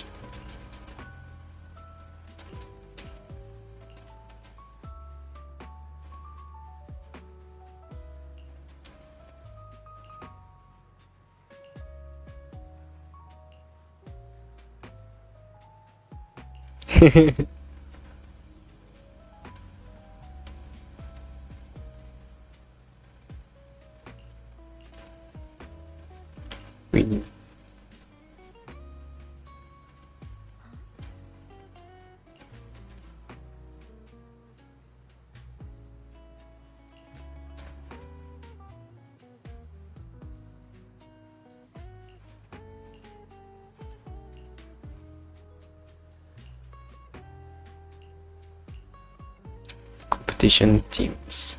Wih. Competition teams.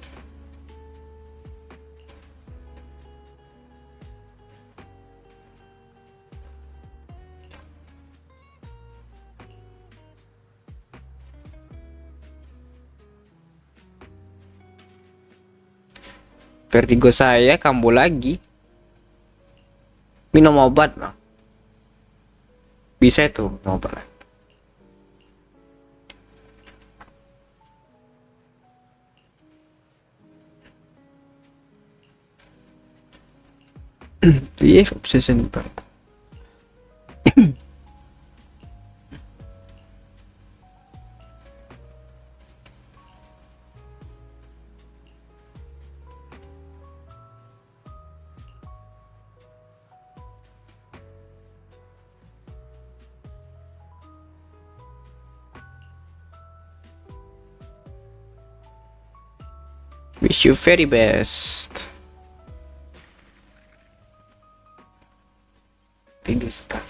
Vertigo saya kambuh lagi. Minum obat, Bang. Bisa itu minum obat. Iya, obsession Bang. Wish you very best. Dibuka.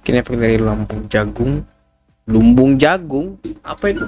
Kini efek dari lumbung jagung. Lumbung jagung? Apa itu?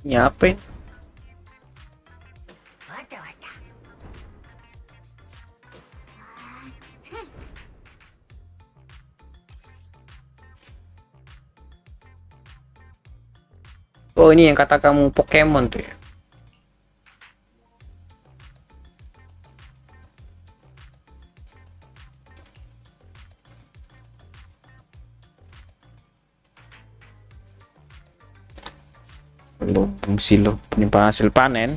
Ini apa ini? Oh, ini yang kata kamu Pokemon tuh ya. Lumbung silo penyimpanan hasil panen.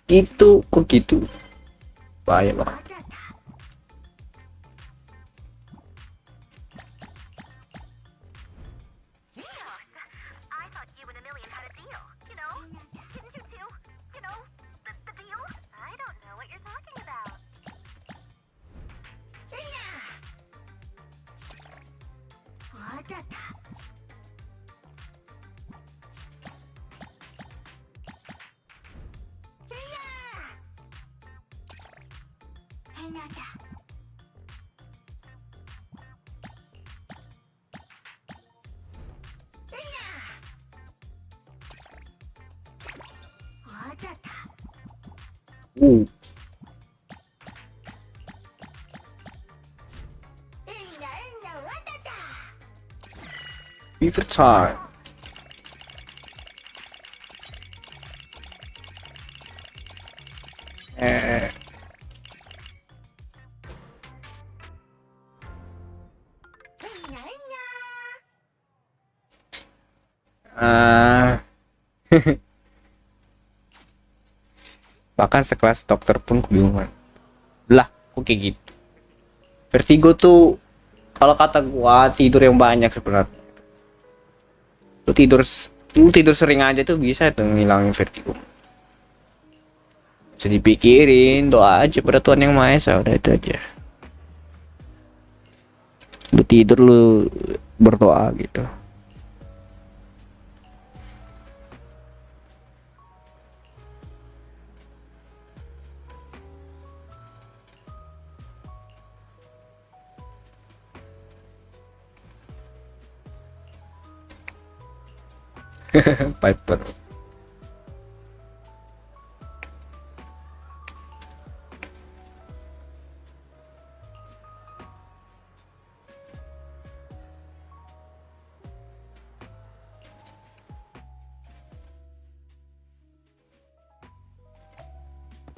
Gitu, kok gitu? Bahaya banget. Fever time. Bahkan sekelas dokter pun kebingungan. Lah, kok kayak gitu? Vertigo tuh kalau kata gua tidur yang banyak sebenarnya. Lu tidur sering aja tuh bisa tuh ngilangin vertigo. Bisa dipikirin, doa aja pada Tuhan Yang Maha Esa, udah itu aja. Lu tidur lu berdoa gitu. Piper.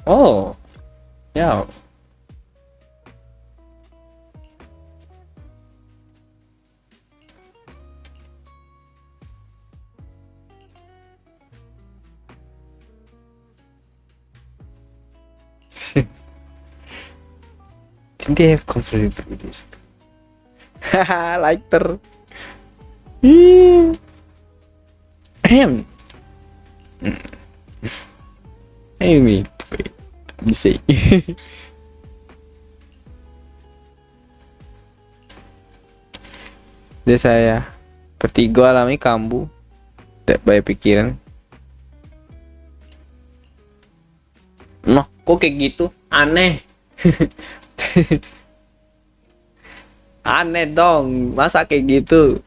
Oh, ya. Didn't they have console videos? Haha, lighter. Ahem. Amy, bisa. Dia saya vertigo alami kambuh, tidak banyak pikiran. Noh, kok kayak gitu? Aneh. Aneh dong, masa kayak gitu?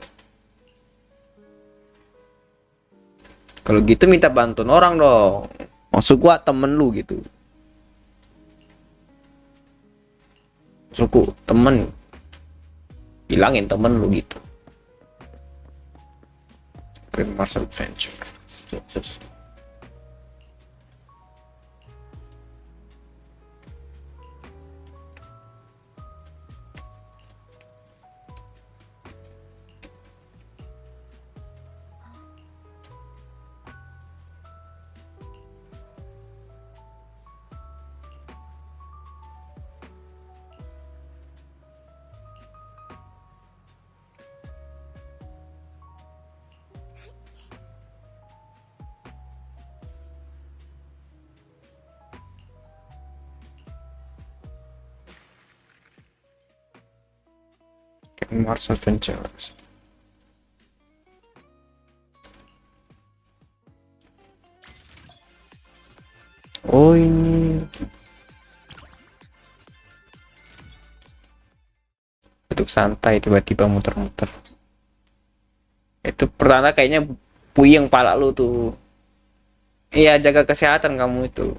Kalau gitu minta bantuan orang dong. Maksud gua temen lu gitu. Maksudku temen, bilangin temen lu gitu. Grand Marshall Adventure. Mars Adventures. Oh ini duduk santai tiba-tiba muter-muter. Itu pertanda kayaknya puyeng pala lu tuh. Iya, jaga kesehatan kamu itu.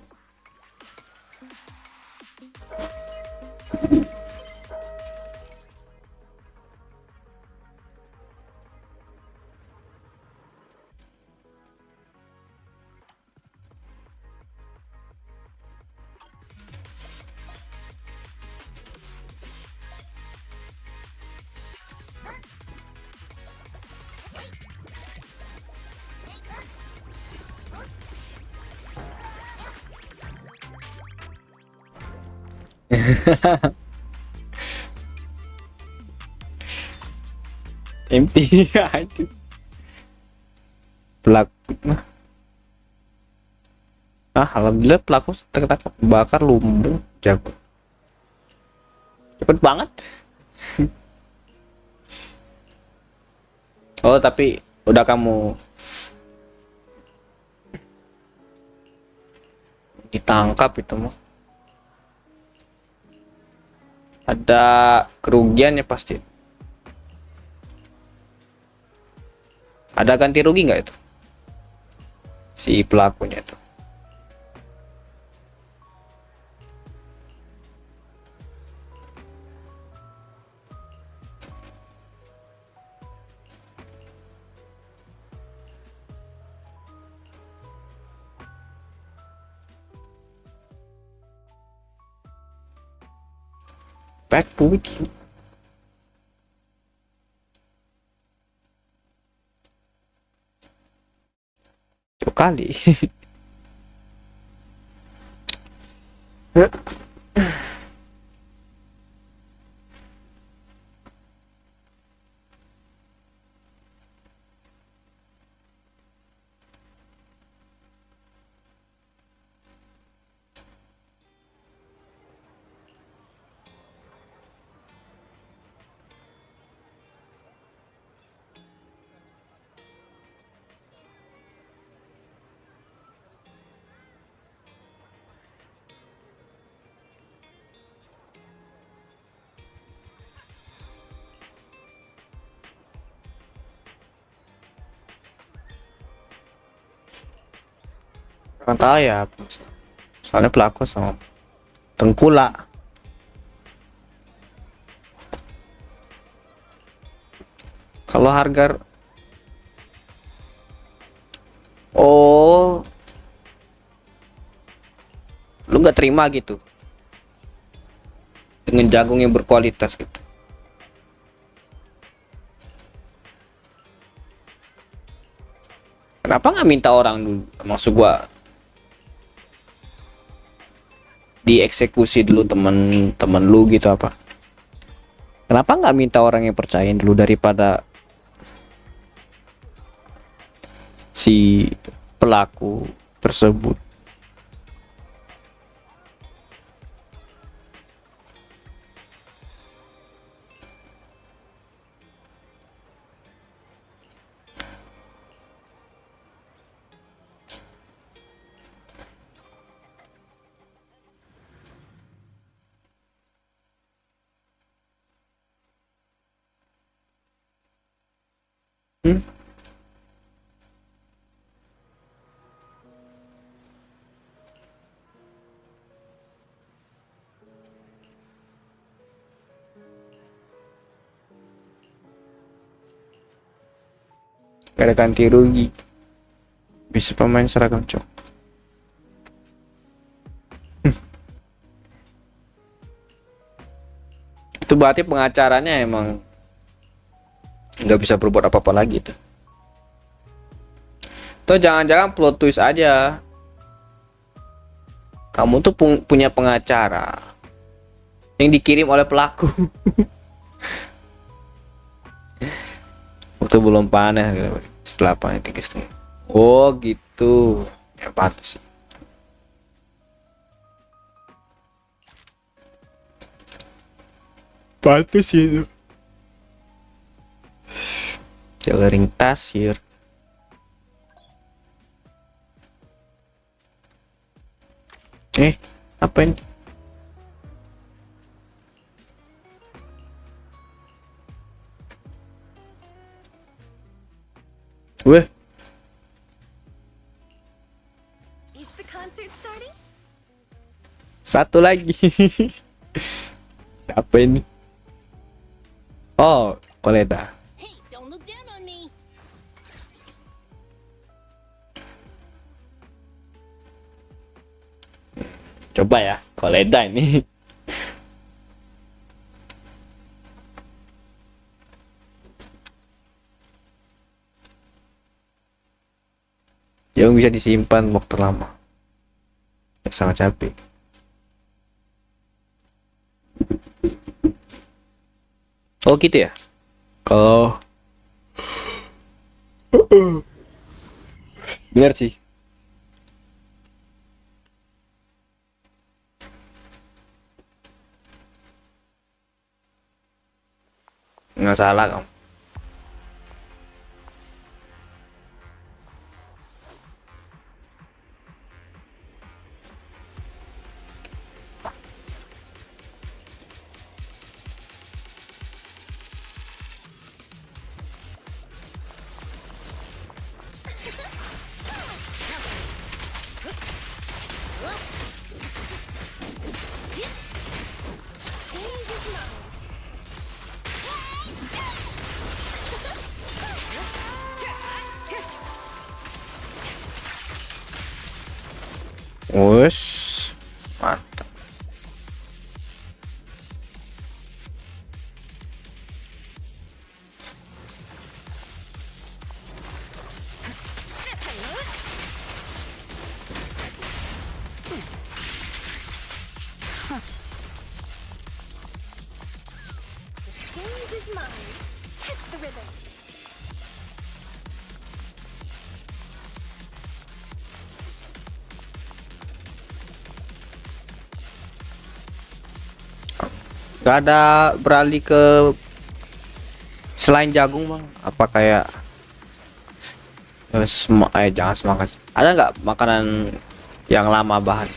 Empty aja. Pelaku. Alhamdulillah pelaku tertangkap, bakar lumbung, jago. Cepet banget. Oh, tapi udah kamu ditangkap itu mah. Ada kerugiannya pasti. Ada ganti rugi nggak itu? Si pelakunya itu. Back with you. Kali. Kan tahu ya, soalnya pelaku sama tengkulak. Kalau harga, oh, lu nggak terima gitu dengan jagung yang berkualitas gitu. Kenapa nggak minta orang dulu? Maksud gua dieksekusi dulu temen-temen lu gitu apa? Kenapa nggak minta orang yang percayain dulu daripada si pelaku tersebut? Gak ada ganti rugi. Bisa pemain seragam cok. Itu berarti pengacaranya emang nggak bisa berbuat apa-apa lagi tuh. Atau jangan-jangan plot twist aja. Kamu tuh punya pengacara yang dikirim oleh pelaku. Waktu belum panen gitu. Setelah panen dikit. Oh gitu. Ya pantas sih. Pantas sih itu. Tailoring tasir. Apa ini? Weh.
Is the concert starting?
Satu lagi. Apa ini? Oh, Koleda.
Hey, don't look down on me.
Coba ya, Koleda ini. Yang bisa disimpan waktu lama. Sangat capek. Oh gitu ya. Kalau benar sih. Nggak salah kamu. Wes, mantap.
Stage is mine. Catch the rhythm.
Gak ada beralih ke selain jagung bang? Apa kayak jangan semangat. Ada nggak makanan yang lama bahan?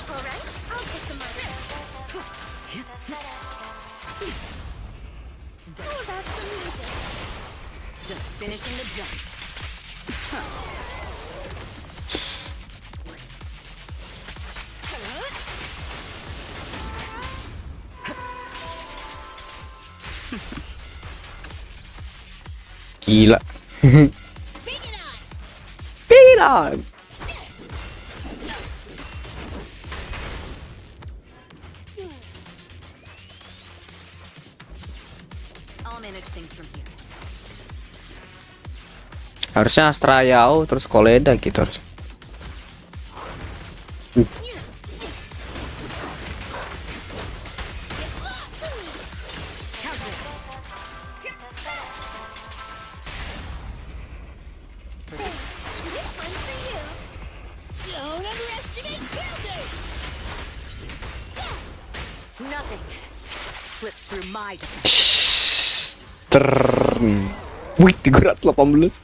Alright, I'll take the money. Oh, that's amazing.
Just finishing the jump.
Gila. Big it on.
I'll manage things from here.
Harusnya Astra Yao terus Koleda gitu harus.
Don't underestimate building!
Nothing slips through my
Wih, 318.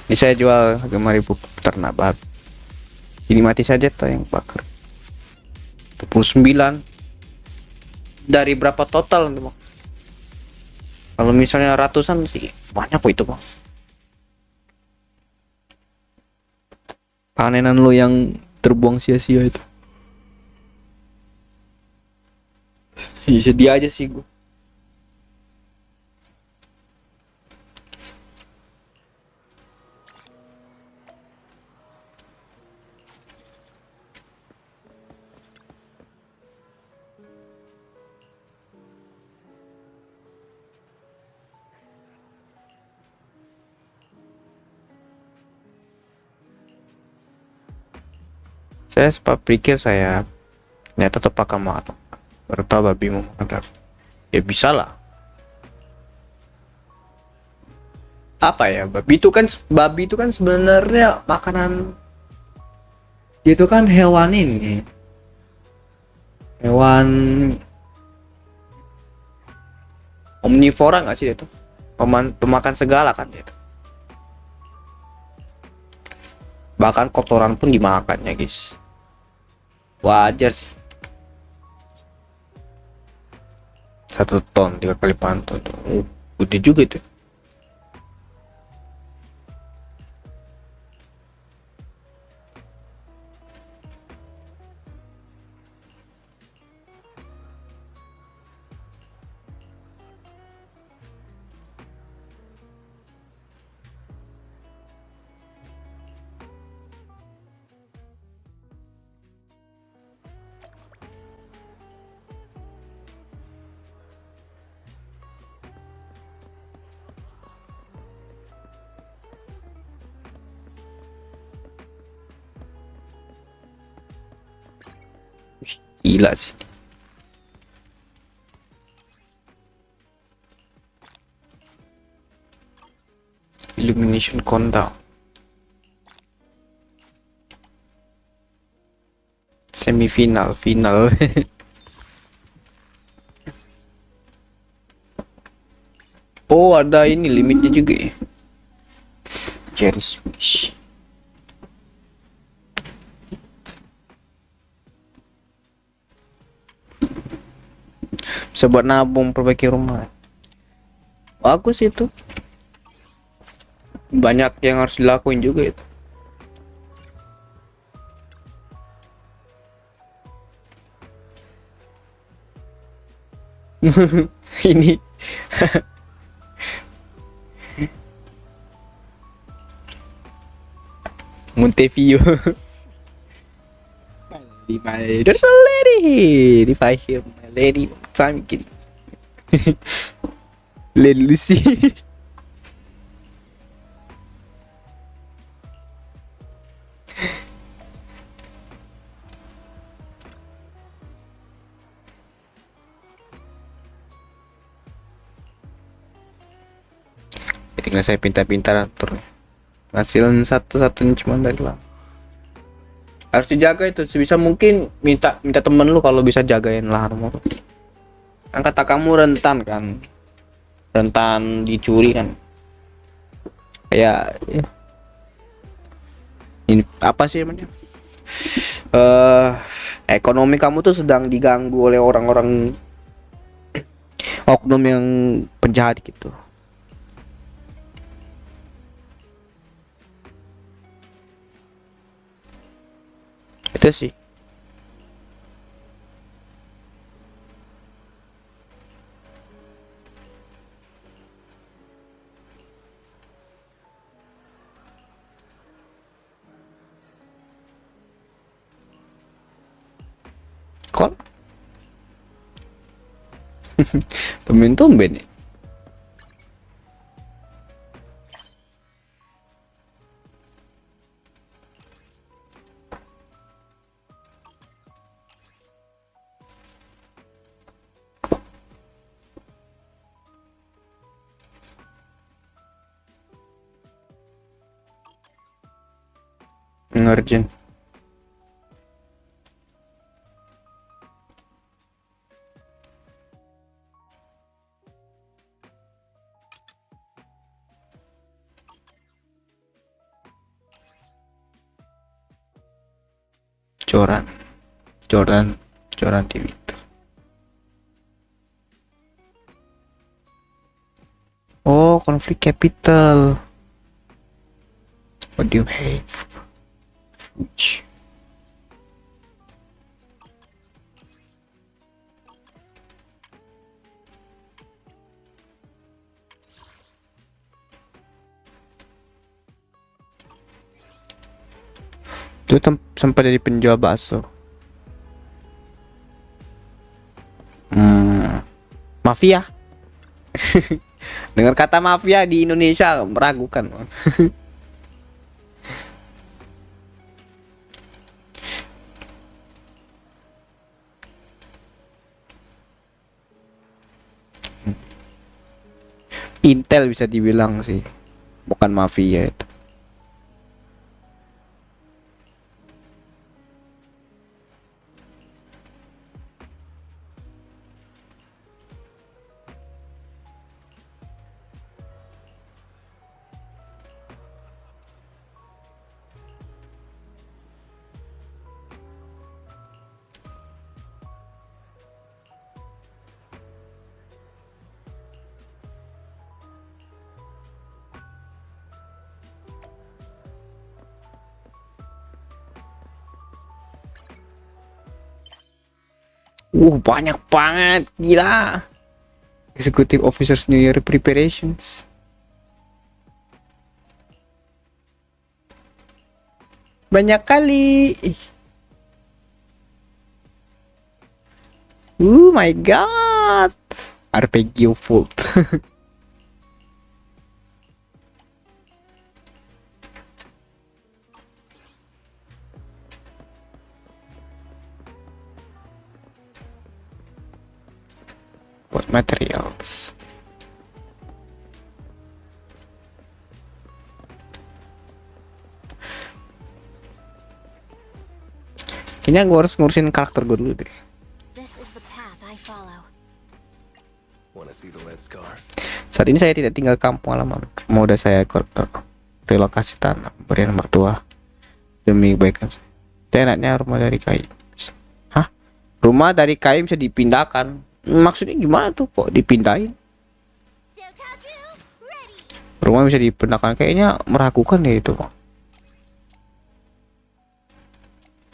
Ini saya jual harga 5.000 ternak babi. Ini mati saja tuh yang bakar. 29 dari berapa total nih, Bang? Kalau misalnya ratusan sih banyak kok itu, Bang. Panenan lo yang terbuang sia-sia itu. Sedih aja sih gua. Saya sempat pikir saya ternyata tepat sama atau baru tahu babi mau makan. Ya bisa lah. Apa ya, babi itu kan sebenarnya makanan. Dia itu kan hewan ini. Hewan omnivora nggak sih itu? Pemakan segala kan itu. Bahkan kotoran pun dimakannya, guys. Wajar sih. 1 ton 3 kali pantun tuh. Gede juga itu. Gila sih. Illumination countdown. Semifinal, final. Oh, ada ini limitnya juga ya. Cherish wish. Bisa buat nabung, perbaiki rumah. Bagus itu. Banyak yang harus dilakuin juga itu. Ini Montevideo. There's a lady. If I hear my lady time again. Lady Lucy. Tinggal saya pintar-pintar atur. Hasilan satu-satunya cuma dari lah. Harus dijaga itu, sebisa mungkin minta temen lu kalau bisa jagain lahan rumah. Kan kata kamu rentan kan, rentan dicuri kan. Kayak ya. Ini apa sih namanya? Ekonomi kamu tuh sedang diganggu oleh orang-orang oknum yang penjahat gitu. Itu sih. Kok? Tumben-tumben ya. Urgent. Jordan Twitter. Oh, konflik capital. What do you hate? Itu sempat jadi penjual bakso. Mafia. Dengar kata mafia di Indonesia meragukan. Intel bisa dibilang sih, bukan mafia itu. Banyak banget, gila. Executive Officers New Year Preparations. Banyak kali. Oh my god. Arpeggio Fault. What materials? Kayaknya gue harus ngurusin karakter gue dulu deh. Saat ini saya tidak tinggal kampung halaman. Mau udah saya relokasi tanah, beri nomor tua demi kebaikan saya. Enaknya rumah dari kayu. Hah? Rumah dari kayu bisa dipindahkan. Maksudnya gimana tuh kok dipindahin? Rumah bisa dipindahkan, kayaknya meragukan ya itu.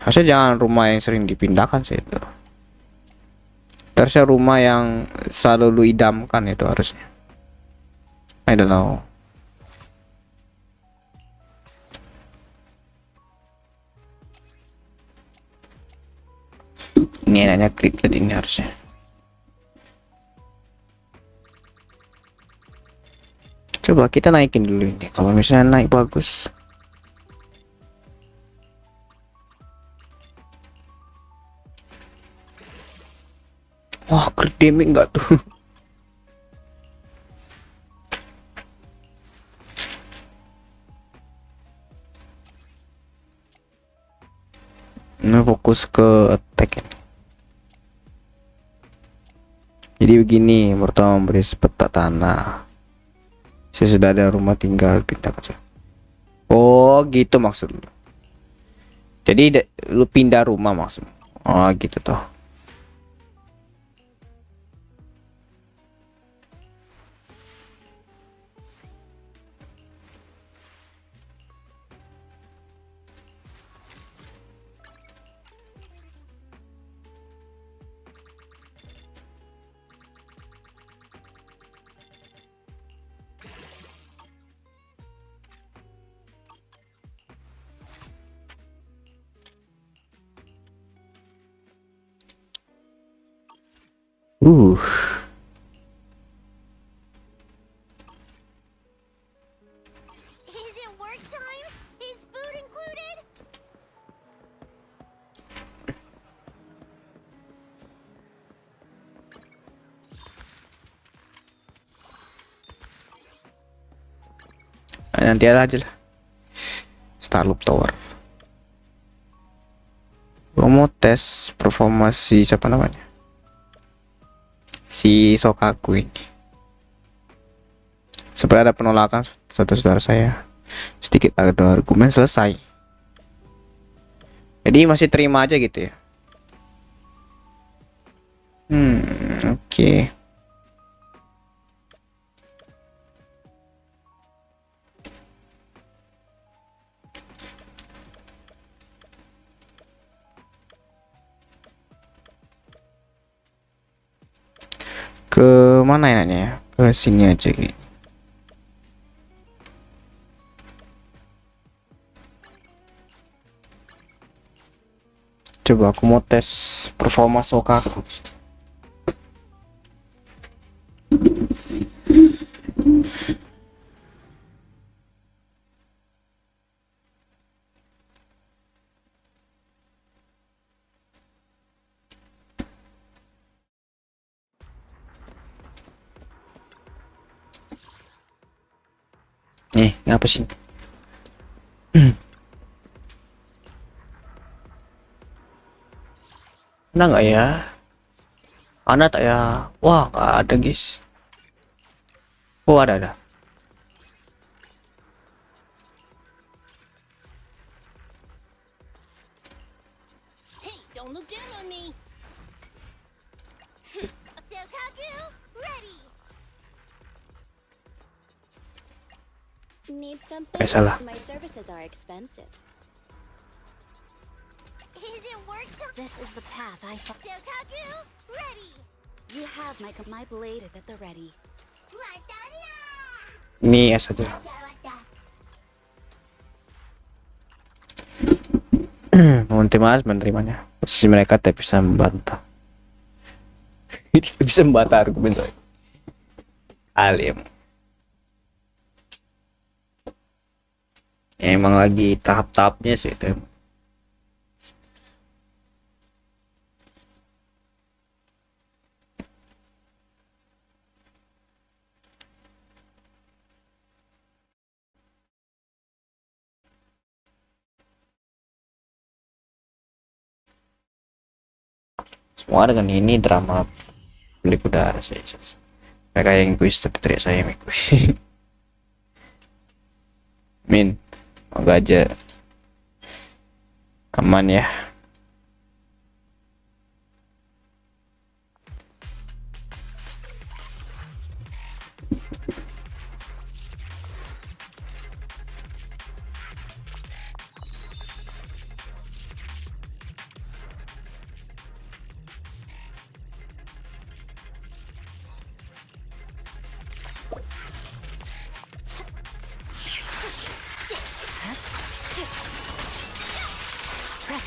Harusnya jangan rumah yang sering dipindahkan sih itu. Harusnya rumah yang selalu lu idamkan itu harusnya. I don't know. Ini enaknya klik ini harusnya. Coba kita naikin dulu ini. Kalau misalnya naik bagus. Wah, crit damage enggak tuh? Ini fokus ke attack ini. Jadi begini, pertama memberi peta tanah. Saya sudah ada rumah tinggal, pindah ke. Oh gitu maksud lu. Jadi lu pindah rumah maksud. Oh gitu toh.
Is it work time? Is food included?
Nanti aja lah. Starloop Tower. Gua mau tes performa si siapa namanya? Si Sokaku ini. Seperti ada penolakan saudara saya. Sedikit ada argumen selesai. Jadi masih terima aja gitu ya. Oke. Ke mana enaknya ya? Ke sini aja gitu. Coba aku mau tes performa Sokaku. Ngapa sih? Ada nggak ya? Ada tak ya? Wah, nggak ada guys. Oh, ada.
Hey, don't look down on me. Sokaku, ready. Need something?
Salah.
My services are expensive. Is it work time? This is the path I follow. Sokaku, ready. You have my blade is at the ready.
Ini es aja. Terima kasih menerimanya. Posisi mereka tidak bisa membantah. Tidak bisa membantah argumen saya. Alim. Emang lagi tahap-tahapnya sih itu. Semua dengan ini drama beli udara saya. Mereka yang egois tapi teriak saya yang egois. Min, moga aja aman ya.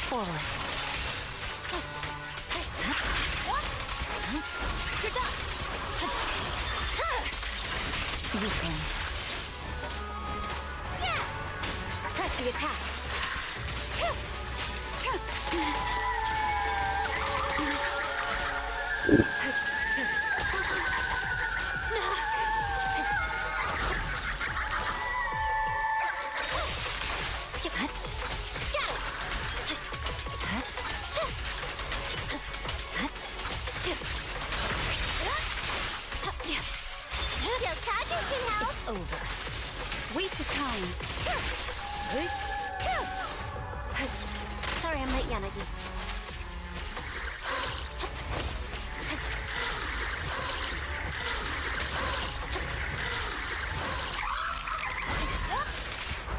forward. You're done. Weakling. Press the attack. It's over. Waste of time. Sorry I'm late, Yanagi.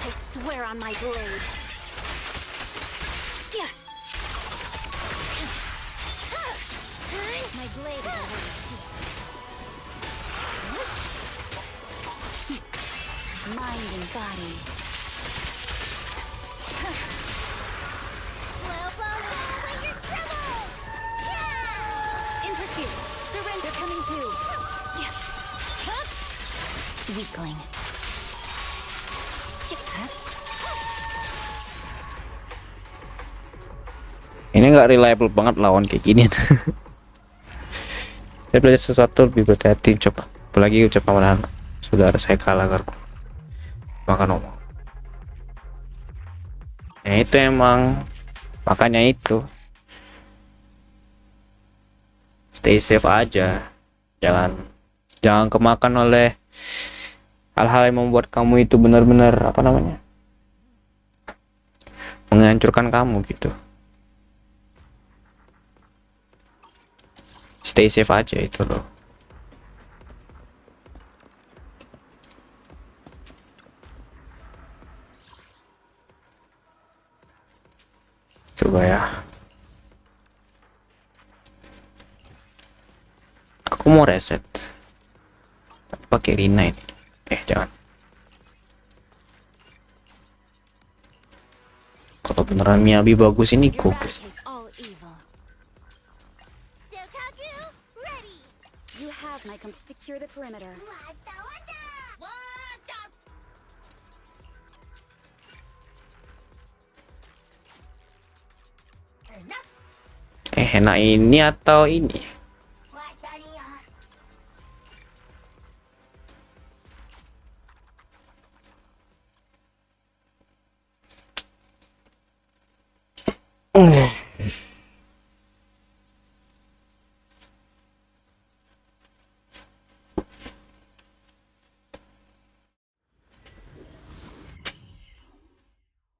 I swear on my blade. My blade is already mind and body. Blow, blow, blow when you're troubled! Yeah! In pursuit. Surrender coming through. Weakling.
Ini nggak reliable banget lawan kayak gini. Saya belajar sesuatu lebih berhati-hati, coba. Apalagi ucap pamalan saudara saya kalah karena makan ngomong. Ya itu emang makanya itu. Stay safe aja. Jangan kemakan oleh hal-hal yang membuat kamu itu benar-benar apa namanya? Menghancurkan kamu gitu. Stay safe aja itu loh. Coba ya. Aku mau reset. Pakai Rina ini. Jangan. Kalau beneran Miyabi bagus ini bagus.
Secure the perimeter.
Enak ini atau ini?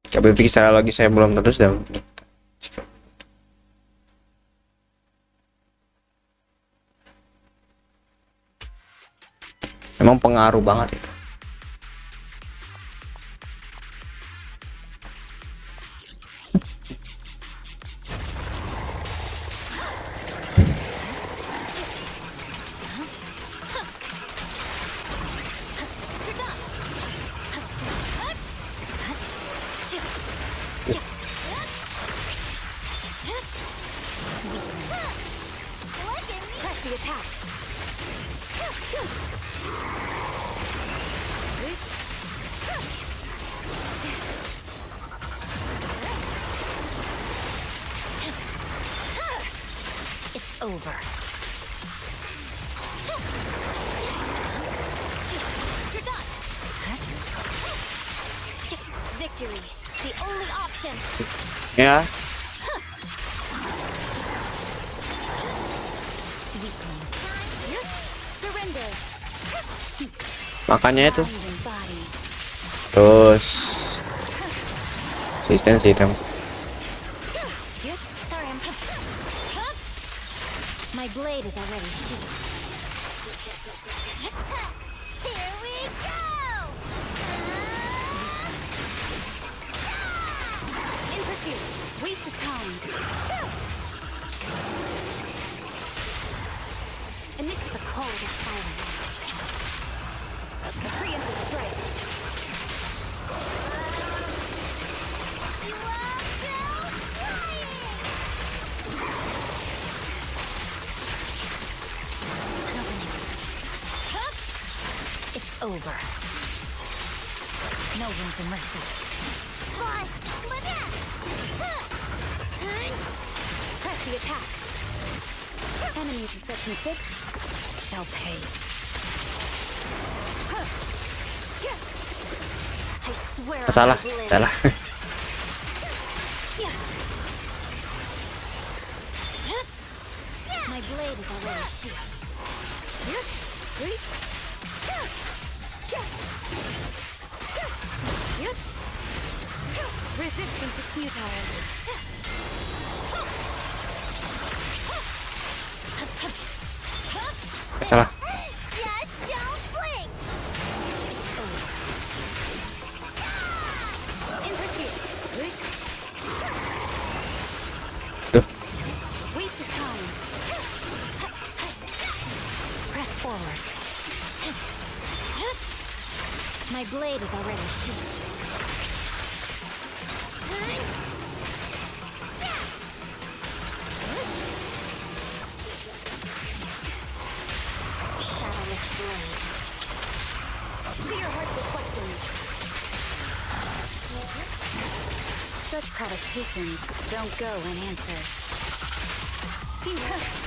Coba pikir secara lagi saya belum tentu sudah. Emang pengaruh banget itu.
Over. You're done. Victory, the only option.
Ya.
Surrender.
Makanya itu. Terus asistensi tem.
My blade is already sheathed. Here we go! In pursuit. Waste of time. Initiate the call of silence. Preemptive strike. You will go!
over. No one can mercy.
Boss, look out!
Press the attack. Enemies in section 6 shall pay.
I swear
Masalah,
I'll blade.
salah.
My blade is already sheathed.
Resistance is futile.
Salah.
Just don't blink!
Interfere.
Duh.
Waste of time. Press forward.
My blade is already sheathed. Shadowless blade.
See your heart's reflections. Such provocations don't go unanswered.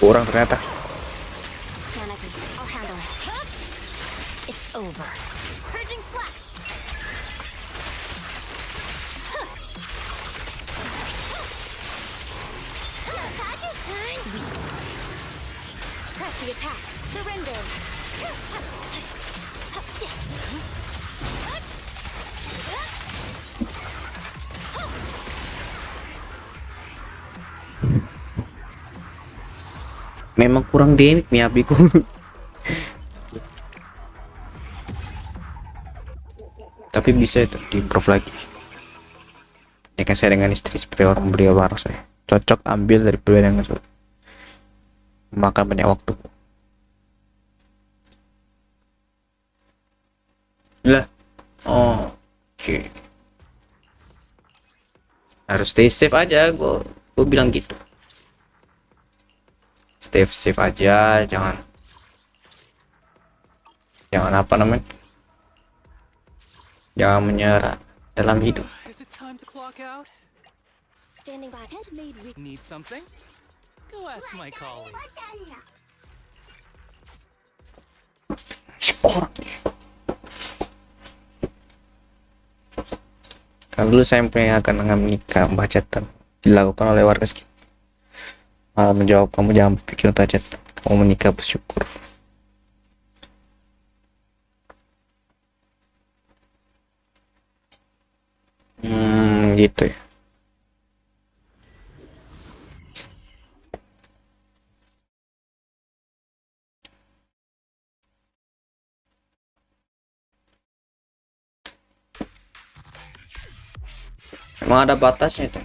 Kurang ternyata.
Panicky, I'll handle it. It's over. Purging slash!
Press the attack. Surrender.
Memang kurang damage nih abiku. Tapi bisa itu diimprove lagi. Ya kan saya dengan istri seperti orang beliau waras saya. Cocok ambil dari pilihan yang sulit. Makan banyak waktu. Lah. Oh, oke. Harus stay safe aja, gue bilang gitu. Stay safe aja, jangan apa namanya, jangan menyerah dalam hidup.
Is it time to clock out?
Standing by.
Need something? Go ask my colleagues.
Kan dulu saya akan menikah hajatan dilakukan oleh warga sekitar. Malah menjawab, kamu jangan pikir untuk hajatan, kamu menikah bersyukur. Gitu ya. Emang ada batasnya itu.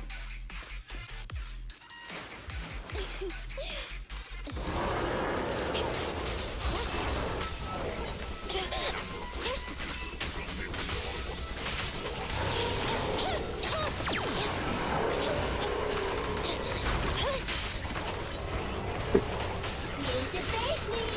You should thank me!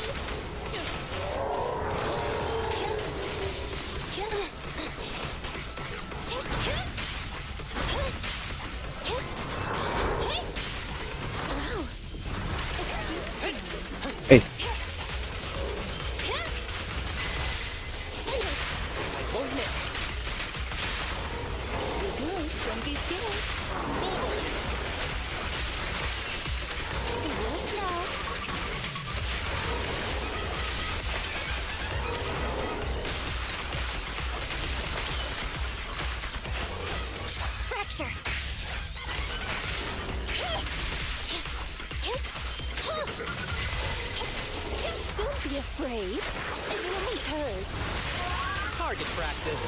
Eh,
Fracture! Don't be afraid. It really hurts.
Target practice.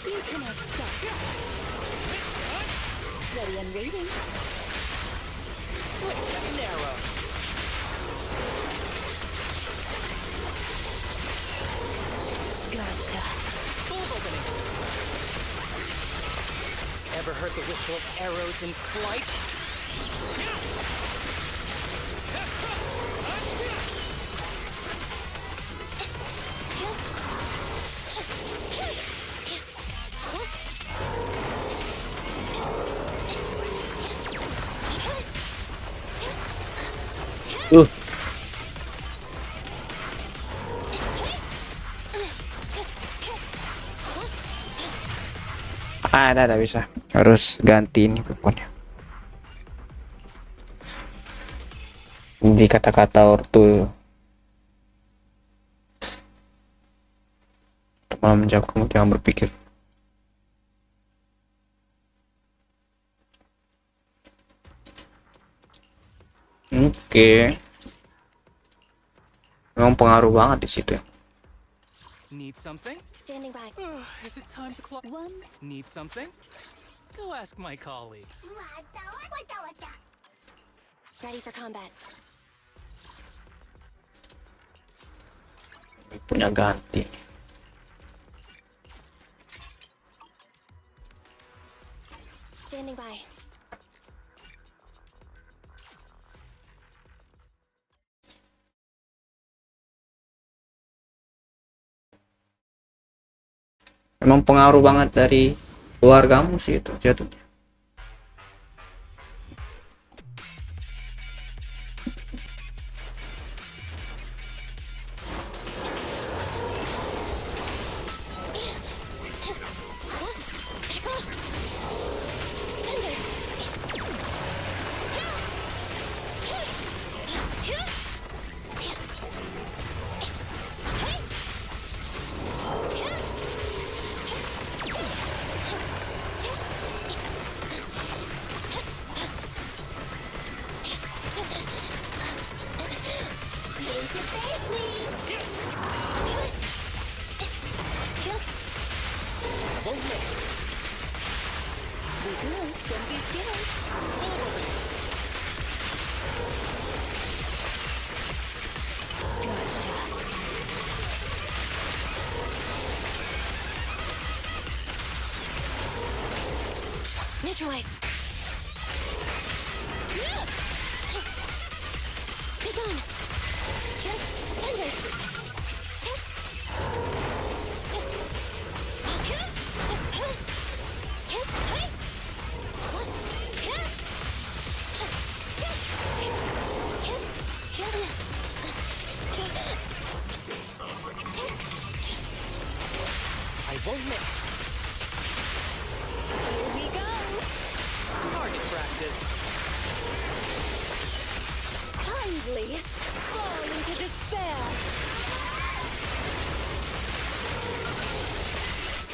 You cannot stop. Ready and waiting.
Quick and narrow.
Gotcha.
Full of opening. Ever heard the whistle of arrows in flight?
Ada bisa. Harus ganti ini pokoknya. Ini kata-kata ortu. Malah menjawab kamu jangan berpikir. Oke. Memang pengaruh banget di situ.
Need something?
Standing by.
Is it time to clock?
One.
Need something? Go ask my colleagues.
Ready for combat.
Punya ganti.
Standing by.
Emang pengaruh banget dari keluargamu sih itu jatuhnya.
Don't be scared. Neutralize. Be gone. Thunder.
I won't miss.
Here we go.
Target practice.
Kindly fall into despair.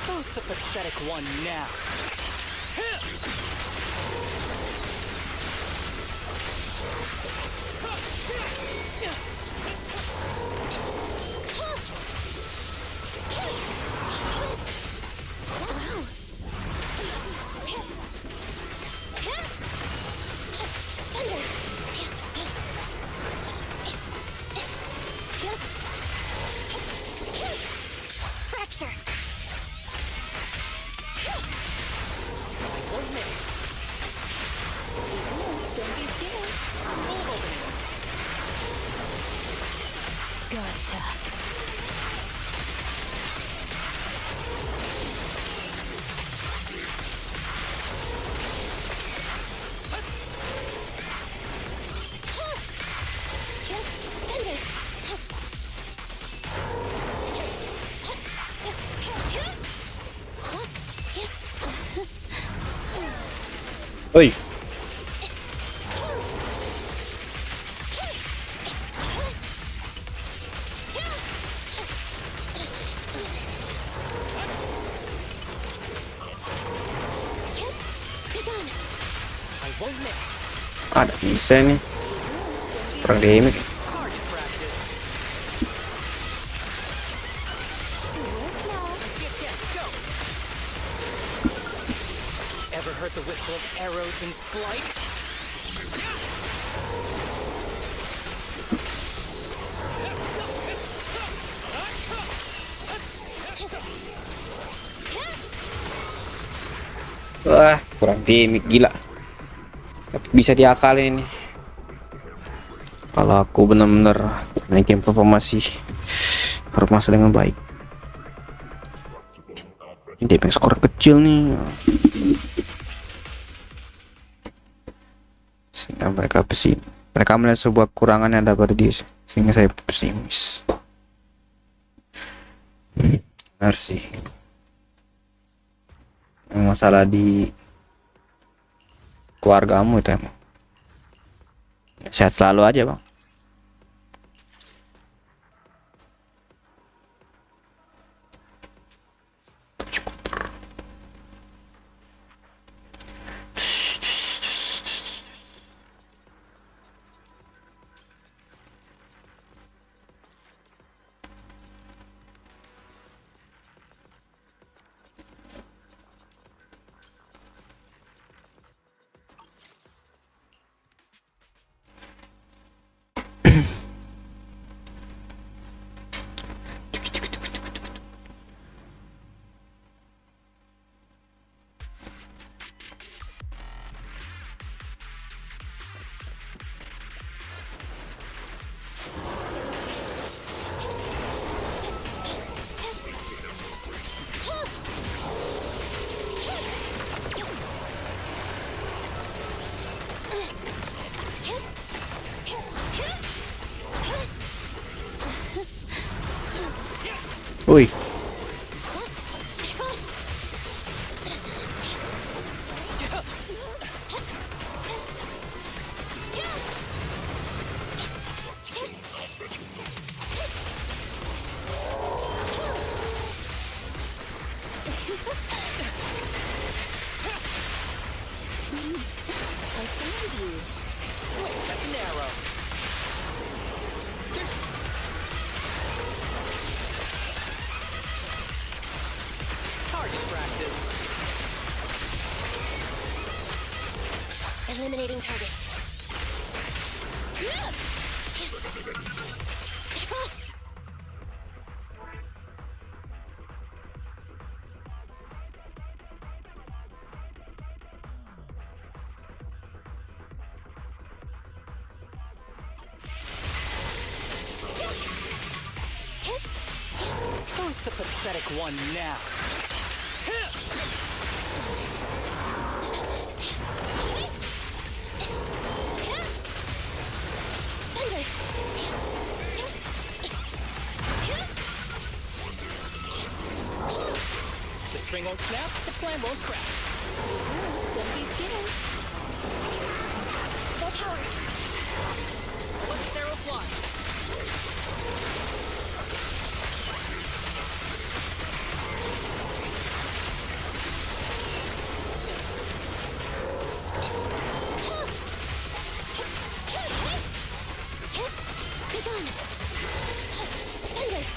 Who's the pathetic one now?
Fracture. Don't be scared. Gotcha.
Oi. Ada bisa nih. Kurang damage.
Ever hurt the whistle of arrows in flight.
Wah, kurang timik gila. Tapi bisa diakalin ini. Kalau aku bener-bener naikin performance dengan baik. Ini damage skor kecil nih. Sehingga mereka melihat sebuah kekurangan yang dapat sehingga saya pesimis. Benar sih. Masalah di keluargamu itu emang. Sehat selalu aja bang. Wih.
Eliminating target.
Who's the pathetic one now? The string won't snap, the plan won't crack.
Don't be scared. Full power.
Let the arrow fly.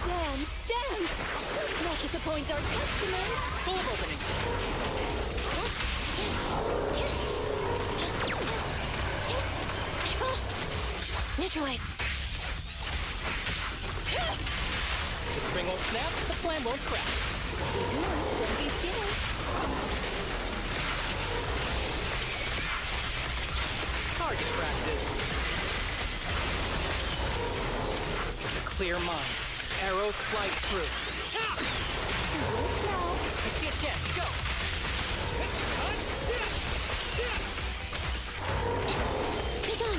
Damn, stand! Let's not disappoint our customers.
Full of opening.
Neutralize.
The string won't snap, the plan won't crack.
Don't be scared.
Target practice. Clear mind. Arrows fly through. I see a chance. Go.
Pick on.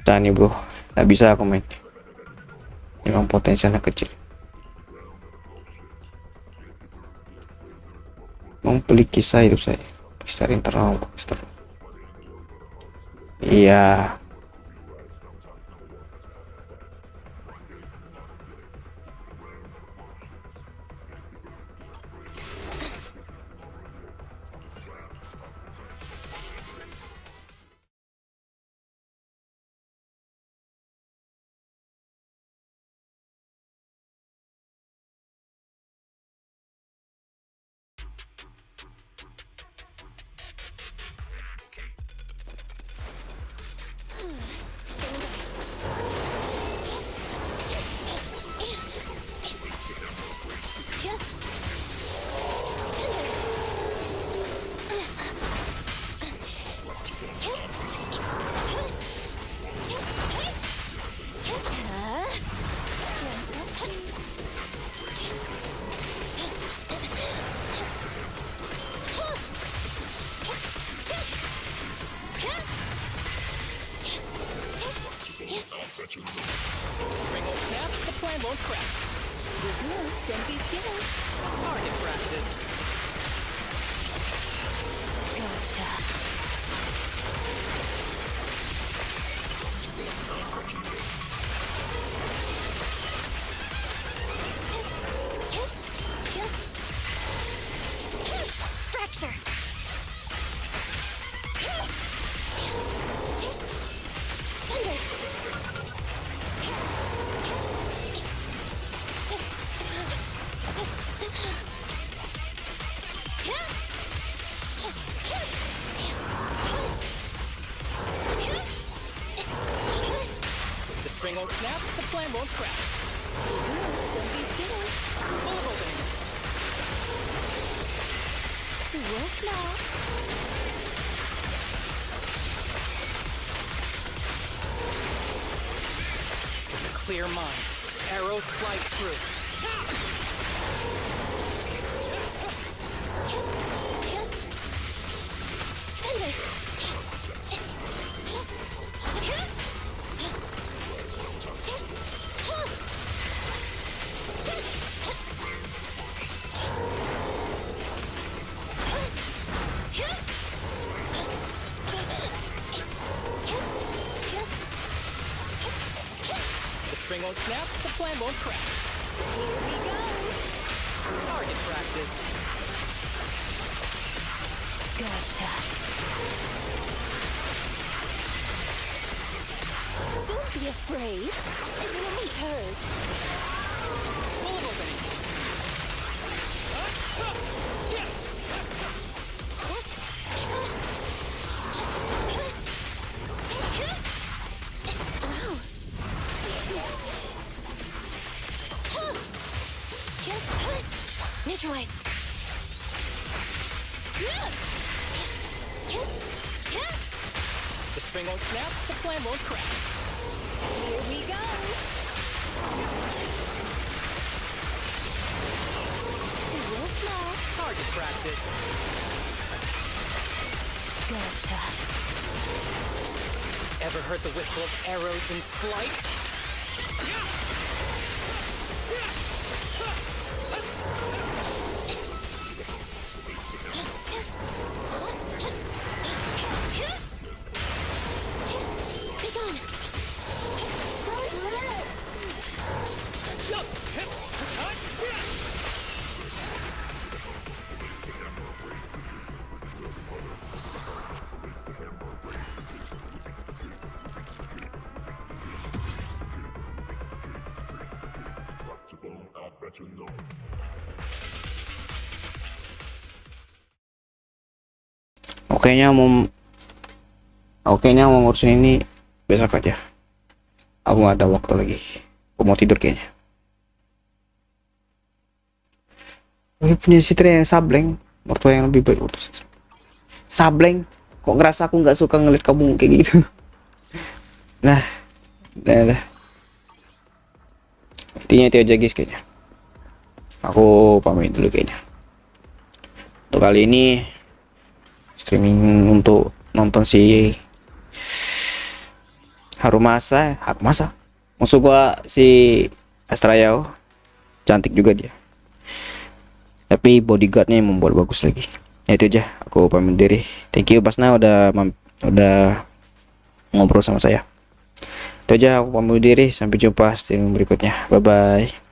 Nah nih bro, nggak bisa aku main. Emang potensialnya kecil. Mau pelik kisah hidup saya. Kisah internal. Iya.
Clear mind. Arrows fly through. Won't snap, the plan won't crack.
Here we go.
Target practice.
Gotcha. Don't be afraid. It won't hurt.
Full of opening.
Neutralize.
The string won't snap, the plan won't crack.
Here we go. Real slow.
Target practice.
Gotcha.
Ever heard the whistle of arrows in flight?
Kayaknya mau ngurusin ini besok aja. Aku nggak ada waktu lagi. Aku mau tidur kayaknya. Aku punya istri yang sableng, mertua yang lebih baik. Sableng, kok ngerasa aku nggak suka ngeliat kamu kayak gitu. Nah, dah. Intinya itu aja guys kayaknya. Aku pamit dulu kayaknya. Untuk kali ini streaming untuk nonton si Harumasa. Musuh gua si Astrayao, cantik juga dia. Tapi bodyguardnya yang membuat bagus lagi. Ya itu aja, aku pamit diri. Thank you Basna udah ngobrol sama saya. Itu aja, aku pamit diri. Sampai jumpa streaming berikutnya. Bye bye.